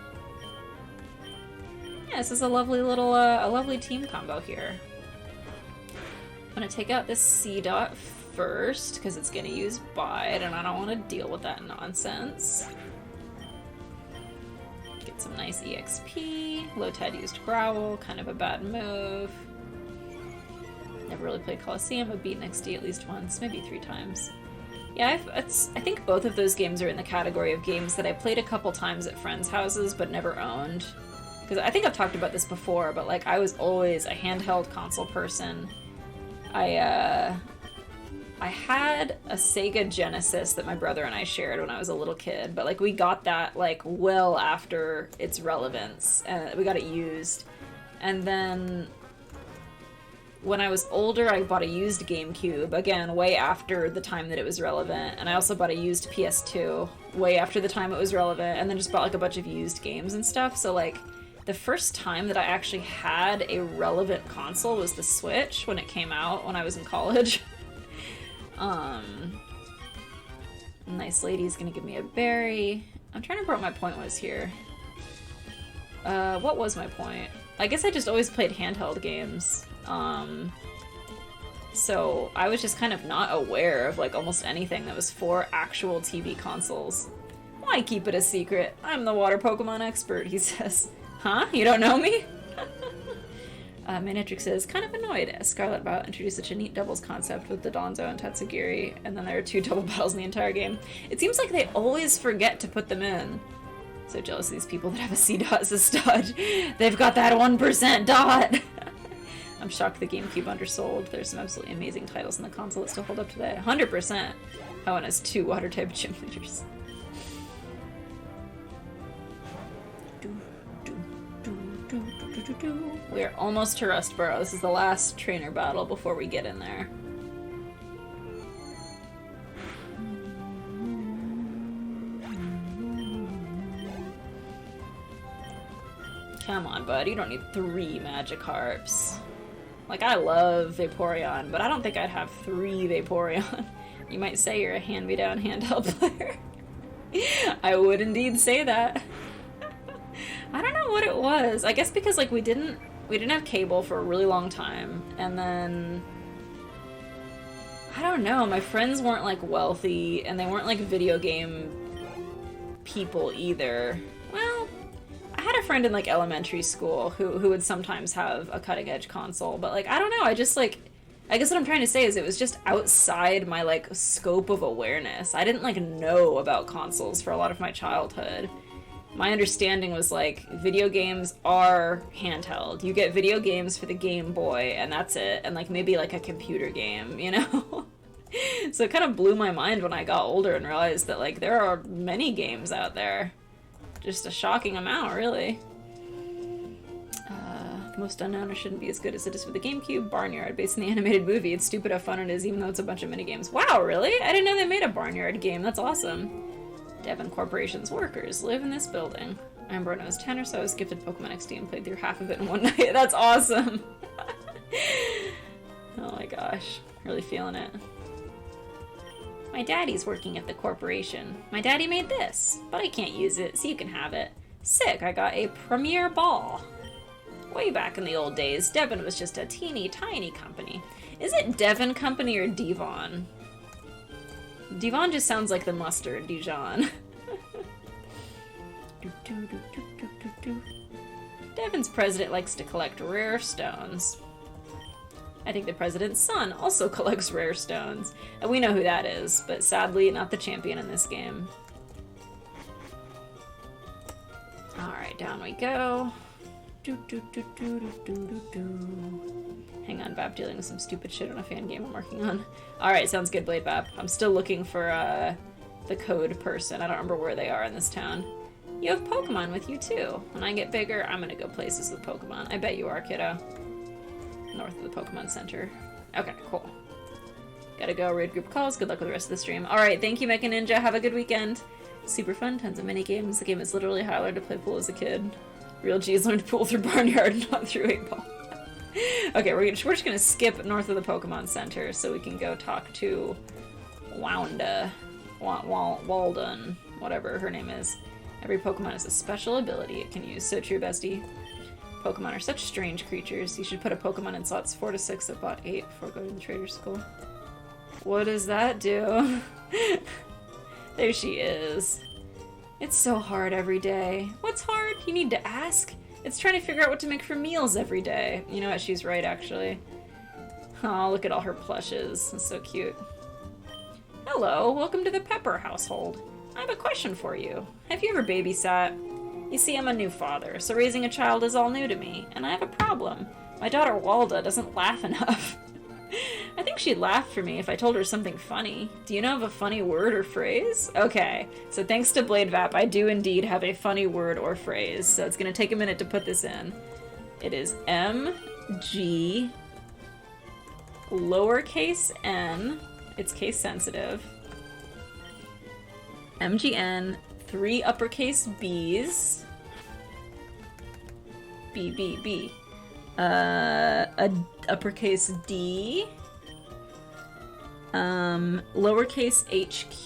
Yeah, this is a lovely little, a lovely team combo here. I'm gonna take out this C-Dot first, because it's gonna use Bide, and I don't want to deal with that nonsense. Get some nice EXP. Lotad used Growl, kind of a bad move. Never really played Coliseum, but beaten XD at least once, maybe 3 times. Yeah, I think both of those games are in the category of games that I played a couple times at friends' houses, but never owned. Because I think I've talked about this before, but like I was always a handheld console person. I had a Sega Genesis that my brother and I shared when I was a little kid, but like we got that like well after its relevance, and we got it used. And then when I was older, I bought a used GameCube, again, way after the time that it was relevant, and I also bought a used PS2, way after the time it was relevant, and then just bought like a bunch of used games and stuff, so like the first time that I actually had a relevant console was the Switch when it came out when I was in college. Nice lady's gonna give me a berry. I'm trying to remember what my point was here. What was my point? I guess I just always played handheld games. So I was just kind of not aware of like almost anything that was for actual TV consoles. Why keep it a secret? I'm the water Pokemon expert, he says. Huh? You don't know me? Manatrix is kind of annoyed as Scarlet Violet introduced such a neat doubles concept with the Donzo and Tatsugiri, and then there are 2 double battles in the entire game. It seems like they always forget to put them in. So jealous of these people that have a C-Dot as a stud. They've got that 1% dot! I'm shocked the GameCube undersold. There's some absolutely amazing titles in the console that still hold up today. 100%! Oh, and has 2 water-type gym leaders. We are almost to Rustboro. This is the last trainer battle before we get in there. Come on, bud. You don't need 3 Magikarps. Like, I love Vaporeon, but I don't think I'd have 3 Vaporeon. You might say you're a hand-me-down handheld player. I would indeed say that. I don't know what it was. I guess because, like, we didn't have cable for a really long time, and then I don't know. My friends weren't like wealthy, and they weren't like video game people either. Well, I had a friend in like elementary school who would sometimes have a cutting edge console, but like I don't know. I just like I guess what I'm trying to say is it was just outside my like scope of awareness. I didn't like know about consoles for a lot of my childhood. My understanding was like video games are handheld. You get video games for the Game Boy and that's it, and like maybe like a computer game, you know? So it kind of blew my mind when I got older and realized that like there are many games out there. Just a shocking amount, really. Most Unknown or shouldn't be as good as it is for the GameCube. Barnyard, based on the animated movie. It's stupid how fun it is, even though it's a bunch of minigames. Wow, really? I didn't know they made a Barnyard game. That's awesome. Devon Corporation's workers live in this building. I remember when I was 10 or so, I was gifted Pokemon XD and played through half of it in one night. That's awesome! Oh my gosh. Really feeling it. My daddy's working at the corporation. My daddy made this, but I can't use it, so you can have it. Sick, I got a Premier Ball. Way back in the old days, Devon was just a teeny tiny company. Is it Devon Company or Devon? Devon just sounds like the mustard, Dijon. Devon's president likes to collect rare stones. I think the president's son also collects rare stones. And we know who that is, but sadly not the champion in this game. Alright, down we go. Hang on, Bab, dealing with some stupid shit on a fan game I'm working on. Alright, sounds good, Blade Bab. I'm still looking for the code person. I don't remember where they are in this town. You have Pokemon with you too. When I get bigger, I'm gonna go places with Pokemon. I bet you are, kiddo. North of the Pokemon Center. Okay, cool. Gotta go, raid group calls. Good luck with the rest of the stream. Alright, thank you, Mecha Ninja. Have a good weekend. Super fun, tons of mini games. The game is literally how I learned to play pool as a kid. Real G's learned to pool through Barnyard, not through 8-Ball. Okay, we're just gonna skip north of the Pokemon Center so we can go talk to Walden, whatever her name is. Every Pokemon has a special ability it can use. So true, bestie. Pokemon are such strange creatures. You should put a Pokemon in slots 4 to 6 at bot 8 before going to the trader school. What does that do? There she is. It's so hard every day. What's hard? You need to ask. It's trying to figure out what to make for meals every day. You know what? She's right, actually. Oh, look at all her plushes. That's so cute. Hello, welcome to the Pepper household. I have a question for you. Have you ever babysat? You see, I'm a new father, so raising a child is all new to me, and I have a problem. My daughter Walda doesn't laugh enough. I think she'd laugh for me if I told her something funny. Do you know of a funny word or phrase? Okay, so thanks to BladeVap, I do indeed have a funny word or phrase, so it's gonna take a minute to put this in. It is MG lowercase n, it's case sensitive, MGN 3 uppercase B's, B, a uppercase D, lowercase HQ.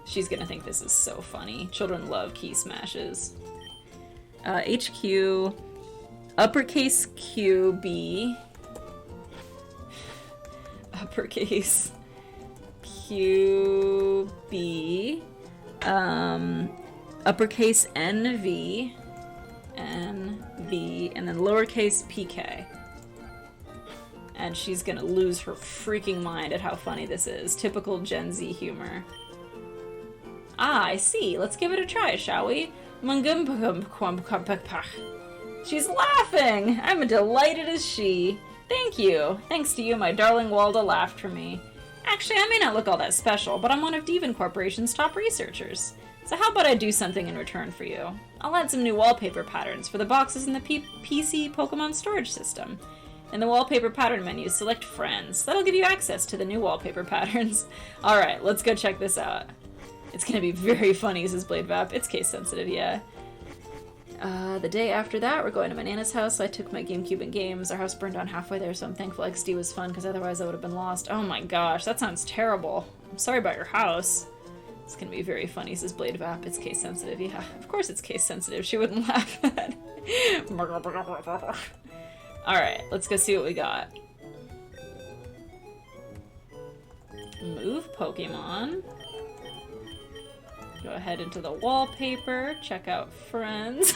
She's gonna think this is so funny. Children love key smashes. HQ, uppercase QB, uppercase QB, uppercase NV, and then lowercase PK. And she's gonna lose her freaking mind at how funny this is. Typical Gen Z humor. Ah, I see. Let's give it a try, shall we? She's laughing! I'm delighted as she. Thank you. Thanks to you, my darling Walda laughed for me. Actually, I may not look all that special, but I'm one of Devon Corporation's top researchers. So how about I do something in return for you? I'll add some new wallpaper patterns for the boxes in the PC Pokemon storage system. In the wallpaper pattern menu, select Friends. That'll give you access to the new wallpaper patterns. Alright, let's go check this out. It's gonna be very funny, says BladeVap. It's case sensitive, yeah. The day after that, we're going to my Nana's house, so I took my GameCube and games. Our house burned down halfway there, so I'm thankful XD was fun, because otherwise I would have been lost. Oh my gosh, that sounds terrible. I'm sorry about your house. It's gonna be very funny, says BladeVap. It's case sensitive. Yeah, of course it's case sensitive. She wouldn't laugh at it. Alright, let's go see what we got. move Pokemon. Go ahead into the wallpaper, check out friends.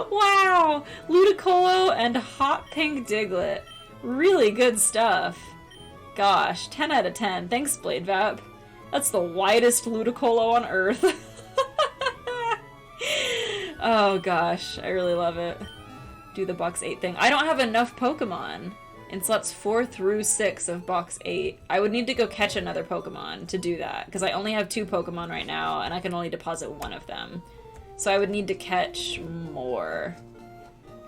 Wow! Ludicolo and Hot Pink Diglett. Really good stuff. Gosh, 10 out of 10. Thanks, BladeVap. That's the widest Ludicolo on Earth. Oh gosh, I really love it. Do the box 8 thing. I don't have enough Pokemon in slots 4 through 6 of box 8. I would need to go catch another Pokemon to do that, because I only have 2 Pokemon right now, and I can only deposit 1 of them. So I would need to catch more.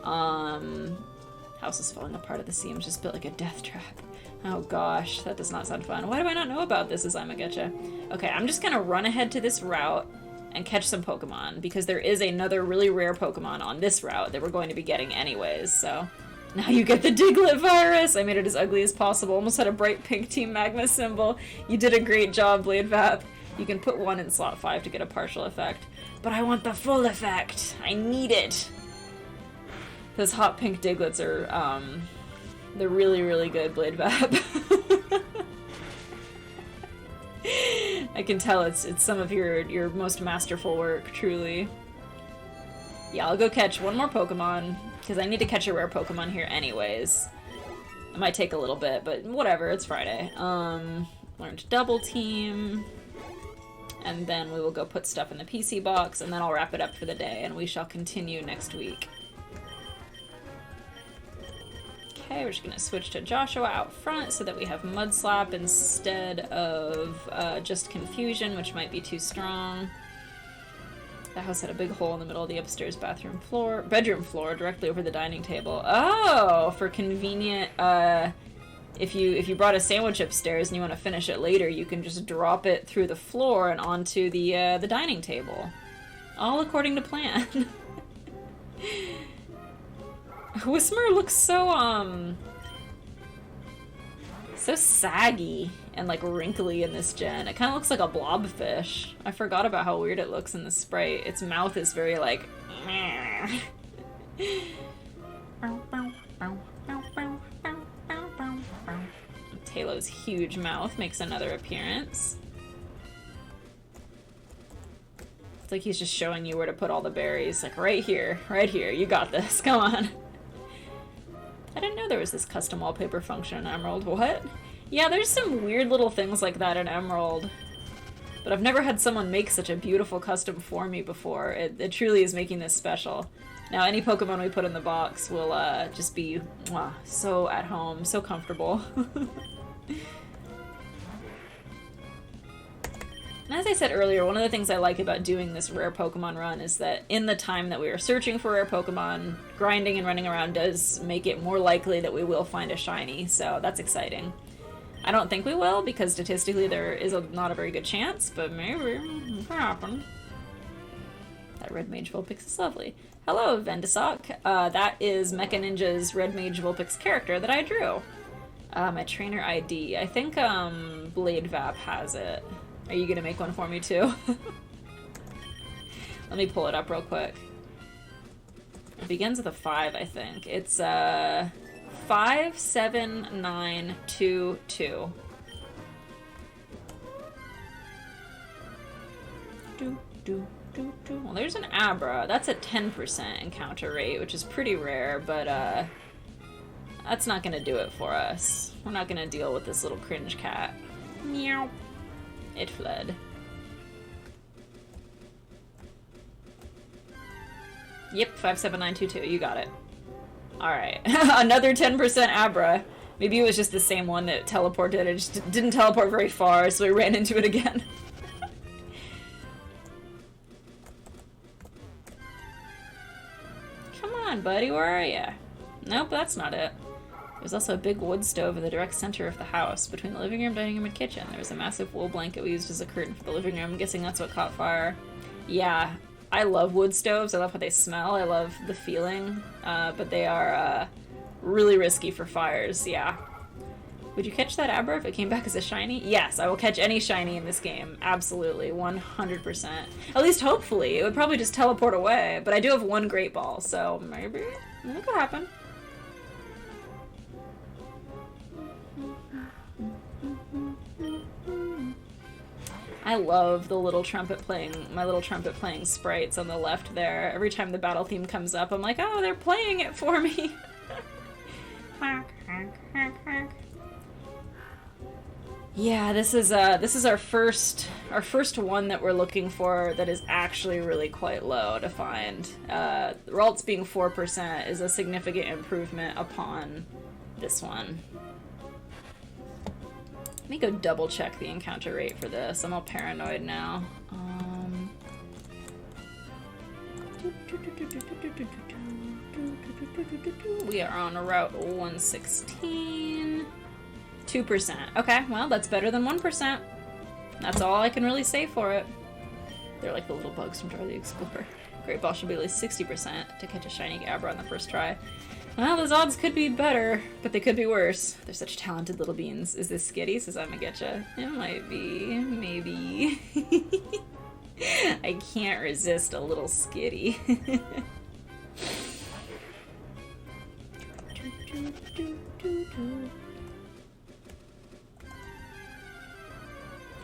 House is falling apart at the seams, just built like a death trap. Oh gosh, that does not sound fun. Why do I not know about this as Imagetcha? Okay, I'm just gonna run ahead to this route and catch some Pokemon, because there is another really rare Pokemon on this route that we're going to be getting anyways, so... Now you get the Diglett virus! I made it as ugly as possible. Almost had a bright pink Team Magma symbol. You did a great job, BladeVap. You can put 1 in slot 5 to get a partial effect. But I want the full effect! I need it! Those hot pink Digletts are, they're really, really good, BladeVap. I can tell it's some of your most masterful work, truly. Yeah, I'll go catch 1 more Pokemon, because I need to catch a rare Pokemon here anyways. It might take a little bit, but whatever, it's Friday. Learn to double team, and then we will go put stuff in the PC box, and then I'll wrap it up for the day, and we shall continue next week. Okay, we're just gonna switch to Joshua out front so that we have Mudslap instead of just Confusion, which might be too strong. The house had a big hole in the middle of the upstairs bedroom floor, directly over the dining table. Oh, for convenient, if you brought a sandwich upstairs and you want to finish it later, you can just drop it through the floor and onto the dining table. All according to plan. Whismur looks so, so saggy and, like, wrinkly in this gen. It kind of looks like a blobfish. I forgot about how weird it looks in the sprite. Its mouth is very, like... Tailow's huge mouth makes another appearance. It's like he's just showing you where to put all the berries. Like, right here, you got this, come on. I didn't know there was this custom wallpaper function in Emerald. What? Yeah, there's some weird little things like that in Emerald. But I've never had someone make such a beautiful custom for me before. It truly is making this special. Now, any Pokemon we put in the box will just be so at home, so comfortable. And as I said earlier, one of the things I like about doing this rare Pokemon run is that in the time that we are searching for rare Pokemon, grinding and running around does make it more likely that we will find a shiny, so that's exciting. I don't think we will, because statistically there is not a very good chance, but maybe it can happen. That Red Mage Vulpix is lovely. Hello, Vendisock. That is Mecha Ninja's Red Mage Vulpix character that I drew. My trainer ID. I think BladeVap has it. Are you gonna make one for me too? Let me pull it up real quick. It begins with a 5, I think. It's 57922. Well, there's an Abra. That's a 10% encounter rate, which is pretty rare, but that's not gonna do it for us. We're not gonna deal with this little cringe cat. Meow. It fled. Yep, 57922. You got it. Alright. Another 10% Abra. Maybe it was just the same one that teleported. It just didn't teleport very far, so we ran into it again. Come on, buddy. Where are ya? Nope, that's not it. There's also a big wood stove in the direct center of the house, between the living room, dining room, and kitchen. There's a massive wool blanket we used as a curtain for the living room. I'm guessing that's what caught fire. Yeah, I love wood stoves. I love how they smell. I love the feeling, but they are really risky for fires, yeah. Would you catch that Abra if it came back as a shiny? Yes, I will catch any shiny in this game. Absolutely, 100%. At least hopefully. It would probably just teleport away, but I do have one Great Ball, so maybe it could happen. I love the little trumpet playing, my little trumpet playing sprites on the left there. Every time the battle theme comes up, I'm like, oh, they're playing it for me. Yeah, this is our first one that we're looking for that is actually really quite low to find. Ralts being 4% is a significant improvement upon this one. Let me go double check the encounter rate for this. I'm all paranoid now. We are on Route 116. 2%. Okay, well, that's better than 1%. That's all I can really say for it. They're like the little bugs from Dora the Explorer. Great Ball should be at least 60% to catch a shiny Gabra on the first try. Well, those odds could be better, but they could be worse. They're such talented little beans. Is this Skitty? Says I'm gonna getcha. It might be. Maybe. I can't resist a little Skitty.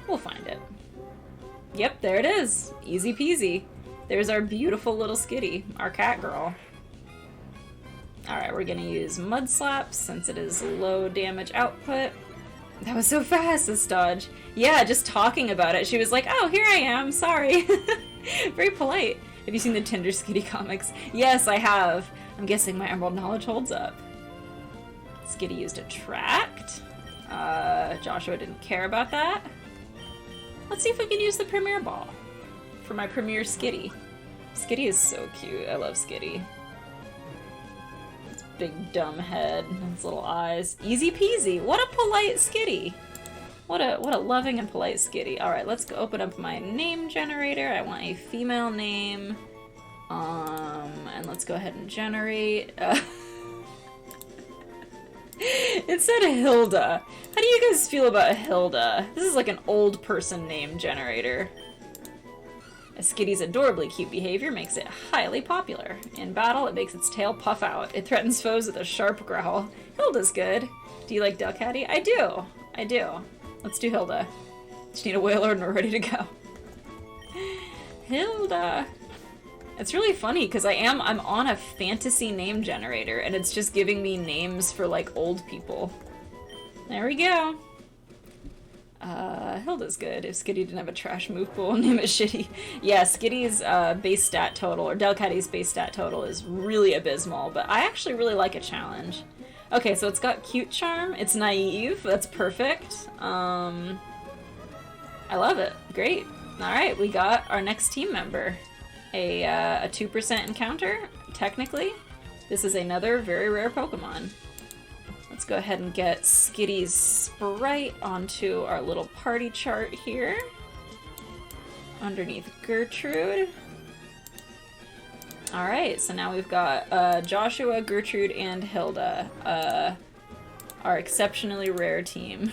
We'll find it. Yep, there it is. Easy peasy. There's our beautiful little Skitty, our cat girl. Alright, we're gonna use Mud Slap since it is low damage output. That was so fast, this dodge. Yeah, just talking about it, she was like, oh, here I am, sorry. Very polite. Have you seen the Tinder Skitty comics? Yes, I have. I'm guessing my Emerald knowledge holds up. Skitty used Attract. Joshua didn't care about that. Let's see if we can use the Premier Ball for my Premier Skitty. Skitty is so cute. I love Skitty. Its big dumb head and its little eyes. Easy peasy. What a polite Skitty. What a loving and polite Skitty. Alright, let's go open up my name generator. I want a female name. And let's go ahead and generate. It said Hilda. How do you guys feel about Hilda? This is like an old person name generator. A Skitty's adorably cute behavior makes it highly popular. In battle, it makes its tail puff out. It threatens foes with a sharp growl. Hilda's good. Do you like Delcatty? I do. I do. Let's do Hilda. Just need a whaler and we're ready to go. Hilda. It's really funny because I'm on a fantasy name generator and it's just giving me names for like old people. There we go. Hilda's good. If Skitty didn't have a trash move pool, name it Shitty. Yeah, Skitty's base stat total, or Delcatty's base stat total is really abysmal, but I actually really like a challenge. Okay, so it's got cute charm, it's naive, that's perfect. I love it. Great. Alright, we got our next team member. A 2% encounter, technically. This is another very rare Pokemon. Let's go ahead and get Skitty's sprite onto our little party chart here. Underneath Gertrude. Alright, so now we've got Joshua, Gertrude, and Hilda. Our exceptionally rare team.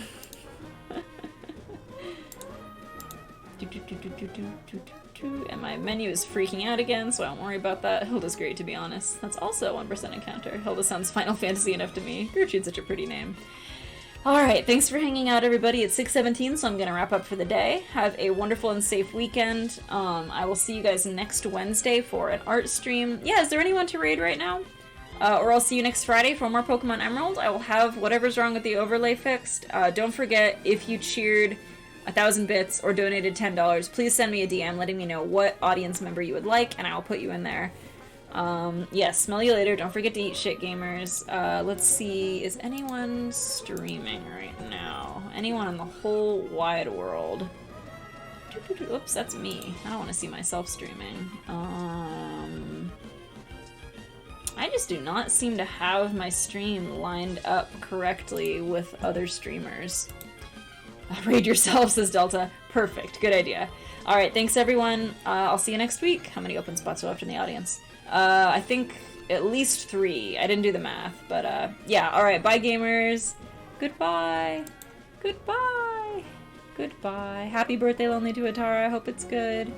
And my menu is freaking out again, so I don't worry about that. Hilda's great, to be honest. That's also a 1% encounter. Hilda sounds Final Fantasy enough to me. Gertrude's such a pretty name. Alright, thanks for hanging out, everybody. It's 6:17, so I'm gonna wrap up for the day. Have a wonderful and safe weekend. I will see you guys next Wednesday for an art stream. Yeah, is there anyone to raid right now? Or I'll see you next Friday for more Pokemon Emerald. I will have whatever's wrong with the overlay fixed. Don't forget, if you cheered 1,000 bits or donated $10, please send me a DM letting me know what audience member you would like, and I'll put you in there. Yeah, smell you later. Don't forget to eat shit, gamers. Let's see, is anyone streaming right now? Anyone in the whole wide world? Oops, that's me. I don't want to see myself streaming. I just do not seem to have my stream lined up correctly with other streamers. Raid yourself, says Delta. Perfect. Good idea. Alright, thanks everyone. I'll see you next week. How many open spots are left in the audience? I think at least 3. I didn't do the math, but yeah. Alright, bye gamers. Goodbye. Goodbye. Goodbye. Happy birthday, Lonely to Atara. I hope it's good.